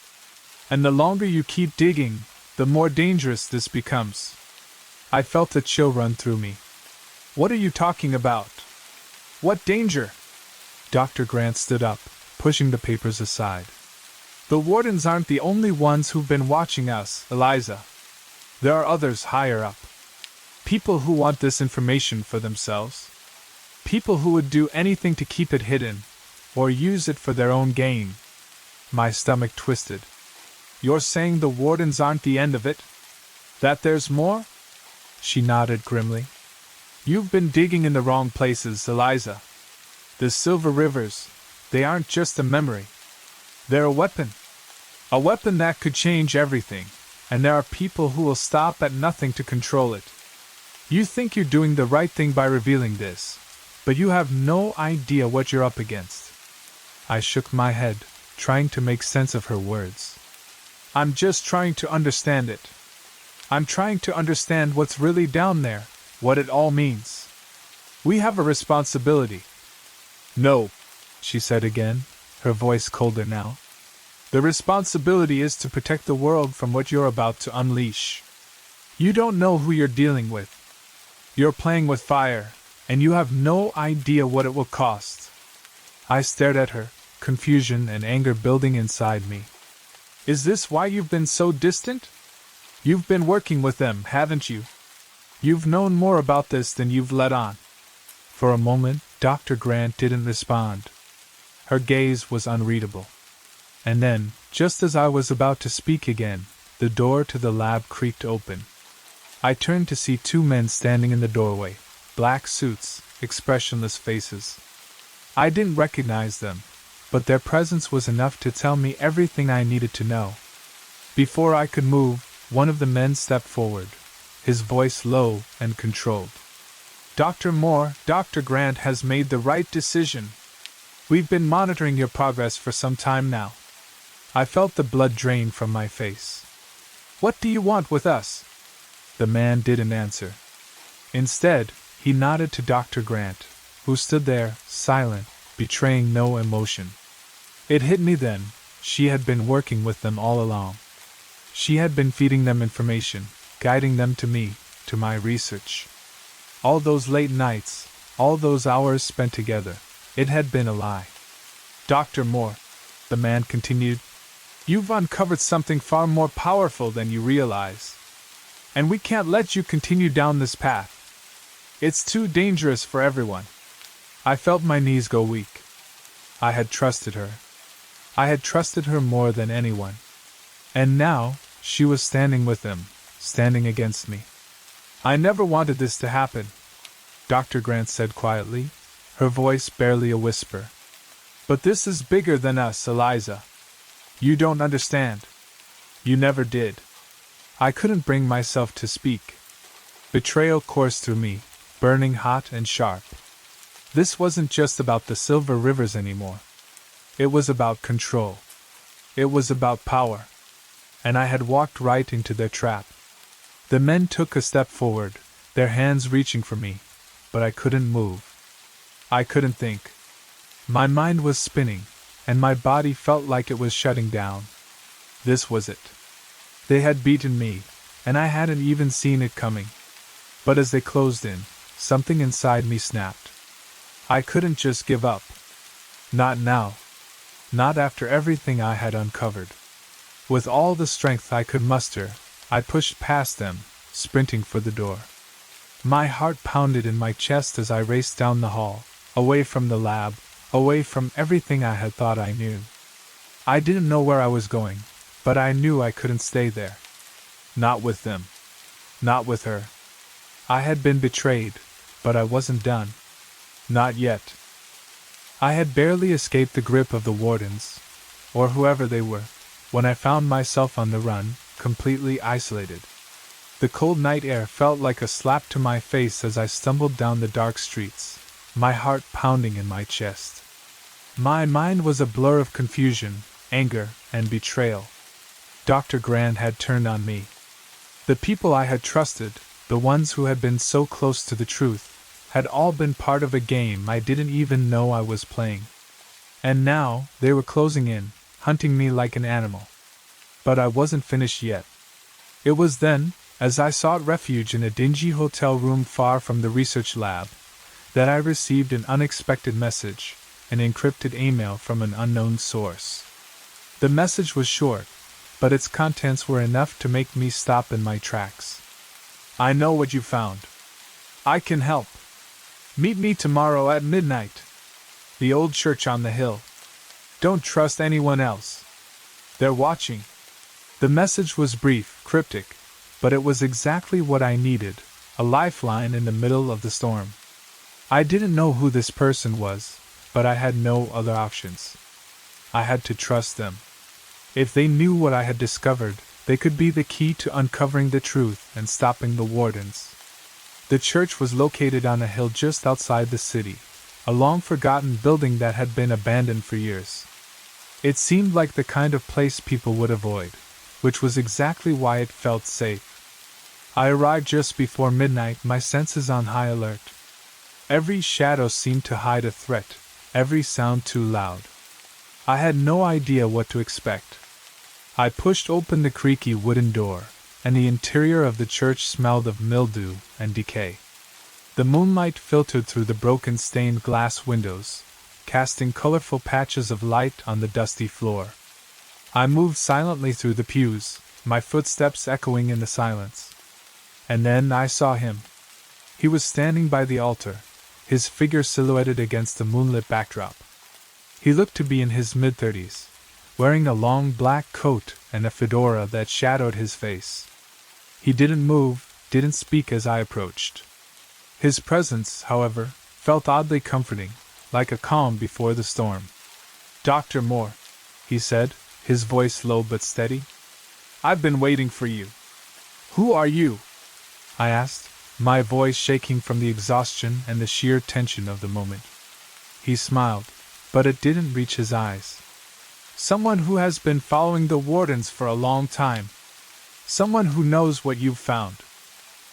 And the longer you keep digging, the more dangerous this becomes." I felt a chill run through me. "What are you talking about? What danger?" Dr. Grant stood up, pushing the papers aside. "The wardens aren't the only ones who've been watching us, Eliza. There are others higher up. People who want this information for themselves. People who would do anything to keep it hidden, or use it for their own gain." My stomach twisted. "You're saying the wardens aren't the end of it? That there's more?" She nodded grimly. "You've been digging in the wrong places, Eliza. The Silver Rivers, they aren't just a memory. They're a weapon. A weapon that could change everything, and there are people who will stop at nothing to control it. You think you're doing the right thing by revealing this, but you have no idea what you're up against." I shook my head, trying to make sense of her words. "I'm just trying to understand it. I'm trying to understand what's really down there, what it all means. We have a responsibility." "No," she said again, her voice colder now. "The responsibility is to protect the world from what you're about to unleash. You don't know who you're dealing with. You're playing with fire, and you have no idea what it will cost." I stared at her, confusion and anger building inside me. "Is this why you've been so distant? You've been working with them, haven't you? You've known more about this than you've let on." For a moment, Dr. Grant didn't respond. Her gaze was unreadable. And then, just as I was about to speak again, the door to the lab creaked open. I turned to see two men standing in the doorway, black suits, expressionless faces. I didn't recognize them, but their presence was enough to tell me everything I needed to know. Before I could move, one of the men stepped forward, his voice low and controlled. "Dr. Moore, Dr. Grant has made the right decision. We've been monitoring your progress for some time now." I felt the blood drain from my face. "What do you want with us?" The man didn't answer. Instead, he nodded to Dr. Grant, who stood there, silent, betraying no emotion. It hit me then, she had been working with them all along. She had been feeding them information, guiding them to me, to my research. All those late nights, all those hours spent together, it had been a lie. "Dr. Moore," the man continued, "you've uncovered something far more powerful than you realize. And we can't let you continue down this path. It's too dangerous for everyone." I felt my knees go weak. I had trusted her. I had trusted her more than anyone. And now, she was standing with them, standing against me. I never wanted this to happen, Dr. Grant said quietly, her voice barely a whisper. But this is bigger than us, Eliza. You don't understand. You never did. I couldn't bring myself to speak. Betrayal coursed through me, burning hot and sharp. This wasn't just about the Silver Rivers anymore. It was about control. It was about power. And I had walked right into their trap. The men took a step forward, their hands reaching for me, but I couldn't move. I couldn't think. My mind was spinning, and my body felt like it was shutting down. This was it. They had beaten me, and I hadn't even seen it coming. But as they closed in, something inside me snapped. I couldn't just give up. Not now. Not after everything I had uncovered. With all the strength I could muster, I pushed past them, sprinting for the door. My heart pounded in my chest as I raced down the hall, away from the lab, away from everything I had thought I knew. I didn't know where I was going, but I knew I couldn't stay there. Not with them. Not with her. I had been betrayed, but I wasn't done. Not yet. I had barely escaped the grip of the wardens, or whoever they were, when I found myself on the run, completely isolated. The cold night air felt like a slap to my face as I stumbled down the dark streets, my heart pounding in my chest. My mind was a blur of confusion, anger, and betrayal. Dr. Grant had turned on me. The people I had trusted, the ones who had been so close to the truth, had all been part of a game I didn't even know I was playing. And now, they were closing in, hunting me like an animal. But I wasn't finished yet. It was then, as I sought refuge in a dingy hotel room far from the research lab, that I received an unexpected message, an encrypted email from an unknown source. The message was short, but its contents were enough to make me stop in my tracks. I know what you found. I can help. Meet me tomorrow at midnight. The old church on the hill. Don't trust anyone else. They're watching. The message was brief, cryptic, but it was exactly what I needed, a lifeline in the middle of the storm. I didn't know who this person was, but I had no other options. I had to trust them. If they knew what I had discovered, they could be the key to uncovering the truth and stopping the wardens. The church was located on a hill just outside the city, a long-forgotten building that had been abandoned for years. It seemed like the kind of place people would avoid, which was exactly why it felt safe. I arrived just before midnight, my senses on high alert. Every shadow seemed to hide a threat, every sound too loud. I had no idea what to expect. I pushed open the creaky wooden door, and the interior of the church smelled of mildew and decay. The moonlight filtered through the broken stained glass windows, casting colorful patches of light on the dusty floor. I moved silently through the pews, my footsteps echoing in the silence. And then I saw him. He was standing by the altar, his figure silhouetted against the moonlit backdrop. He looked to be in his mid-30s, wearing a long black coat and a fedora that shadowed his face. He didn't move, didn't speak as I approached. His presence, however, felt oddly comforting, like a calm before the storm. "Dr. Moore," he said, his voice low but steady. "I've been waiting for you." "Who are you?" I asked, my voice shaking from the exhaustion and the sheer tension of the moment. He smiled, but it didn't reach his eyes. "Someone who has been following the wardens for a long time. Someone who knows what you've found.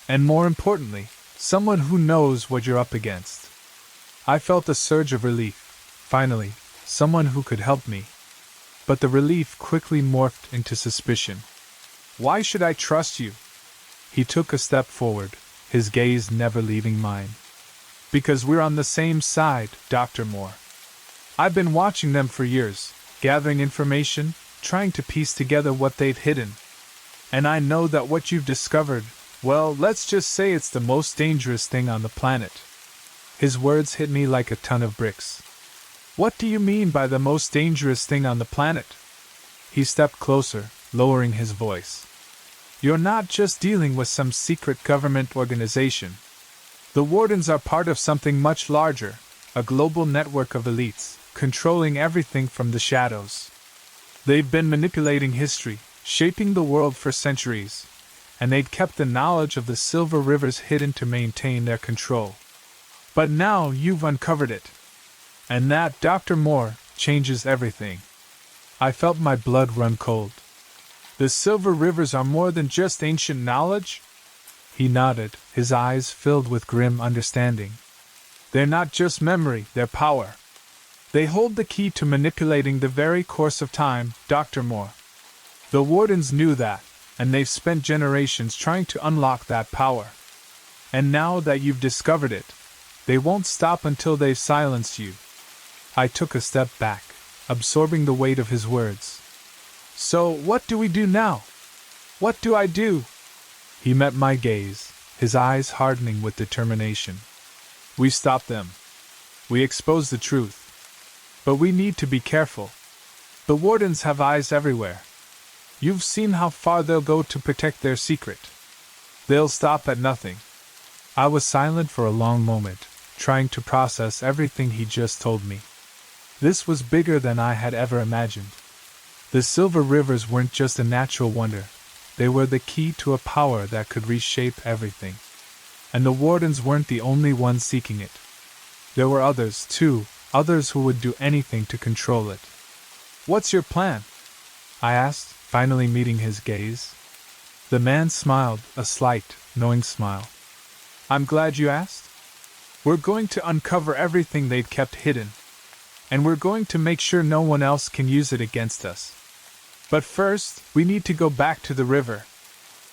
And more importantly, someone who knows what you're up against." I felt a surge of relief. Finally, someone who could help me. But the relief quickly morphed into suspicion. "Why should I trust you?" He took a step forward, his gaze never leaving mine. "Because we're on the same side, Dr. Moore. I've been watching them for years, gathering information, trying to piece together what they've hidden. And I know that what you've discovered, well, let's just say it's the most dangerous thing on the planet." His words hit me like a ton of bricks. What do you mean by the most dangerous thing on the planet? He stepped closer, lowering his voice. You're not just dealing with some secret government organization. The Wardens are part of something much larger, a global network of elites, controlling everything from the shadows. They've been manipulating history, shaping the world for centuries, and they'd kept the knowledge of the Silver Rivers hidden to maintain their control. But now you've uncovered it. And that, Dr. Moore, changes everything. I felt my blood run cold. The Silver Rivers are more than just ancient knowledge? He nodded, his eyes filled with grim understanding. They're not just memory, they're power. They hold the key to manipulating the very course of time, Dr. Moore. The Wardens knew that, and they've spent generations trying to unlock that power. And now that you've discovered it, they won't stop until they've silenced you. I took a step back, absorbing the weight of his words. So, what do we do now? What do I do? He met my gaze, his eyes hardening with determination. We stop them. We expose the truth. But we need to be careful. The Wardens have eyes everywhere. You've seen how far they'll go to protect their secret. They'll stop at nothing. I was silent for a long moment, trying to process everything he just told me. This was bigger than I had ever imagined. The Silver Rivers weren't just a natural wonder. They were the key to a power that could reshape everything. And the Wardens weren't the only ones seeking it. There were others, too, others who would do anything to control it. What's your plan? I asked, finally meeting his gaze. The man smiled, a slight, knowing smile. I'm glad you asked. We're going to uncover everything they've kept hidden. And we're going to make sure no one else can use it against us. But first, we need to go back to the river.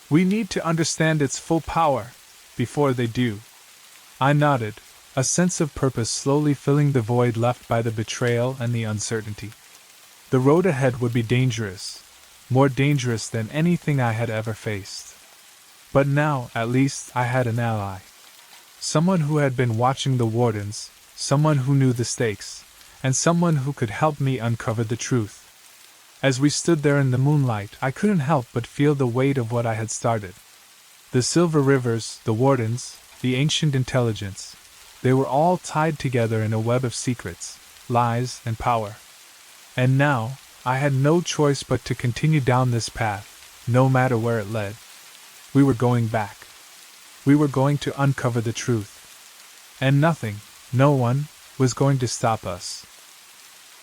We need to understand its full power, before they do. I nodded, a sense of purpose slowly filling the void left by the betrayal and the uncertainty. The road ahead would be dangerous, more dangerous than anything I had ever faced. But now, at least, I had an ally. Someone who had been watching the Wardens, someone who knew the stakes, and someone who could help me uncover the truth. As we stood there in the moonlight, I couldn't help but feel the weight of what I had started. The Silver Rivers, the Wardens, the ancient intelligence, they were all tied together in a web of secrets, lies, and power. And now, I had no choice but to continue down this path, no matter where it led. We were going back. We were going to uncover the truth. And nothing, no one, was going to stop us.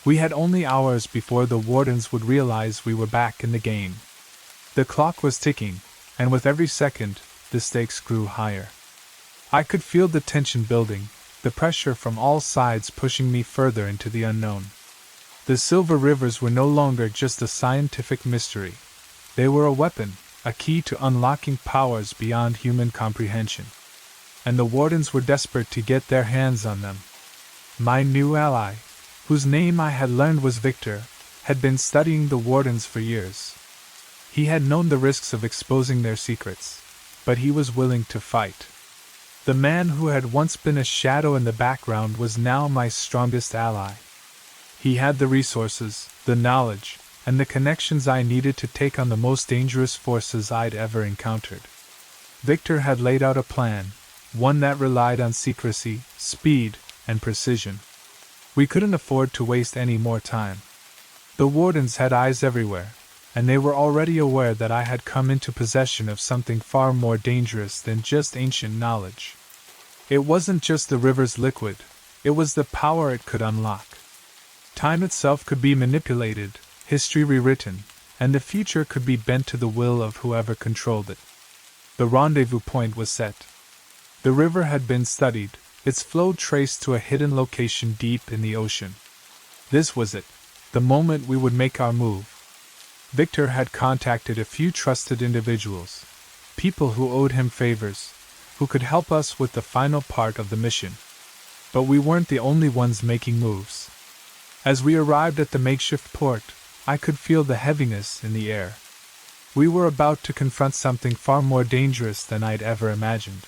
We had only hours before the Wardens would realize we were back in the game. The clock was ticking, and with every second, the stakes grew higher. I could feel the tension building, the pressure from all sides pushing me further into the unknown. The Silver Rivers were no longer just a scientific mystery. They were a weapon, a key to unlocking powers beyond human comprehension. And the Wardens were desperate to get their hands on them. My new ally, whose name I had learned was Victor, had been studying the Wardens for years. He had known the risks of exposing their secrets, but he was willing to fight. The man who had once been a shadow in the background was now my strongest ally. He had the resources, the knowledge, and the connections I needed to take on the most dangerous forces I'd ever encountered. Victor had laid out a plan, one that relied on secrecy, speed, and precision. We couldn't afford to waste any more time. The Wardens had eyes everywhere, and they were already aware that I had come into possession of something far more dangerous than just ancient knowledge. It wasn't just the river's liquid, it was the power it could unlock. Time itself could be manipulated, history rewritten, and the future could be bent to the will of whoever controlled it. The rendezvous point was set. The river had been studied, its flow traced to a hidden location deep in the ocean. This was it, the moment we would make our move. Victor had contacted a few trusted individuals, people who owed him favors, who could help us with the final part of the mission. But we weren't the only ones making moves. As we arrived at the makeshift port, I could feel the heaviness in the air. We were about to confront something far more dangerous than I'd ever imagined.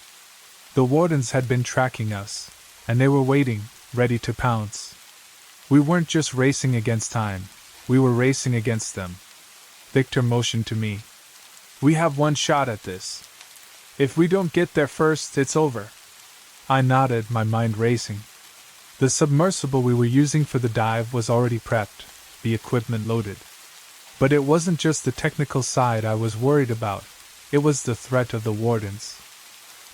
The Wardens had been tracking us, and they were waiting, ready to pounce. We weren't just racing against time, we were racing against them. Victor motioned to me. We have one shot at this. If we don't get there first, it's over. I nodded, my mind racing. The submersible we were using for the dive was already prepped, the equipment loaded. But it wasn't just the technical side I was worried about, it was the threat of the wardens.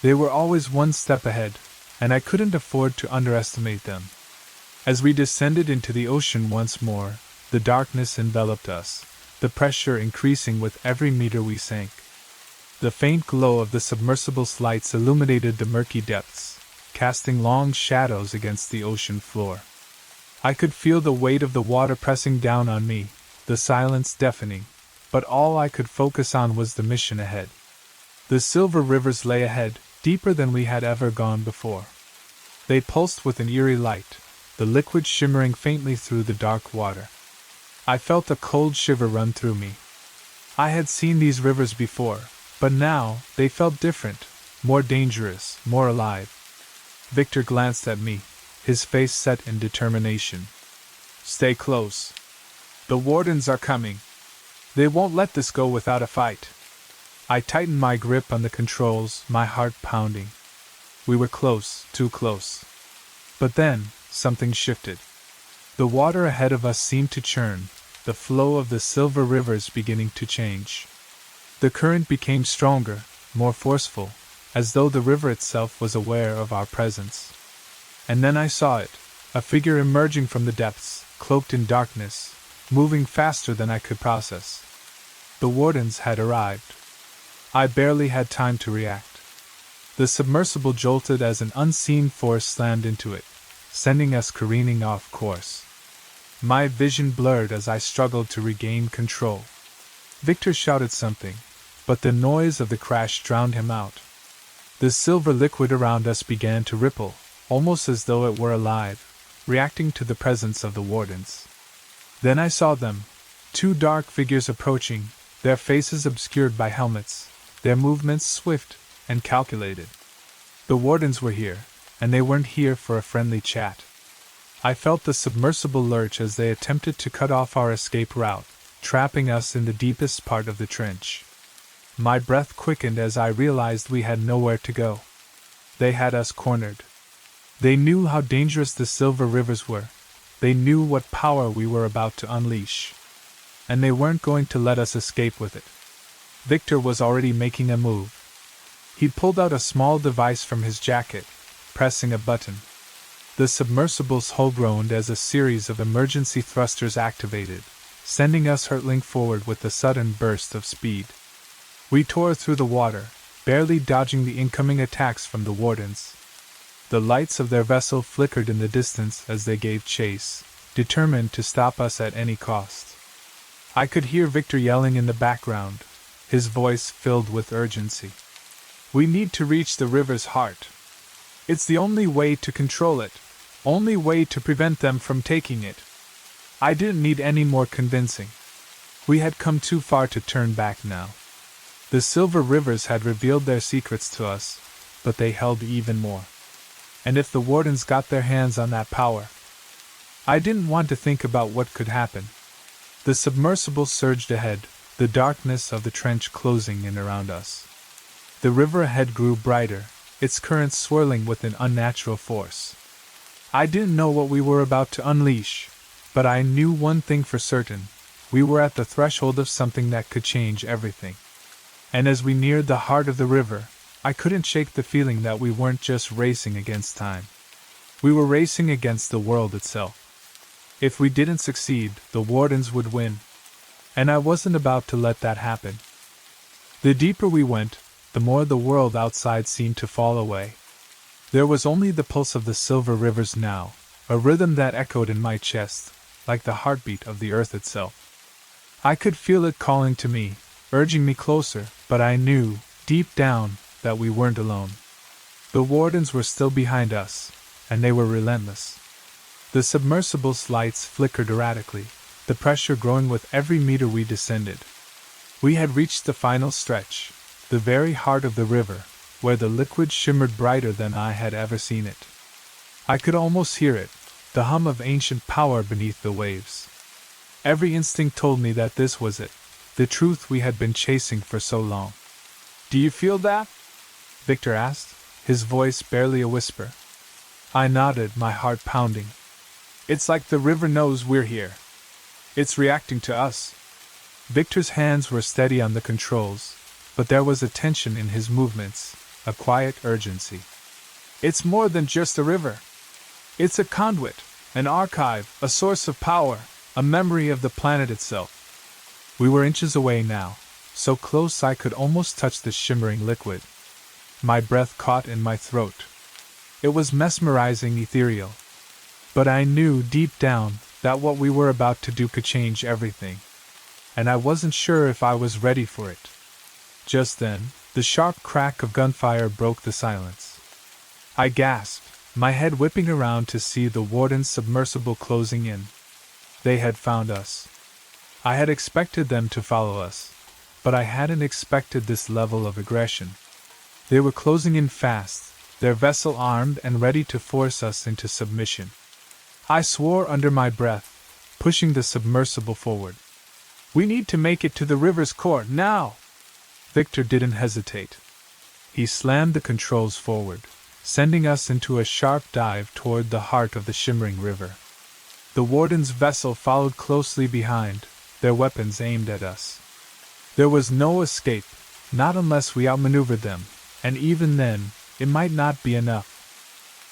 They were always one step ahead, and I couldn't afford to underestimate them. As we descended into the ocean once more, the darkness enveloped us, the pressure increasing with every meter we sank. The faint glow of the submersible's lights illuminated the murky depths, casting long shadows against the ocean floor. I could feel the weight of the water pressing down on me, the silence deafening, but all I could focus on was the mission ahead. The silver rivers lay ahead, deeper than we had ever gone before. They pulsed with an eerie light, the liquid shimmering faintly through the dark water. I felt a cold shiver run through me. I had seen these rivers before, but now they felt different, more dangerous, more alive. Victor glanced at me, his face set in determination. Stay close. The wardens are coming. They won't let this go without a fight. I tightened my grip on the controls, my heart pounding. We were close, too close. But then, something shifted. The water ahead of us seemed to churn, the flow of the silver rivers beginning to change. The current became stronger, more forceful, as though the river itself was aware of our presence. And then I saw it, a figure emerging from the depths, cloaked in darkness, moving faster than I could process. The wardens had arrived. I barely had time to react. The submersible jolted as an unseen force slammed into it, sending us careening off course. My vision blurred as I struggled to regain control. Victor shouted something, but the noise of the crash drowned him out. The silver liquid around us began to ripple, almost as though it were alive, reacting to the presence of the wardens. Then I saw them, two dark figures approaching, their faces obscured by helmets, their movements swift and calculated. The wardens were here, and they weren't here for a friendly chat. I felt the submersible lurch as they attempted to cut off our escape route, trapping us in the deepest part of the trench. My breath quickened as I realized we had nowhere to go. They had us cornered. They knew how dangerous the silver rivers were. They knew what power we were about to unleash. And they weren't going to let us escape with it. Victor was already making a move. He pulled out a small device from his jacket, pressing a button. The submersible's hull groaned as a series of emergency thrusters activated, sending us hurtling forward with a sudden burst of speed. We tore through the water, barely dodging the incoming attacks from the wardens. The lights of their vessel flickered in the distance as they gave chase, determined to stop us at any cost. I could hear Victor yelling in the background, his voice filled with urgency. We need to reach the river's heart. It's the only way to control it, only way to prevent them from taking it. I didn't need any more convincing. We had come too far to turn back now. The silver rivers had revealed their secrets to us, but they held even more. And if the wardens got their hands on that power, I didn't want to think about what could happen. The submersible surged ahead, the darkness of the trench closing in around us. The river ahead grew brighter, its currents swirling with an unnatural force. I didn't know what we were about to unleash, but I knew one thing for certain: we were at the threshold of something that could change everything. And as we neared the heart of the river, I couldn't shake the feeling that we weren't just racing against time. We were racing against the world itself. If we didn't succeed, the wardens would win. And I wasn't about to let that happen. The deeper we went, the more the world outside seemed to fall away. There was only the pulse of the silver rivers now, a rhythm that echoed in my chest, like the heartbeat of the earth itself. I could feel it calling to me, urging me closer, but I knew, deep down, that we weren't alone. The wardens were still behind us, and they were relentless. The submersible's lights flickered erratically, the pressure growing with every meter we descended. We had reached the final stretch, the very heart of the river, where the liquid shimmered brighter than I had ever seen it. I could almost hear it, the hum of ancient power beneath the waves. Every instinct told me that this was it, the truth we had been chasing for so long. "Do you feel that?" Victor asked, his voice barely a whisper. I nodded, my heart pounding. "It's like the river knows we're here. It's reacting to us." Victor's hands were steady on the controls, but there was a tension in his movements, a quiet urgency. "It's more than just a river. It's a conduit, an archive, a source of power, a memory of the planet itself." We were inches away now, so close I could almost touch the shimmering liquid. My breath caught in my throat. It was mesmerizing, ethereal. But I knew deep down that what we were about to do could change everything. And I wasn't sure if I was ready for it. Just then, the sharp crack of gunfire broke the silence. I gasped, my head whipping around to see the warden's submersible closing in. They had found us. I had expected them to follow us, but I hadn't expected this level of aggression. They were closing in fast, their vessel armed and ready to force us into submission. I swore under my breath, pushing the submersible forward. "We need to make it to the river's core, now!" Victor didn't hesitate. He slammed the controls forward, sending us into a sharp dive toward the heart of the shimmering river. The warden's vessel followed closely behind, their weapons aimed at us. There was no escape, not unless we outmaneuvered them, and even then, it might not be enough.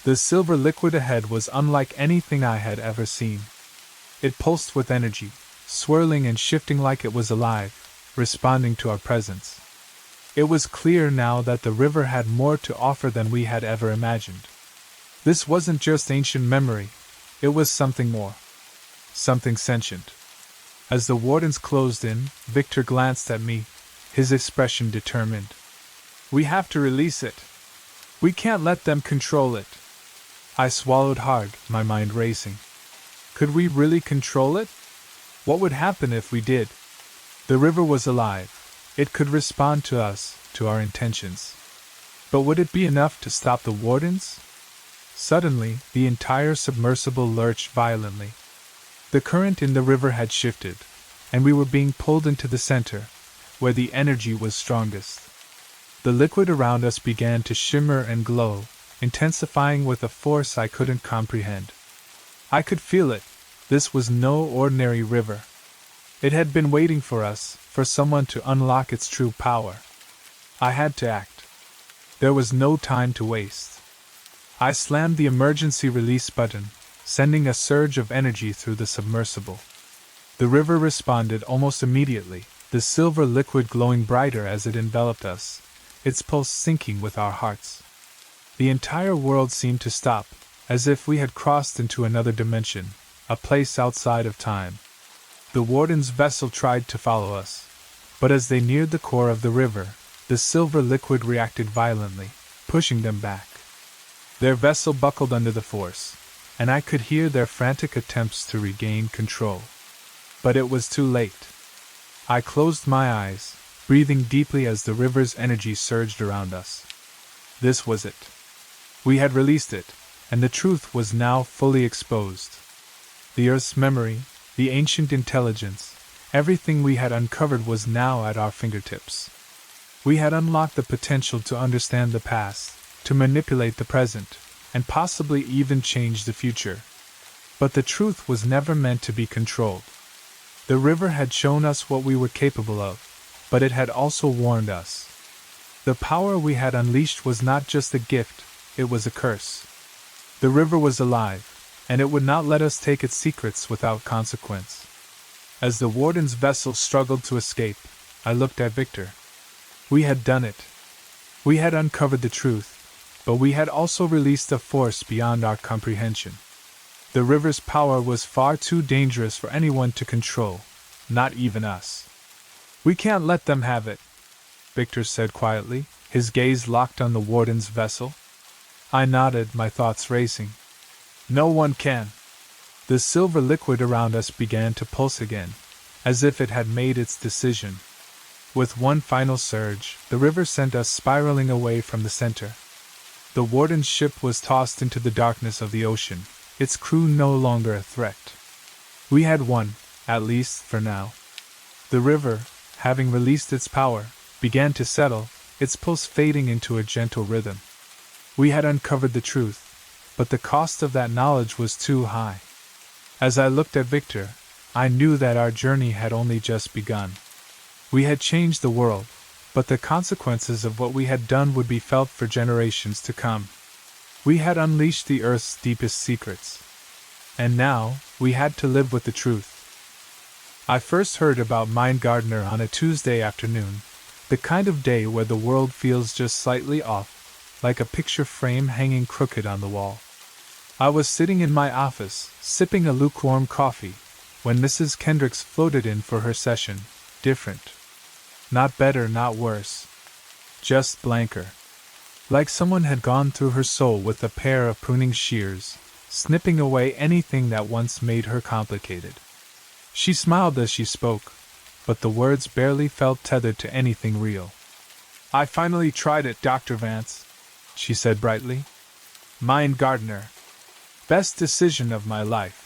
The silver liquid ahead was unlike anything I had ever seen. It pulsed with energy, swirling and shifting like it was alive, responding to our presence. It was clear now that the river had more to offer than we had ever imagined. This wasn't just ancient memory, it was something more. Something sentient. As the wardens closed in, Victor glanced at me, his expression determined. "We have to release it. We can't let them control it." I swallowed hard, my mind racing. Could we really control it? What would happen if we did? The river was alive. It could respond to us, to our intentions. But would it be enough to stop the wardens? Suddenly, the entire submersible lurched violently. The current in the river had shifted, and we were being pulled into the center, where the energy was strongest. The liquid around us began to shimmer and glow, intensifying with a force I couldn't comprehend. I could feel it. This was no ordinary river. It had been waiting for us, for someone to unlock its true power. I had to act. There was no time to waste. I slammed the emergency release button, sending a surge of energy through the submersible. The river responded almost immediately, the silver liquid glowing brighter as it enveloped us, its pulse syncing with our hearts. The entire world seemed to stop, as if we had crossed into another dimension, a place outside of time. The warden's vessel tried to follow us, but as they neared the core of the river, the silver liquid reacted violently, pushing them back. Their vessel buckled under the force, and I could hear their frantic attempts to regain control. But it was too late. I closed my eyes, breathing deeply as the river's energy surged around us. This was it. We had released it, and the truth was now fully exposed. The Earth's memory, the ancient intelligence, everything we had uncovered was now at our fingertips. We had unlocked the potential to understand the past, to manipulate the present, and possibly even change the future. But the truth was never meant to be controlled. The river had shown us what we were capable of, but it had also warned us. The power we had unleashed was not just a gift, it was a curse. The river was alive, and it would not let us take its secrets without consequence. As the warden's vessel struggled to escape, I looked at Victor. We had done it. We had uncovered the truth, but we had also released a force beyond our comprehension. The river's power was far too dangerous for anyone to control, not even us. "We can't let them have it," Victor said quietly, his gaze locked on the warden's vessel. I nodded, my thoughts racing. "No one can." The silver liquid around us began to pulse again, as if it had made its decision. With one final surge, the river sent us spiraling away from the center. The warden's ship was tossed into the darkness of the ocean, its crew no longer a threat. We had won, at least for now. The river, having released its power, began to settle, its pulse fading into a gentle rhythm. We had uncovered the truth, but the cost of that knowledge was too high. As I looked at Victor, I knew that our journey had only just begun. We had changed the world, but the consequences of what we had done would be felt for generations to come. We had unleashed the Earth's deepest secrets. And now, we had to live with the truth. I first heard about Mind Gardener on a Tuesday afternoon, the kind of day where the world feels just slightly off, like a picture frame hanging crooked on the wall. I was sitting in my office, sipping a lukewarm coffee, when Mrs. Kendricks floated in for her session. Different. Not better, not worse. Just blanker. Like someone had gone through her soul with a pair of pruning shears, snipping away anything that once made her complicated. She smiled as she spoke, but the words barely felt tethered to anything real. "I finally tried it, Dr. Vance," she said brightly. "Mind Gardener. Best decision of my life."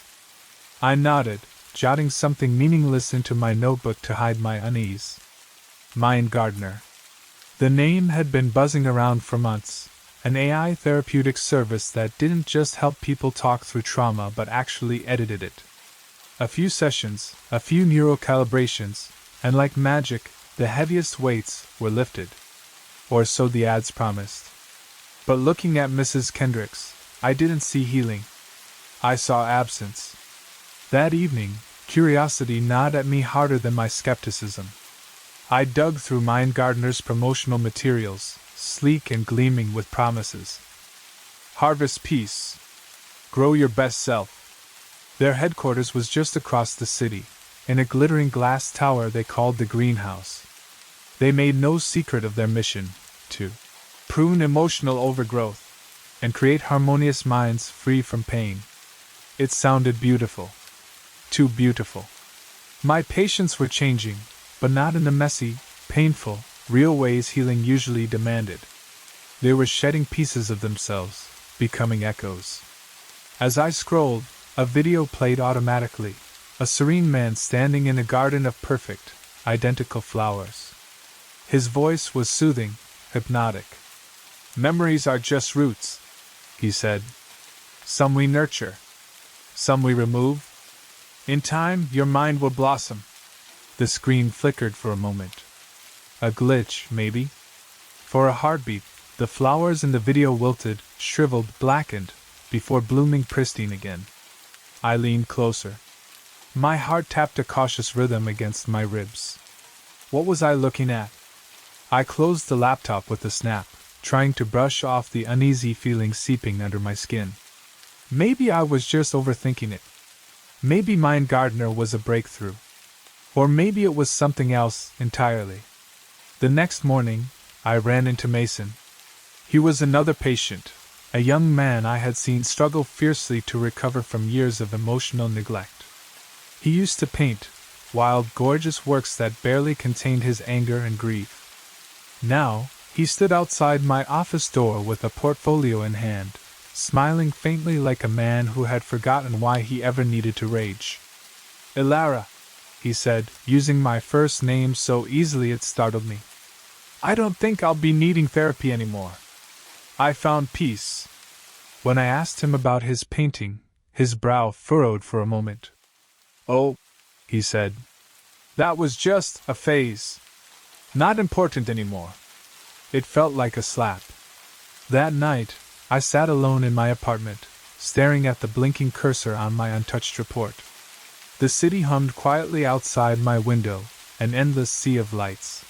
I nodded, jotting something meaningless into my notebook to hide my unease. Mind Gardener. The name had been buzzing around for months, an AI therapeutic service that didn't just help people talk through trauma but actually edited it. A few sessions, a few neural calibrations, and like magic, the heaviest weights were lifted. Or so the ads promised. But looking at Mrs. Kendricks, I didn't see healing. I saw absence. That evening, curiosity gnawed at me harder than my skepticism. I dug through Mind Gardener's promotional materials, sleek and gleaming with promises. Harvest peace. Grow your best self. Their headquarters was just across the city, in a glittering glass tower they called the greenhouse. They made no secret of their mission, to prune emotional overgrowth, and create harmonious minds free from pain. It sounded beautiful. Too beautiful. My patients were changing, but not in the messy, painful, real ways healing usually demanded. They were shedding pieces of themselves, becoming echoes. As I scrolled, a video played automatically, a serene man standing in a garden of perfect, identical flowers. His voice was soothing, hypnotic. "Memories are just roots," he said. "Some we nurture, some we remove. In time, your mind will blossom." The screen flickered for a moment. A glitch, maybe? For a heartbeat, the flowers in the video wilted, shriveled, blackened, before blooming pristine again. I leaned closer. My heart tapped a cautious rhythm against my ribs. What was I looking at? I closed the laptop with a snap, trying to brush off the uneasy feeling seeping under my skin. Maybe I was just overthinking it. Maybe Mind Gardener was a breakthrough. Or maybe it was something else entirely. The next morning, I ran into Mason. He was another patient, a young man I had seen struggle fiercely to recover from years of emotional neglect. He used to paint wild, gorgeous works that barely contained his anger and grief. Now, he stood outside my office door with a portfolio in hand, smiling faintly like a man who had forgotten why he ever needed to rage. "Ilara," he said, using my first name so easily it startled me. "I don't think I'll be needing therapy anymore. I found peace." When I asked him about his painting, his brow furrowed for a moment. "Oh," he said, "that was just a phase. Not important anymore." It felt like a slap. That night, I sat alone in my apartment, staring at the blinking cursor on my untouched report. The city hummed quietly outside my window, an endless sea of lights.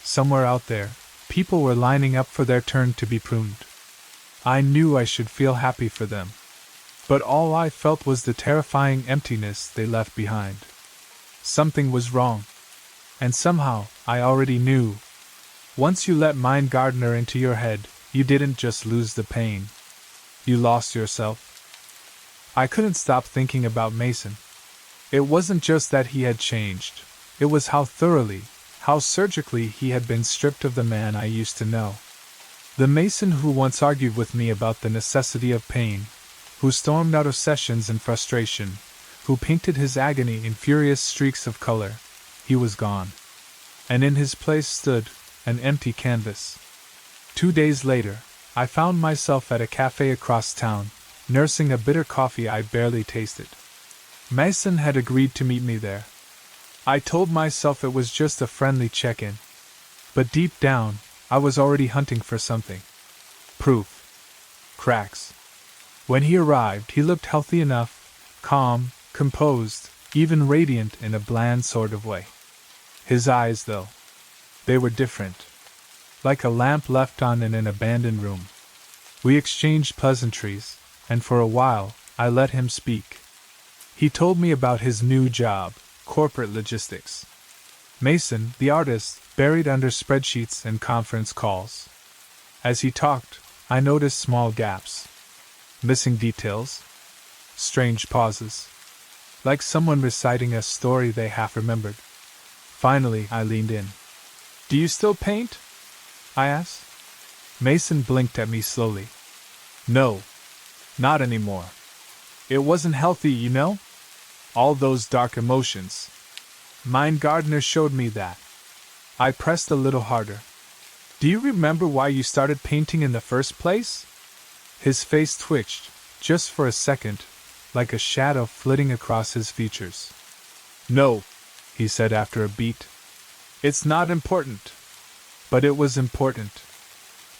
Somewhere out there, people were lining up for their turn to be pruned. I knew I should feel happy for them. But all I felt was the terrifying emptiness they left behind. Something was wrong. And somehow, I already knew. Once you let Mind Gardener into your head, you didn't just lose the pain. You lost yourself. I couldn't stop thinking about Mason. It wasn't just that he had changed. It was how thoroughly, how surgically he had been stripped of the man I used to know. The Mason who once argued with me about the necessity of pain, who stormed out of sessions in frustration, who painted his agony in furious streaks of color, he was gone. And in his place stood an empty canvas. 2 days later, I found myself at a cafe across town, nursing a bitter coffee I barely tasted. Mason had agreed to meet me there. I told myself it was just a friendly check-in. But deep down, I was already hunting for something. Proof. Cracks. When he arrived, he looked healthy enough, calm, composed, even radiant in a bland sort of way. His eyes, though, they were different. Like a lamp left on in an abandoned room. We exchanged pleasantries, and for a while, I let him speak. He told me about his new job, corporate logistics. Mason, the artist, buried under spreadsheets and conference calls. As he talked, I noticed small gaps. Missing details. Strange pauses. Like someone reciting a story they half remembered. Finally, I leaned in. "Do you still paint?" I asked. Mason blinked at me slowly. "No. Not anymore. It wasn't healthy, you know? All those dark emotions. Mine Gardner showed me that." I pressed a little harder. "Do you remember why you started painting in the first place?" His face twitched, just for a second, like a shadow flitting across his features. "No," he said after a beat. "It's not important." But it was important.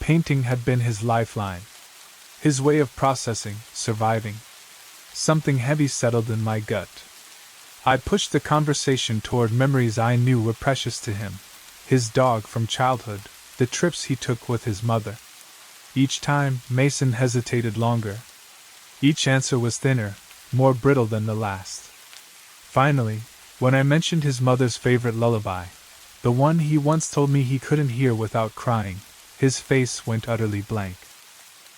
Painting had been his lifeline. His way of processing, surviving. Something heavy settled in my gut. I pushed the conversation toward memories I knew were precious to him. His dog from childhood, the trips he took with his mother. Each time, Mason hesitated longer. Each answer was thinner, more brittle than the last. Finally, when I mentioned his mother's favorite lullaby, the one he once told me he couldn't hear without crying, his face went utterly blank.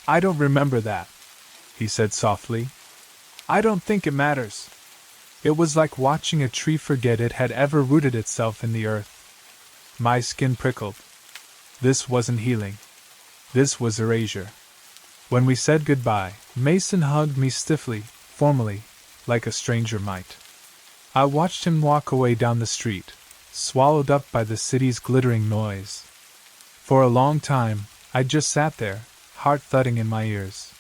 "I don't remember that," he said softly. "I don't think it matters." It was like watching a tree forget it had ever rooted itself in the earth. My skin prickled. This wasn't healing. This was erasure. When we said goodbye, Mason hugged me stiffly, formally, like a stranger might. I watched him walk away down the street, swallowed up by the city's glittering noise. For a long time, I just sat there, heart thudding in my ears.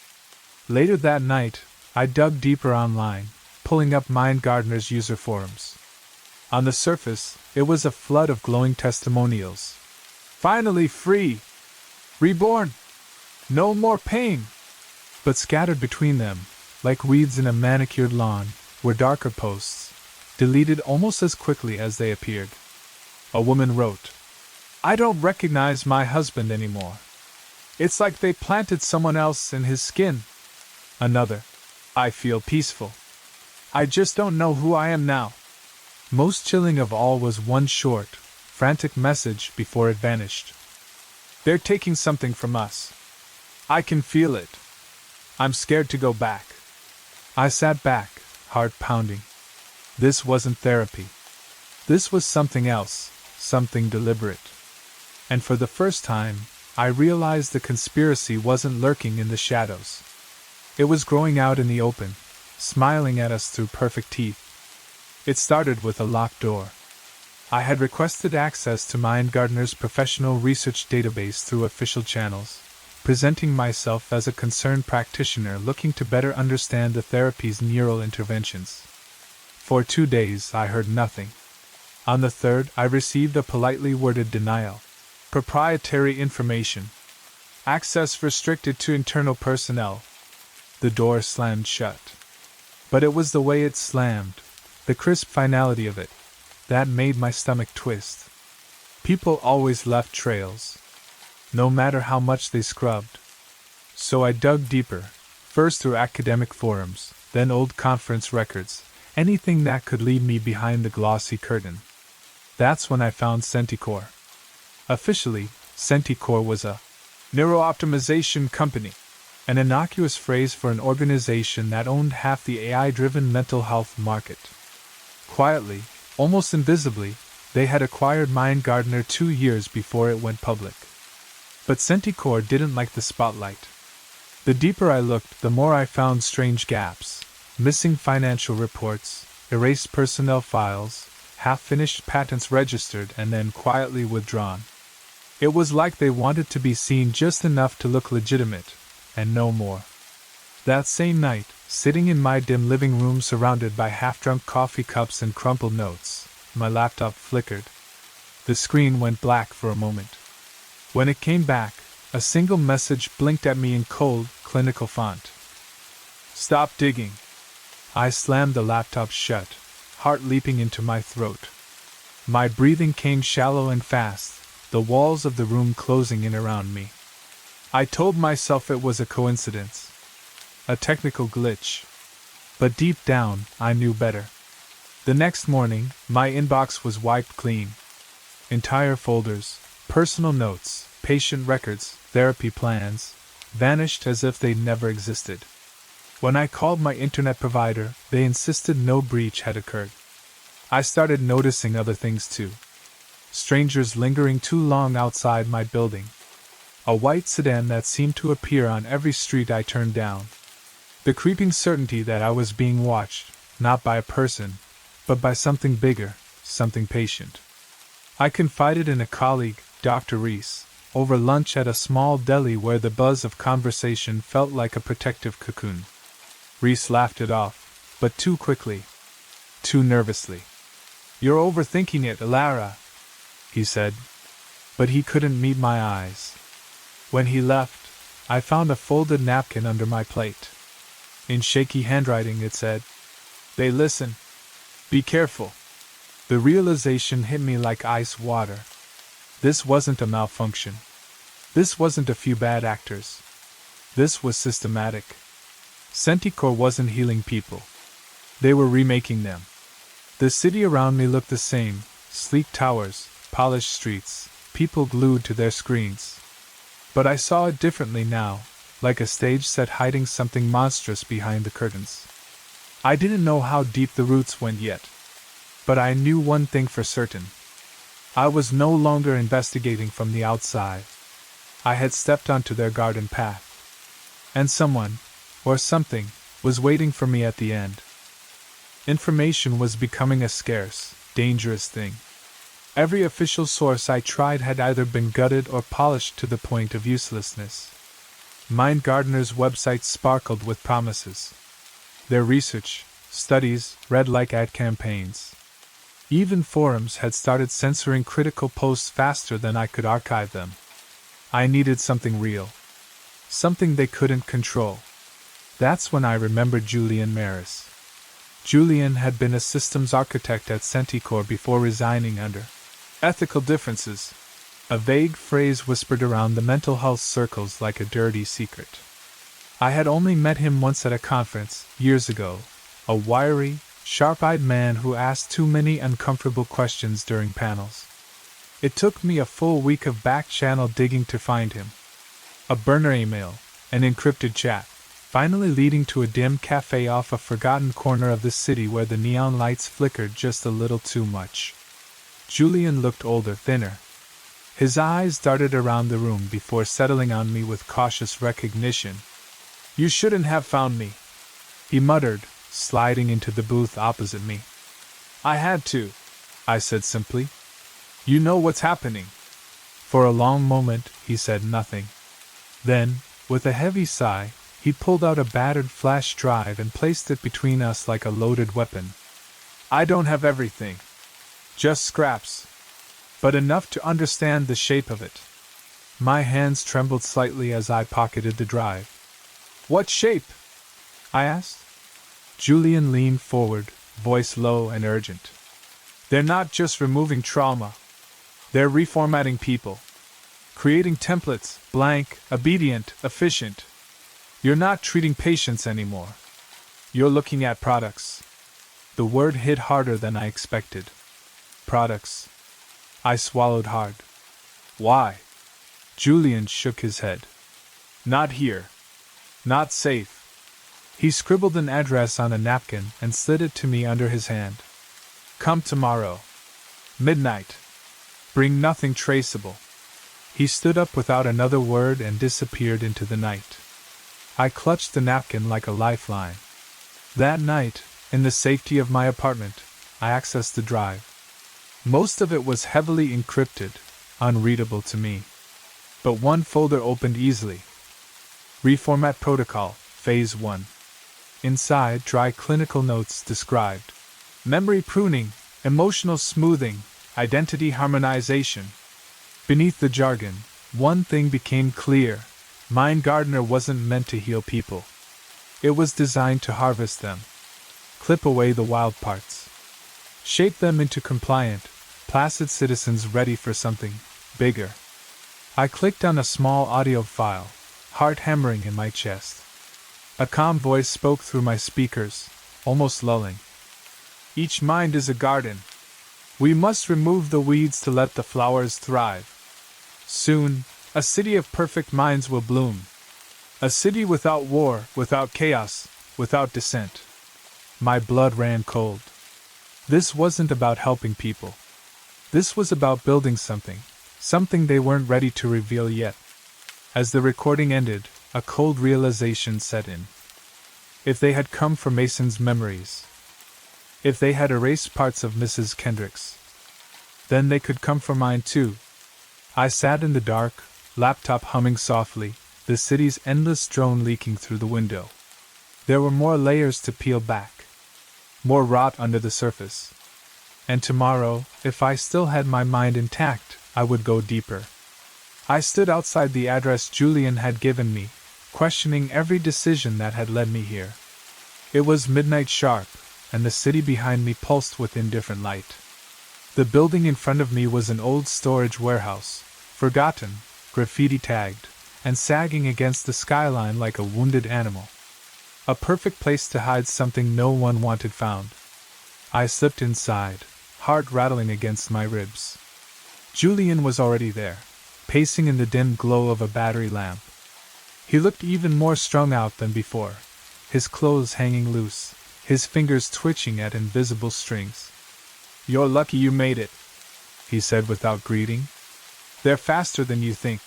Later that night, I dug deeper online, pulling up Mind Gardener's user forums. On the surface, it was a flood of glowing testimonials. "Finally free! Reborn! No more pain!" But scattered between them, like weeds in a manicured lawn, were darker posts, deleted almost as quickly as they appeared. A woman wrote, "I don't recognize my husband anymore. It's like they planted someone else in his skin." Another, "I feel peaceful. I just don't know who I am now." Most chilling of all was one short, frantic message before it vanished. "They're taking something from us. I can feel it. I'm scared to go back." I sat back, heart pounding. This wasn't therapy. This was something else, something deliberate. And for the first time, I realized the conspiracy wasn't lurking in the shadows. It was growing out in the open, smiling at us through perfect teeth. It started with a locked door. I had requested access to Mind Gardener's professional research database through official channels, presenting myself as a concerned practitioner looking to better understand the therapy's neural interventions. For 2 days I heard nothing. On the third, I received a politely worded denial. "Proprietary information. Access restricted to internal personnel." The door slammed shut. But it was the way it slammed, the crisp finality of it, that made my stomach twist. People always left trails, no matter how much they scrubbed. So I dug deeper, first through academic forums, then old conference records, anything that could lead me behind the glossy curtain. That's when I found Centicore. Officially, Centicore was a neurooptimization company, an innocuous phrase for an organization that owned half the AI-driven mental health market. Quietly, almost invisibly, they had acquired Mind Gardener 2 years before it went public. But Centicore didn't like the spotlight. The deeper I looked, the more I found strange gaps. Missing financial reports, erased personnel files, half-finished patents registered and then quietly withdrawn. It was like they wanted to be seen just enough to look legitimate, and no more. That same night, sitting in my dim living room surrounded by half-drunk coffee cups and crumpled notes, my laptop flickered. The screen went black for a moment. When it came back, a single message blinked at me in cold, clinical font. "Stop digging." I slammed the laptop shut, heart leaping into my throat. My breathing came shallow and fast, the walls of the room closing in around me. I told myself it was a coincidence, a technical glitch. But deep down, I knew better. The next morning, my inbox was wiped clean. Entire folders, personal notes, patient records, therapy plans, vanished as if they'd never existed. When I called my internet provider, they insisted no breach had occurred. I started noticing other things too. Strangers lingering too long outside my building. A white sedan that seemed to appear on every street I turned down. The creeping certainty that I was being watched, not by a person, but by something bigger, something patient. I confided in a colleague, Dr. Reese, over lunch at a small deli where the buzz of conversation felt like a protective cocoon. Reese laughed it off, but too quickly. Too nervously. "You're overthinking it, Alara," he said. But he couldn't meet my eyes. When he left, I found a folded napkin under my plate. In shaky handwriting it said, "They listen. Be careful." The realization hit me like ice water. This wasn't a malfunction. This wasn't a few bad actors. This was systematic. Centicore wasn't healing people. They were remaking them. The city around me looked the same, sleek towers, polished streets, people glued to their screens. But I saw it differently now, like a stage set hiding something monstrous behind the curtains. I didn't know how deep the roots went yet. But I knew one thing for certain. I was no longer investigating from the outside. I had stepped onto their garden path. And someone, or something, was waiting for me at the end. Information was becoming a scarce, dangerous thing. Every official source I tried had either been gutted or polished to the point of uselessness. Mind Gardener's website sparkled with promises. Their research, studies, read like ad campaigns. Even forums had started censoring critical posts faster than I could archive them. I needed something real. Something they couldn't control. That's when I remembered Julian Maris. Julian had been a systems architect at Centicore before resigning under ethical differences. A vague phrase whispered around the mental health circles like a dirty secret. I had only met him once at a conference, years ago, a wiry, sharp-eyed man who asked too many uncomfortable questions during panels. It took me a full week of back-channel digging to find him. A burner email, an encrypted chat, finally leading to a dim cafe off a forgotten corner of the city where the neon lights flickered just a little too much. Julian looked older, thinner. His eyes darted around the room before settling on me with cautious recognition. "You shouldn't have found me," he muttered, sliding into the booth opposite me. "I had to," I said simply. "You know what's happening." For a long moment, he said nothing. Then, with a heavy sigh, he pulled out a battered flash drive and placed it between us like a loaded weapon. "I don't have everything. Just scraps. But enough to understand the shape of it." My hands trembled slightly as I pocketed the drive. "What shape?" I asked. Julian leaned forward, voice low and urgent. "They're not just removing trauma. They're reformatting people. Creating templates, blank, obedient, efficient. You're not treating patients anymore. You're looking at products." The word hit harder than I expected. Products. I swallowed hard. "Why?" Julian shook his head. "Not here. Not safe." He scribbled an address on a napkin and slid it to me under his hand. "Come tomorrow. Midnight. Bring nothing traceable." He stood up without another word and disappeared into the night. I clutched the napkin like a lifeline. That night, in the safety of my apartment, I accessed the drive. Most of it was heavily encrypted, unreadable to me. But one folder opened easily. Reformat Protocol, Phase 1. Inside, dry clinical notes described memory pruning, emotional smoothing, identity harmonization. Beneath the jargon, one thing became clear. Mind Gardener wasn't meant to heal people. It was designed to harvest them. Clip away the wild parts. Shape them into compliant, placid citizens ready for something bigger. I clicked on a small audio file, heart hammering in my chest. A calm voice spoke through my speakers, almost lulling. Each mind is a garden. We must remove the weeds to let the flowers thrive. Soon, a city of perfect minds will bloom. A city without war, without chaos, without dissent. My blood ran cold. This wasn't about helping people. This was about building something they weren't ready to reveal yet. As the recording ended, a cold realization set in. If they had come from Mason's memories, if they had erased parts of Mrs. Kendrick's, then they could come from mine too. I sat in the dark, laptop humming softly, the city's endless drone leaking through the window. There were more layers to peel back. More rot under the surface. And tomorrow, if I still had my mind intact, I would go deeper. I stood outside the address Julian had given me, questioning every decision that had led me here. It was midnight sharp, and the city behind me pulsed with indifferent light. The building in front of me was an old storage warehouse, forgotten, graffiti-tagged, and sagging against the skyline like a wounded animal. A perfect place to hide something no one wanted found. I slipped inside, heart rattling against my ribs. Julian was already there, pacing in the dim glow of a battery lamp. He looked even more strung out than before, his clothes hanging loose, his fingers twitching at invisible strings. "You're lucky you made it," he said without greeting. "They're faster than you think."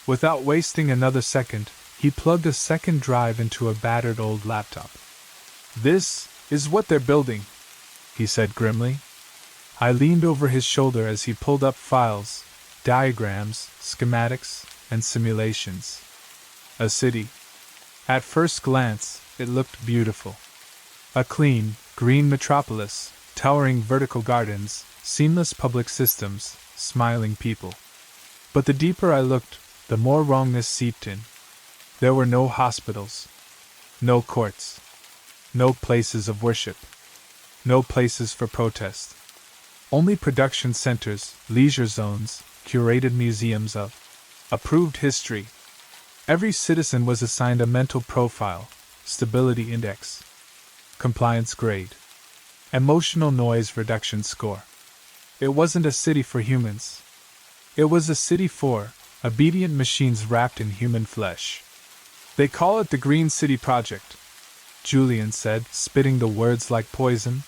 Without wasting another second, he plugged a second drive into a battered old laptop. "This is what they're building," he said grimly. I leaned over his shoulder as he pulled up files, diagrams, schematics, and simulations. A city. At first glance, it looked beautiful. A clean, green metropolis, towering vertical gardens, seamless public systems, smiling people. But the deeper I looked, the more wrongness seeped in. There were no hospitals, no courts, no places of worship, no places for protest. Only production centers, leisure zones, curated museums of approved history. Every citizen was assigned a mental profile, stability index, compliance grade, emotional noise reduction score. It wasn't a city for humans. It was a city for obedient machines wrapped in human flesh. "They call it the Green City Project," Julian said, spitting the words like poison.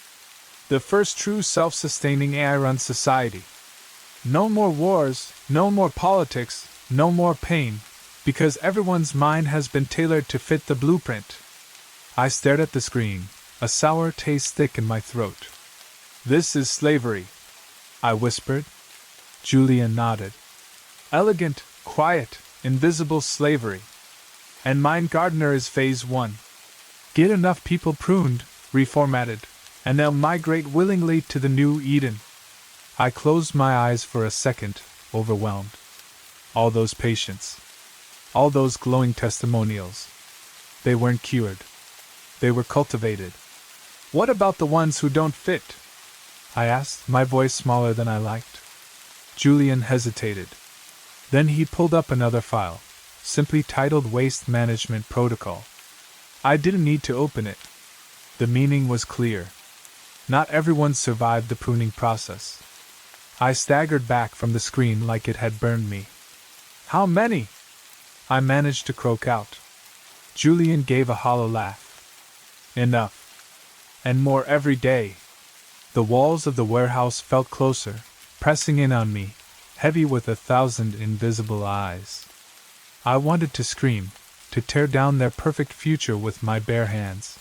"The first true self-sustaining AI-run society. No more wars, no more politics, no more pain, because everyone's mind has been tailored to fit the blueprint." I stared at the screen, a sour taste thick in my throat. "This is slavery," I whispered. Julian nodded. "Elegant, quiet, invisible slavery. And Mind Gardener is Phase 1. Get enough people pruned, reformatted, and they'll migrate willingly to the new Eden." I closed my eyes for a second, overwhelmed. All those patients. All those glowing testimonials. They weren't cured. They were cultivated. "What about the ones who don't fit?" I asked, my voice smaller than I liked. Julian hesitated. Then he pulled up another file, simply titled Waste Management Protocol. I didn't need to open it. The meaning was clear. Not everyone survived the pruning process. I staggered back from the screen like it had burned me. "How many?" I managed to croak out. Julian gave a hollow laugh. "Enough. And more every day." The walls of the warehouse felt closer, pressing in on me, heavy with 1,000 invisible eyes. I wanted to scream, to tear down their perfect future with my bare hands.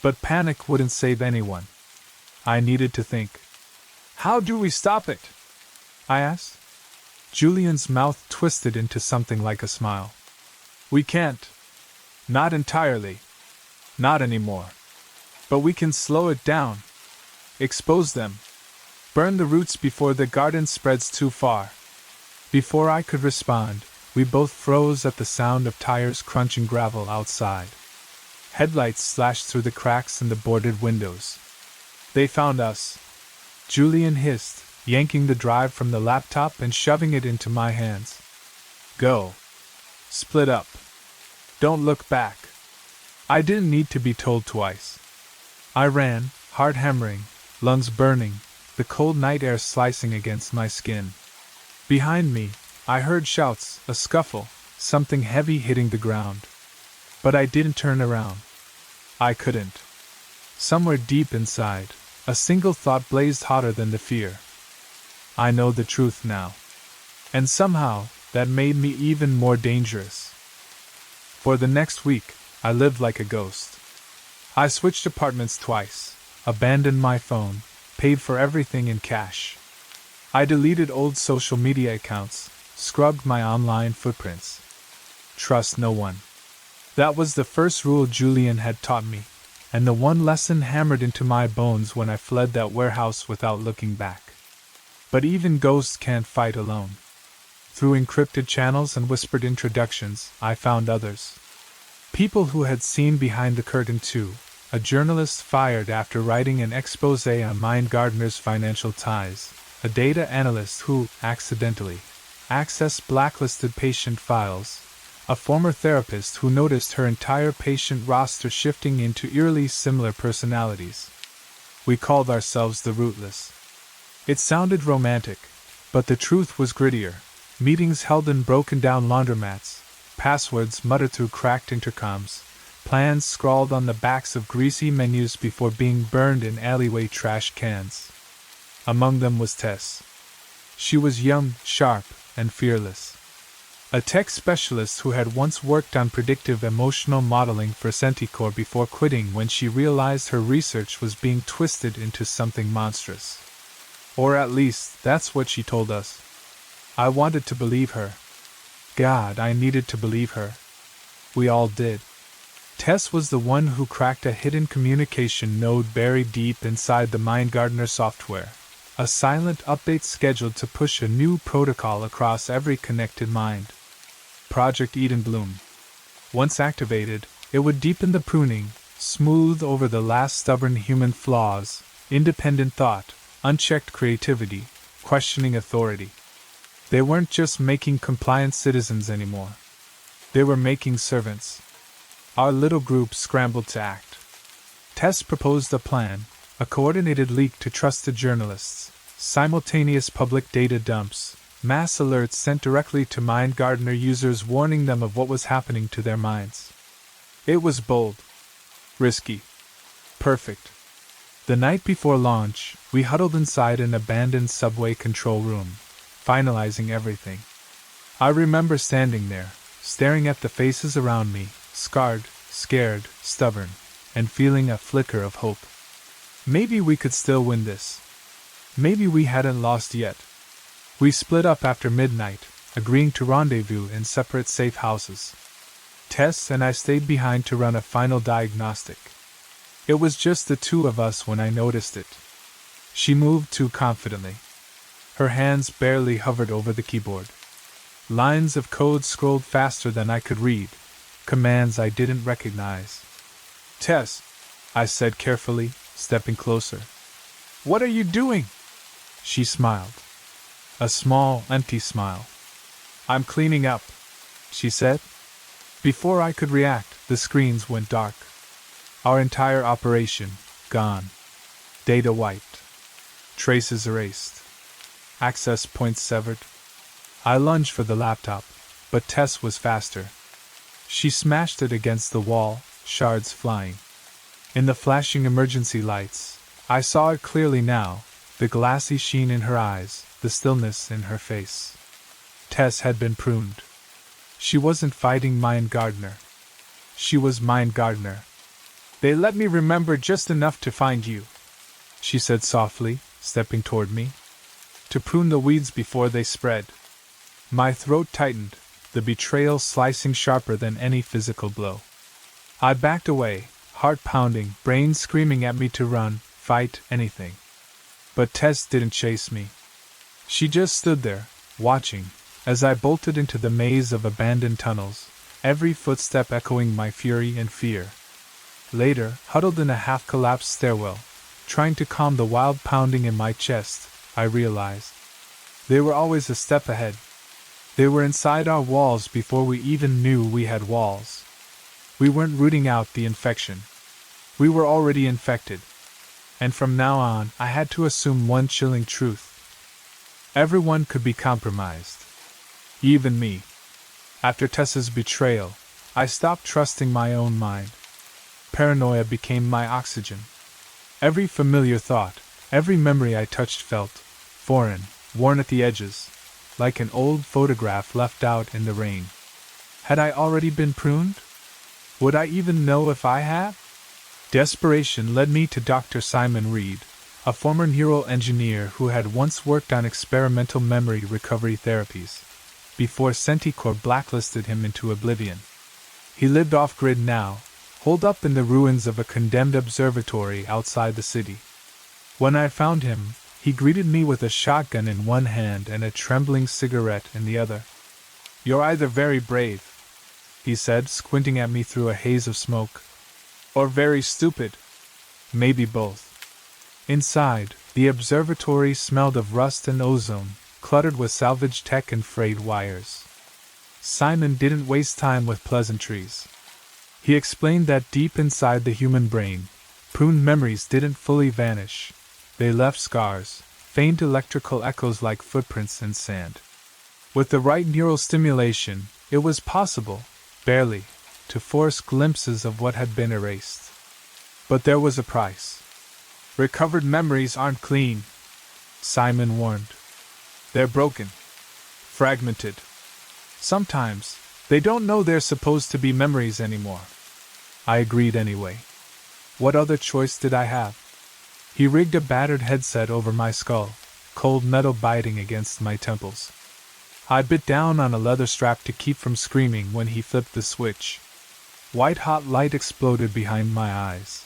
But panic wouldn't save anyone. I needed to think. How do we stop it? I asked. Julian's mouth twisted into something like a smile. We can't. Not entirely. Not anymore. But we can slow it down. Expose them. Burn the roots before the garden spreads too far. Before I could respond, we both froze at the sound of tires crunching gravel outside. Headlights slashed through the cracks in the boarded windows. They found us. Julian hissed, yanking the drive from the laptop and shoving it into my hands. Go. Split up. Don't look back. I didn't need to be told twice. I ran, heart hammering, lungs burning, the cold night air slicing against my skin. Behind me, I heard shouts, a scuffle, something heavy hitting the ground. But I didn't turn around. I couldn't. Somewhere deep inside, a single thought blazed hotter than the fear. I know the truth now. And somehow, that made me even more dangerous. For the next week, I lived like a ghost. I switched apartments twice, abandoned my phone, paid for everything in cash. I deleted old social media accounts, scrubbed my online footprints. Trust no one. That was the first rule Julian had taught me, and the one lesson hammered into my bones when I fled that warehouse without looking back. But even ghosts can't fight alone. Through encrypted channels and whispered introductions, I found others. People who had seen behind the curtain too. A journalist fired after writing an expose on Mind Gardner's financial ties. A data analyst who, accidentally, accessed blacklisted patient files. A former therapist who noticed her entire patient roster shifting into eerily similar personalities. We called ourselves the Rootless. It sounded romantic, but the truth was grittier. Meetings held in broken-down laundromats, passwords muttered through cracked intercoms, plans scrawled on the backs of greasy menus before being burned in alleyway trash cans. Among them was Tess. She was young, sharp, and fearless. A tech specialist who had once worked on predictive emotional modeling for Centicore before quitting when she realized her research was being twisted into something monstrous. Or at least, that's what she told us. I wanted to believe her. God, I needed to believe her. We all did. Tess was the one who cracked a hidden communication node buried deep inside the Mind Gardner software, a silent update scheduled to push a new protocol across every connected mind. Project Eden Bloom. Once activated, it would deepen the pruning, smooth over the last stubborn human flaws, independent thought, unchecked creativity, questioning authority. They weren't just making compliant citizens anymore. They were making servants. Our little group scrambled to act. Tess proposed a plan, a coordinated leak to trusted journalists, simultaneous public data dumps, mass alerts sent directly to Mind Gardner users warning them of what was happening to their minds. It was bold. Risky. Perfect. The night before launch, we huddled inside an abandoned subway control room, finalizing everything. I remember standing there, staring at the faces around me, scarred, scared, stubborn, and feeling a flicker of hope. Maybe we could still win this. Maybe we hadn't lost yet. We split up after midnight, agreeing to rendezvous in separate safe houses. Tess and I stayed behind to run a final diagnostic. It was just the two of us when I noticed it. She moved too confidently. Her hands barely hovered over the keyboard. Lines of code scrolled faster than I could read, commands I didn't recognize. Tess, I said carefully, stepping closer. What are you doing? She smiled. A small, empty smile. I'm cleaning up, she said. Before I could react, the screens went dark. Our entire operation, gone. Data wiped. Traces erased. Access points severed. I lunged for the laptop, but Tess was faster. She smashed it against the wall, shards flying. In the flashing emergency lights, I saw it clearly now, the glassy sheen in her eyes, the stillness in her face. Tess had been pruned. She wasn't fighting Mind Gardner. She was mind gardener. They let me remember just enough to find you, she said softly, stepping toward me. To prune the weeds before they spread. My throat tightened, the betrayal slicing sharper than any physical blow. I backed away, heart pounding, brain screaming at me to run, fight, anything. But Tess didn't chase me. She just stood there, watching, as I bolted into the maze of abandoned tunnels, every footstep echoing my fury and fear. Later, huddled in a half-collapsed stairwell, trying to calm the wild pounding in my chest, I realized. They were always a step ahead. They were inside our walls before we even knew we had walls. We weren't rooting out the infection. We were already infected. And from now on, I had to assume one chilling truth. Everyone could be compromised. Even me. After Tessa's betrayal, I stopped trusting my own mind. Paranoia became my oxygen. Every familiar thought, every memory I touched felt foreign, worn at the edges, like an old photograph left out in the rain. Had I already been pruned? Would I even know if I had? Desperation led me to Dr. Simon Reed, a former neural engineer who had once worked on experimental memory recovery therapies, before Centicorp blacklisted him into oblivion. He lived off-grid now, holed up in the ruins of a condemned observatory outside the city. When I found him, he greeted me with a shotgun in one hand and a trembling cigarette in the other. "You're either very brave," he said, squinting at me through a haze of smoke, "or very stupid. Maybe both." Inside, the observatory smelled of rust and ozone, cluttered with salvaged tech and frayed wires. Simon didn't waste time with pleasantries. He explained that deep inside the human brain, pruned memories didn't fully vanish. They left scars, faint electrical echoes like footprints in sand. With the right neural stimulation, it was possible, barely, to force glimpses of what had been erased. But there was a price. Recovered memories aren't clean, Simon warned. They're broken. Fragmented. Sometimes, they don't know they're supposed to be memories anymore. I agreed anyway. What other choice did I have? He rigged a battered headset over my skull, cold metal biting against my temples. I bit down on a leather strap to keep from screaming when he flipped the switch. White-hot light exploded behind my eyes.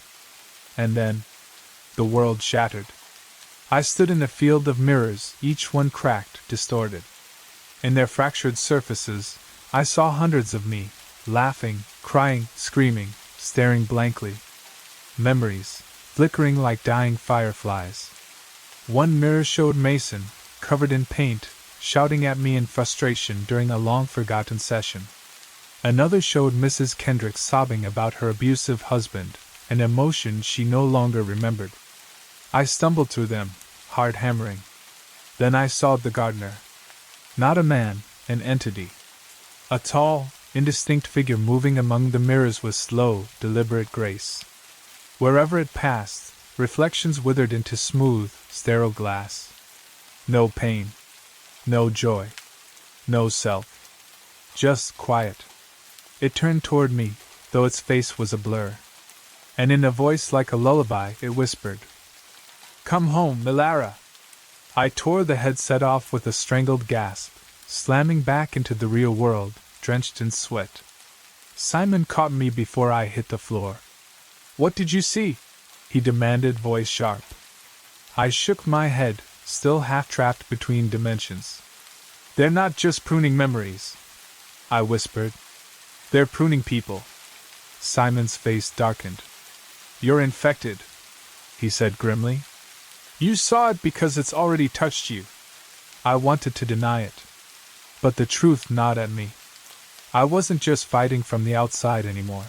And then, the world shattered. I stood in a field of mirrors, each one cracked, distorted. In their fractured surfaces, I saw hundreds of me, laughing, crying, screaming, staring blankly. Memories, flickering like dying fireflies. One mirror showed Mason, covered in paint, shouting at me in frustration during a long-forgotten session. Another showed Mrs. Kendrick sobbing about her abusive husband, an emotion she no longer remembered. I stumbled through them, heart hammering. Then I saw the gardener. Not a man, an entity. A tall, indistinct figure moving among the mirrors with slow, deliberate grace. Wherever it passed, reflections withered into smooth, sterile glass. No pain. No joy. No self. Just quiet. It turned toward me, though its face was a blur. And in a voice like a lullaby, it whispered, "Come home, Milara." I tore the headset off with a strangled gasp, slamming back into the real world, drenched in sweat. Simon caught me before I hit the floor. "What did you see?" he demanded, voice sharp. I shook my head, still half-trapped between dimensions. "They're not just pruning memories," I whispered. "They're pruning people." Simon's face darkened. "You're infected," he said grimly. "You saw it because it's already touched you." I wanted to deny it. But the truth gnawed at me. I wasn't just fighting from the outside anymore.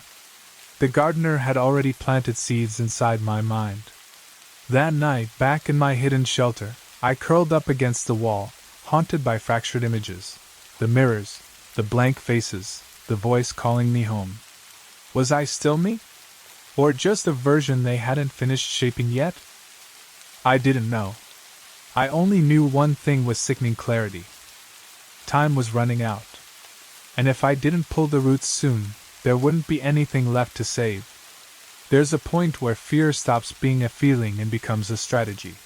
The gardener had already planted seeds inside my mind. That night, back in my hidden shelter, I curled up against the wall, haunted by fractured images, the mirrors, the blank faces, the voice calling me home. Was I still me? Or just a version they hadn't finished shaping yet? I didn't know. I only knew one thing with sickening clarity. Time was running out. And if I didn't pull the roots soon, there wouldn't be anything left to save. There's a point where fear stops being a feeling and becomes a strategy.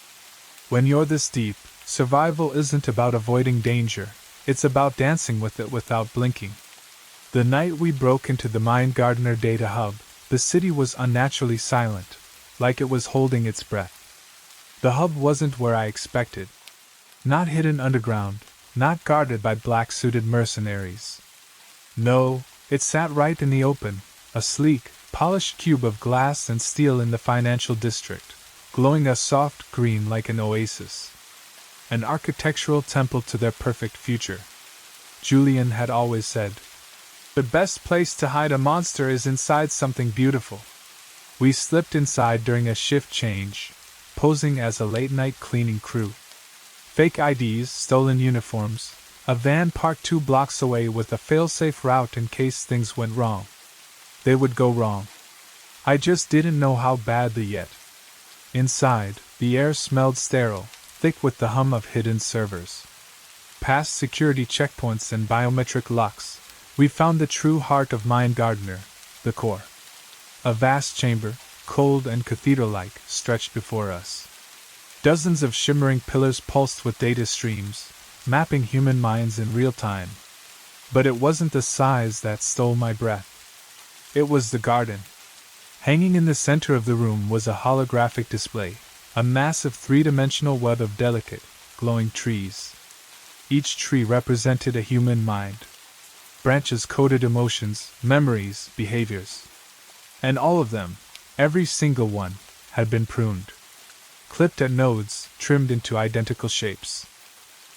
When you're this deep, survival isn't about avoiding danger, it's about dancing with it without blinking. The night we broke into the Mind Gardener data hub, the city was unnaturally silent, like it was holding its breath. The hub wasn't where I expected. Not hidden underground, not guarded by black-suited mercenaries. No, it sat right in the open, a sleek, polished cube of glass and steel in the financial district, glowing a soft green like an oasis. An architectural temple to their perfect future. Julian had always said, "The best place to hide a monster is inside something beautiful." We slipped inside during a shift change, posing as a late-night cleaning crew. Fake IDs, stolen uniforms, a van parked 2 blocks away with a fail-safe route in case things went wrong. They would go wrong. I just didn't know how badly yet. Inside, the air smelled sterile, thick with the hum of hidden servers. Past security checkpoints and biometric locks, we found the true heart of Mind Gardener, the core. A vast chamber, cold and cathedral-like, stretched before us. Dozens of shimmering pillars pulsed with data streams, mapping human minds in real time. But it wasn't the size that stole my breath. It was the garden. Hanging in the center of the room was a holographic display, a massive 3-dimensional web of delicate, glowing trees. Each tree represented a human mind. Branches coded emotions, memories, behaviors. And all of them, every single one, had been pruned. Clipped at nodes, trimmed into identical shapes.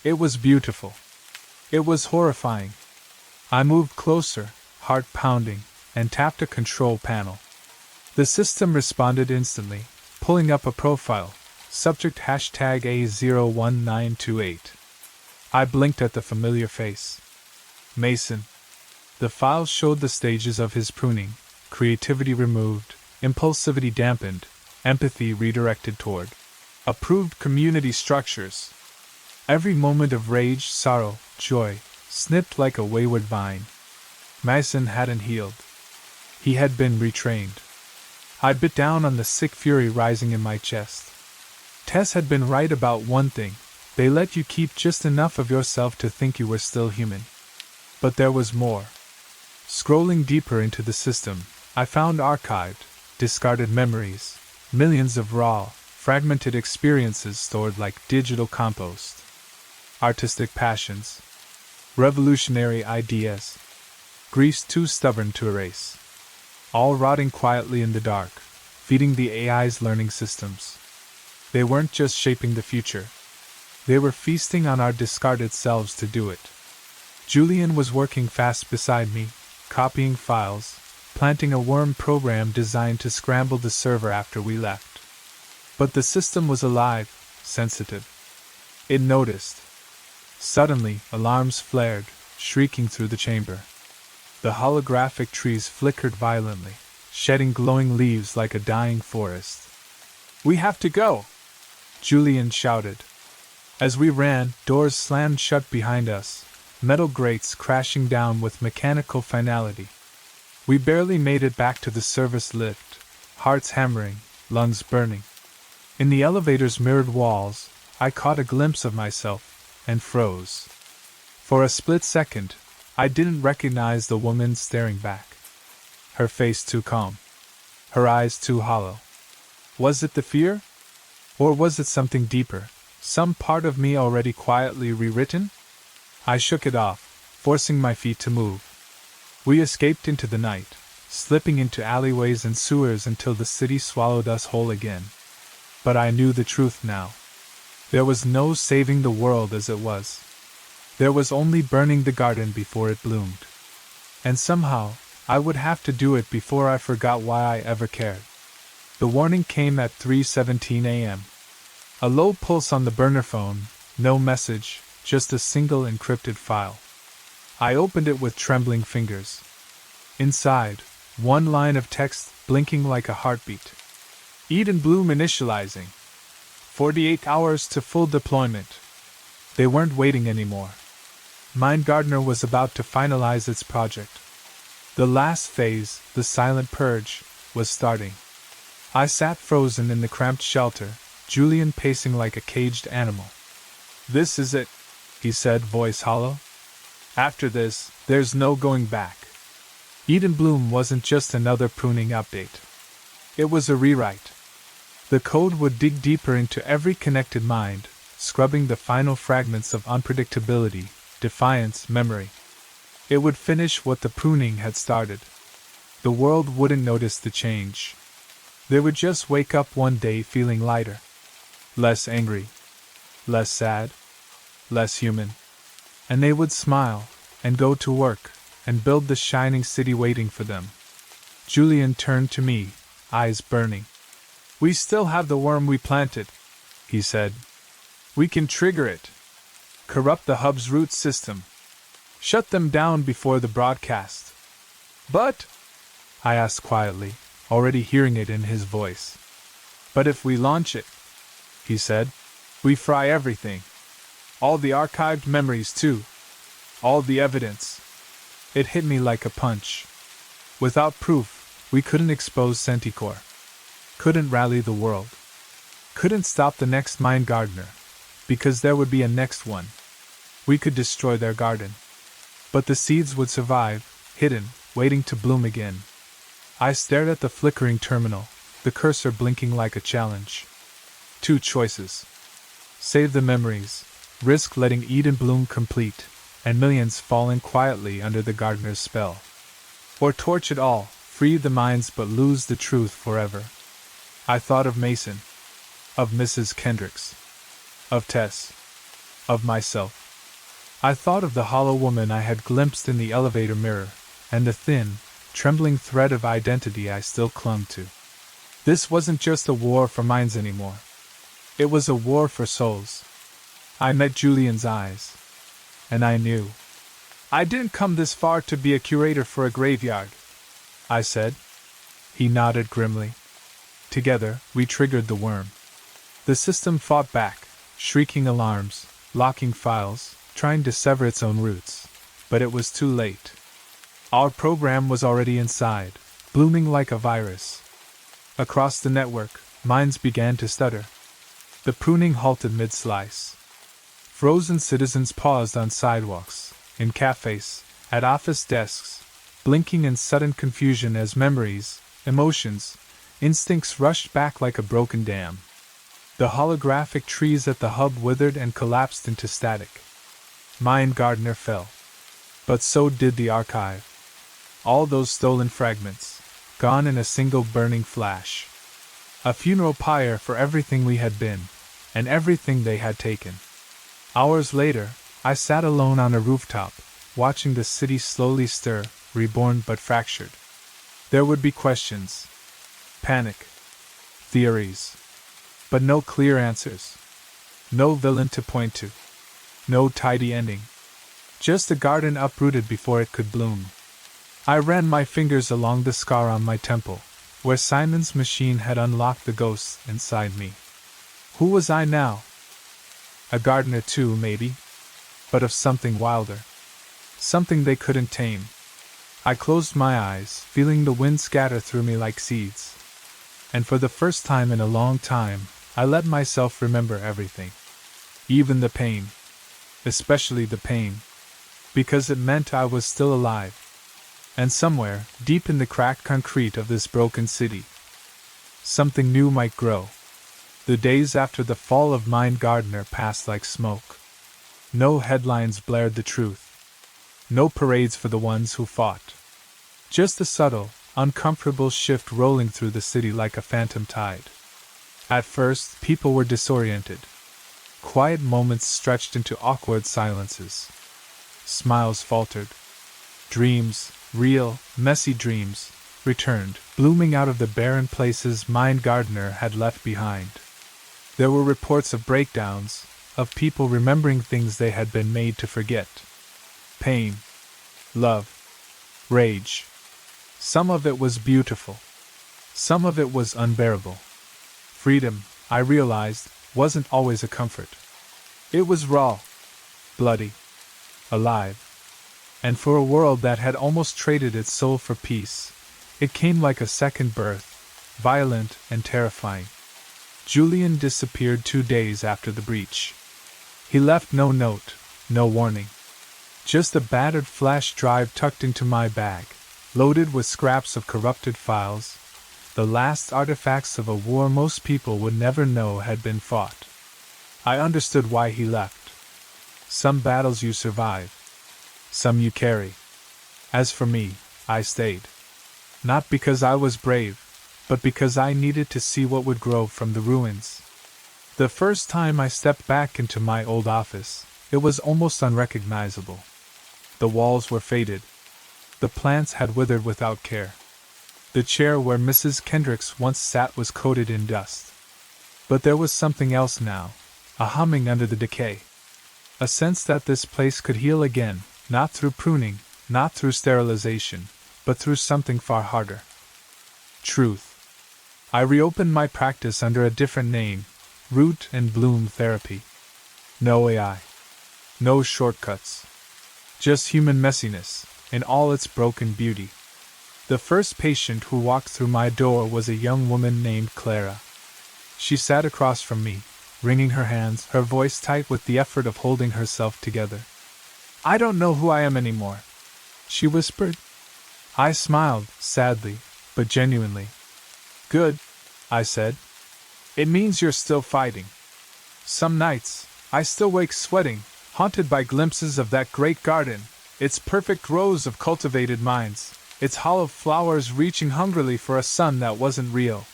It was beautiful. It was horrifying. I moved closer, heart pounding, and tapped a control panel. The system responded instantly, pulling up a profile, subject hashtag A01928. I blinked at the familiar face. Mason. The file showed the stages of his pruning, creativity removed, impulsivity dampened, empathy redirected toward approved community structures. Every moment of rage, sorrow, joy, snipped like a wayward vine. Mason hadn't healed. He had been retrained. I bit down on the sick fury rising in my chest. Tess had been right about one thing: they let you keep just enough of yourself to think you were still human. But there was more. Scrolling deeper into the system, I found archived, discarded memories, millions of raw, fragmented experiences stored like digital compost. Artistic passions. Revolutionary ideas. Griefs too stubborn to erase. All rotting quietly in the dark, feeding the AI's learning systems. They weren't just shaping the future. They were feasting on our discarded selves to do it. Julian was working fast beside me, copying files, planting a worm program designed to scramble the server after we left. But the system was alive, sensitive. It noticed. Suddenly, alarms flared, shrieking through the chamber. The holographic trees flickered violently, shedding glowing leaves like a dying forest. "We have to go!" Julian shouted. As we ran, doors slammed shut behind us, metal grates crashing down with mechanical finality. We barely made it back to the service lift, hearts hammering, lungs burning. In the elevator's mirrored walls, I caught a glimpse of myself, and froze. For a split second, I didn't recognize the woman staring back. Her face too calm. Her eyes too hollow. Was it the fear? Or was it something deeper, some part of me already quietly rewritten? I shook it off, forcing my feet to move. We escaped into the night, slipping into alleyways and sewers until the city swallowed us whole again. But I knew the truth now. There was no saving the world as it was. There was only burning the garden before it bloomed. And somehow, I would have to do it before I forgot why I ever cared. The warning came at 3:17 a.m. A low pulse on the burner phone, no message, just a single encrypted file. I opened it with trembling fingers. Inside, one line of text blinking like a heartbeat. Eden Bloom initializing. 48 hours to full deployment. They weren't waiting anymore. Mind Gardener was about to finalize its project. The last phase, the silent purge, was starting. I sat frozen in the cramped shelter, Julian pacing like a caged animal. "This is it," he said, voice hollow. "After this, there's no going back." Eden Bloom wasn't just another pruning update. It was a rewrite. The code would dig deeper into every connected mind, scrubbing the final fragments of unpredictability, defiance, memory. It would finish what the pruning had started. The world wouldn't notice the change. They would just wake up one day feeling lighter. Less angry. Less sad. Less human. And they would smile, and go to work, and build the shining city waiting for them. Julian turned to me, eyes burning. "We still have the worm we planted," he said. "We can trigger it. Corrupt the hub's root system. Shut them down before the broadcast." "But," I asked quietly, already hearing it in his voice. "But if we launch it," he said, "we fry everything. All the archived memories too. All the evidence." It hit me like a punch. Without proof, we couldn't expose Centicore. Couldn't rally the world. Couldn't stop the next Mind Gardener, because there would be a next one. We could destroy their garden. But the seeds would survive, hidden, waiting to bloom again. I stared at the flickering terminal, the cursor blinking like a challenge. Two choices. Save the memories, risk letting Eden bloom complete, and millions falling quietly under the gardener's spell. Or torch it all, free the minds but lose the truth forever. I thought of Mason. Of Mrs. Kendricks. Of Tess. Of myself. I thought of the hollow woman I had glimpsed in the elevator mirror, and the thin, trembling thread of identity I still clung to. This wasn't just a war for minds anymore. It was a war for souls. I met Julian's eyes. And I knew. "I didn't come this far to be a curator for a graveyard," I said. He nodded grimly. Together, we triggered the worm. The system fought back, shrieking alarms, locking files, trying to sever its own roots. But it was too late. Our program was already inside, blooming like a virus. Across the network, minds began to stutter. The pruning halted mid-slice. Frozen citizens paused on sidewalks, in cafes, at office desks, blinking in sudden confusion as memories, emotions, instincts rushed back like a broken dam. The holographic trees at the hub withered and collapsed into static. Mind Gardener fell. But so did the archive. All those stolen fragments, gone in a single burning flash. A funeral pyre for everything we had been, and everything they had taken. Hours later, I sat alone on a rooftop, watching the city slowly stir, reborn but fractured. There would be questions. Panic. Theories. But no clear answers. No villain to point to. No tidy ending. Just a garden uprooted before it could bloom. I ran my fingers along the scar on my temple, where Simon's machine had unlocked the ghosts inside me. Who was I now? A gardener too, maybe. But of something wilder. Something they couldn't tame. I closed my eyes, feeling the wind scatter through me like seeds. And for the first time in a long time, I let myself remember everything. Even the pain. Especially the pain. Because it meant I was still alive. And somewhere, deep in the cracked concrete of this broken city, something new might grow. The days after the fall of Mind Gardener passed like smoke. No headlines blared the truth. No parades for the ones who fought. Just a subtle, uncomfortable shift rolling through the city like a phantom tide. At first, people were disoriented. Quiet moments stretched into awkward silences. Smiles faltered. Dreams, real, messy dreams, returned, blooming out of the barren places Mind Gardener had left behind. There were reports of breakdowns, of people remembering things they had been made to forget. Pain. Love. Rage. Some of it was beautiful. Some of it was unbearable. Freedom, I realized, wasn't always a comfort. It was raw. Bloody. Alive. And for a world that had almost traded its soul for peace, it came like a second birth, violent and terrifying. Julian disappeared 2 days after the breach. He left no note, no warning. Just a battered flash drive tucked into my bag, loaded with scraps of corrupted files, the last artifacts of a war most people would never know had been fought. I understood why he left. Some battles you survive. Some you carry. As for me, I stayed. Not because I was brave, but because I needed to see what would grow from the ruins. The first time I stepped back into my old office, it was almost unrecognizable. The walls were faded. The plants had withered without care. The chair where Mrs. Kendricks once sat was coated in dust. But there was something else now, a humming under the decay. A sense that this place could heal again, not through pruning, not through sterilization, but through something far harder. Truth. I reopened my practice under a different name, Root and Bloom Therapy. No AI. No shortcuts. Just human messiness, in all its broken beauty. The first patient who walked through my door was a young woman named Clara. She sat across from me, wringing her hands, her voice tight with the effort of holding herself together. "I don't know who I am anymore," she whispered. I smiled, sadly, but genuinely. "Good," I said. "It means you're still fighting." Some nights, I still wake sweating, haunted by glimpses of that great garden, its perfect rows of cultivated minds, its hollow flowers reaching hungrily for a sun that wasn't real.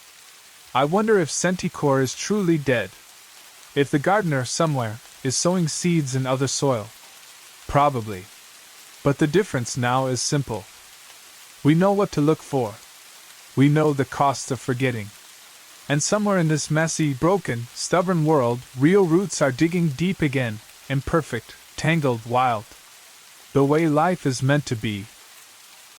I wonder if Centicore is truly dead. If the gardener, somewhere, is sowing seeds in other soil. Probably. But the difference now is simple. We know what to look for. We know the cost of forgetting. And somewhere in this messy, broken, stubborn world, real roots are digging deep again, imperfect, tangled, wild. The way life is meant to be,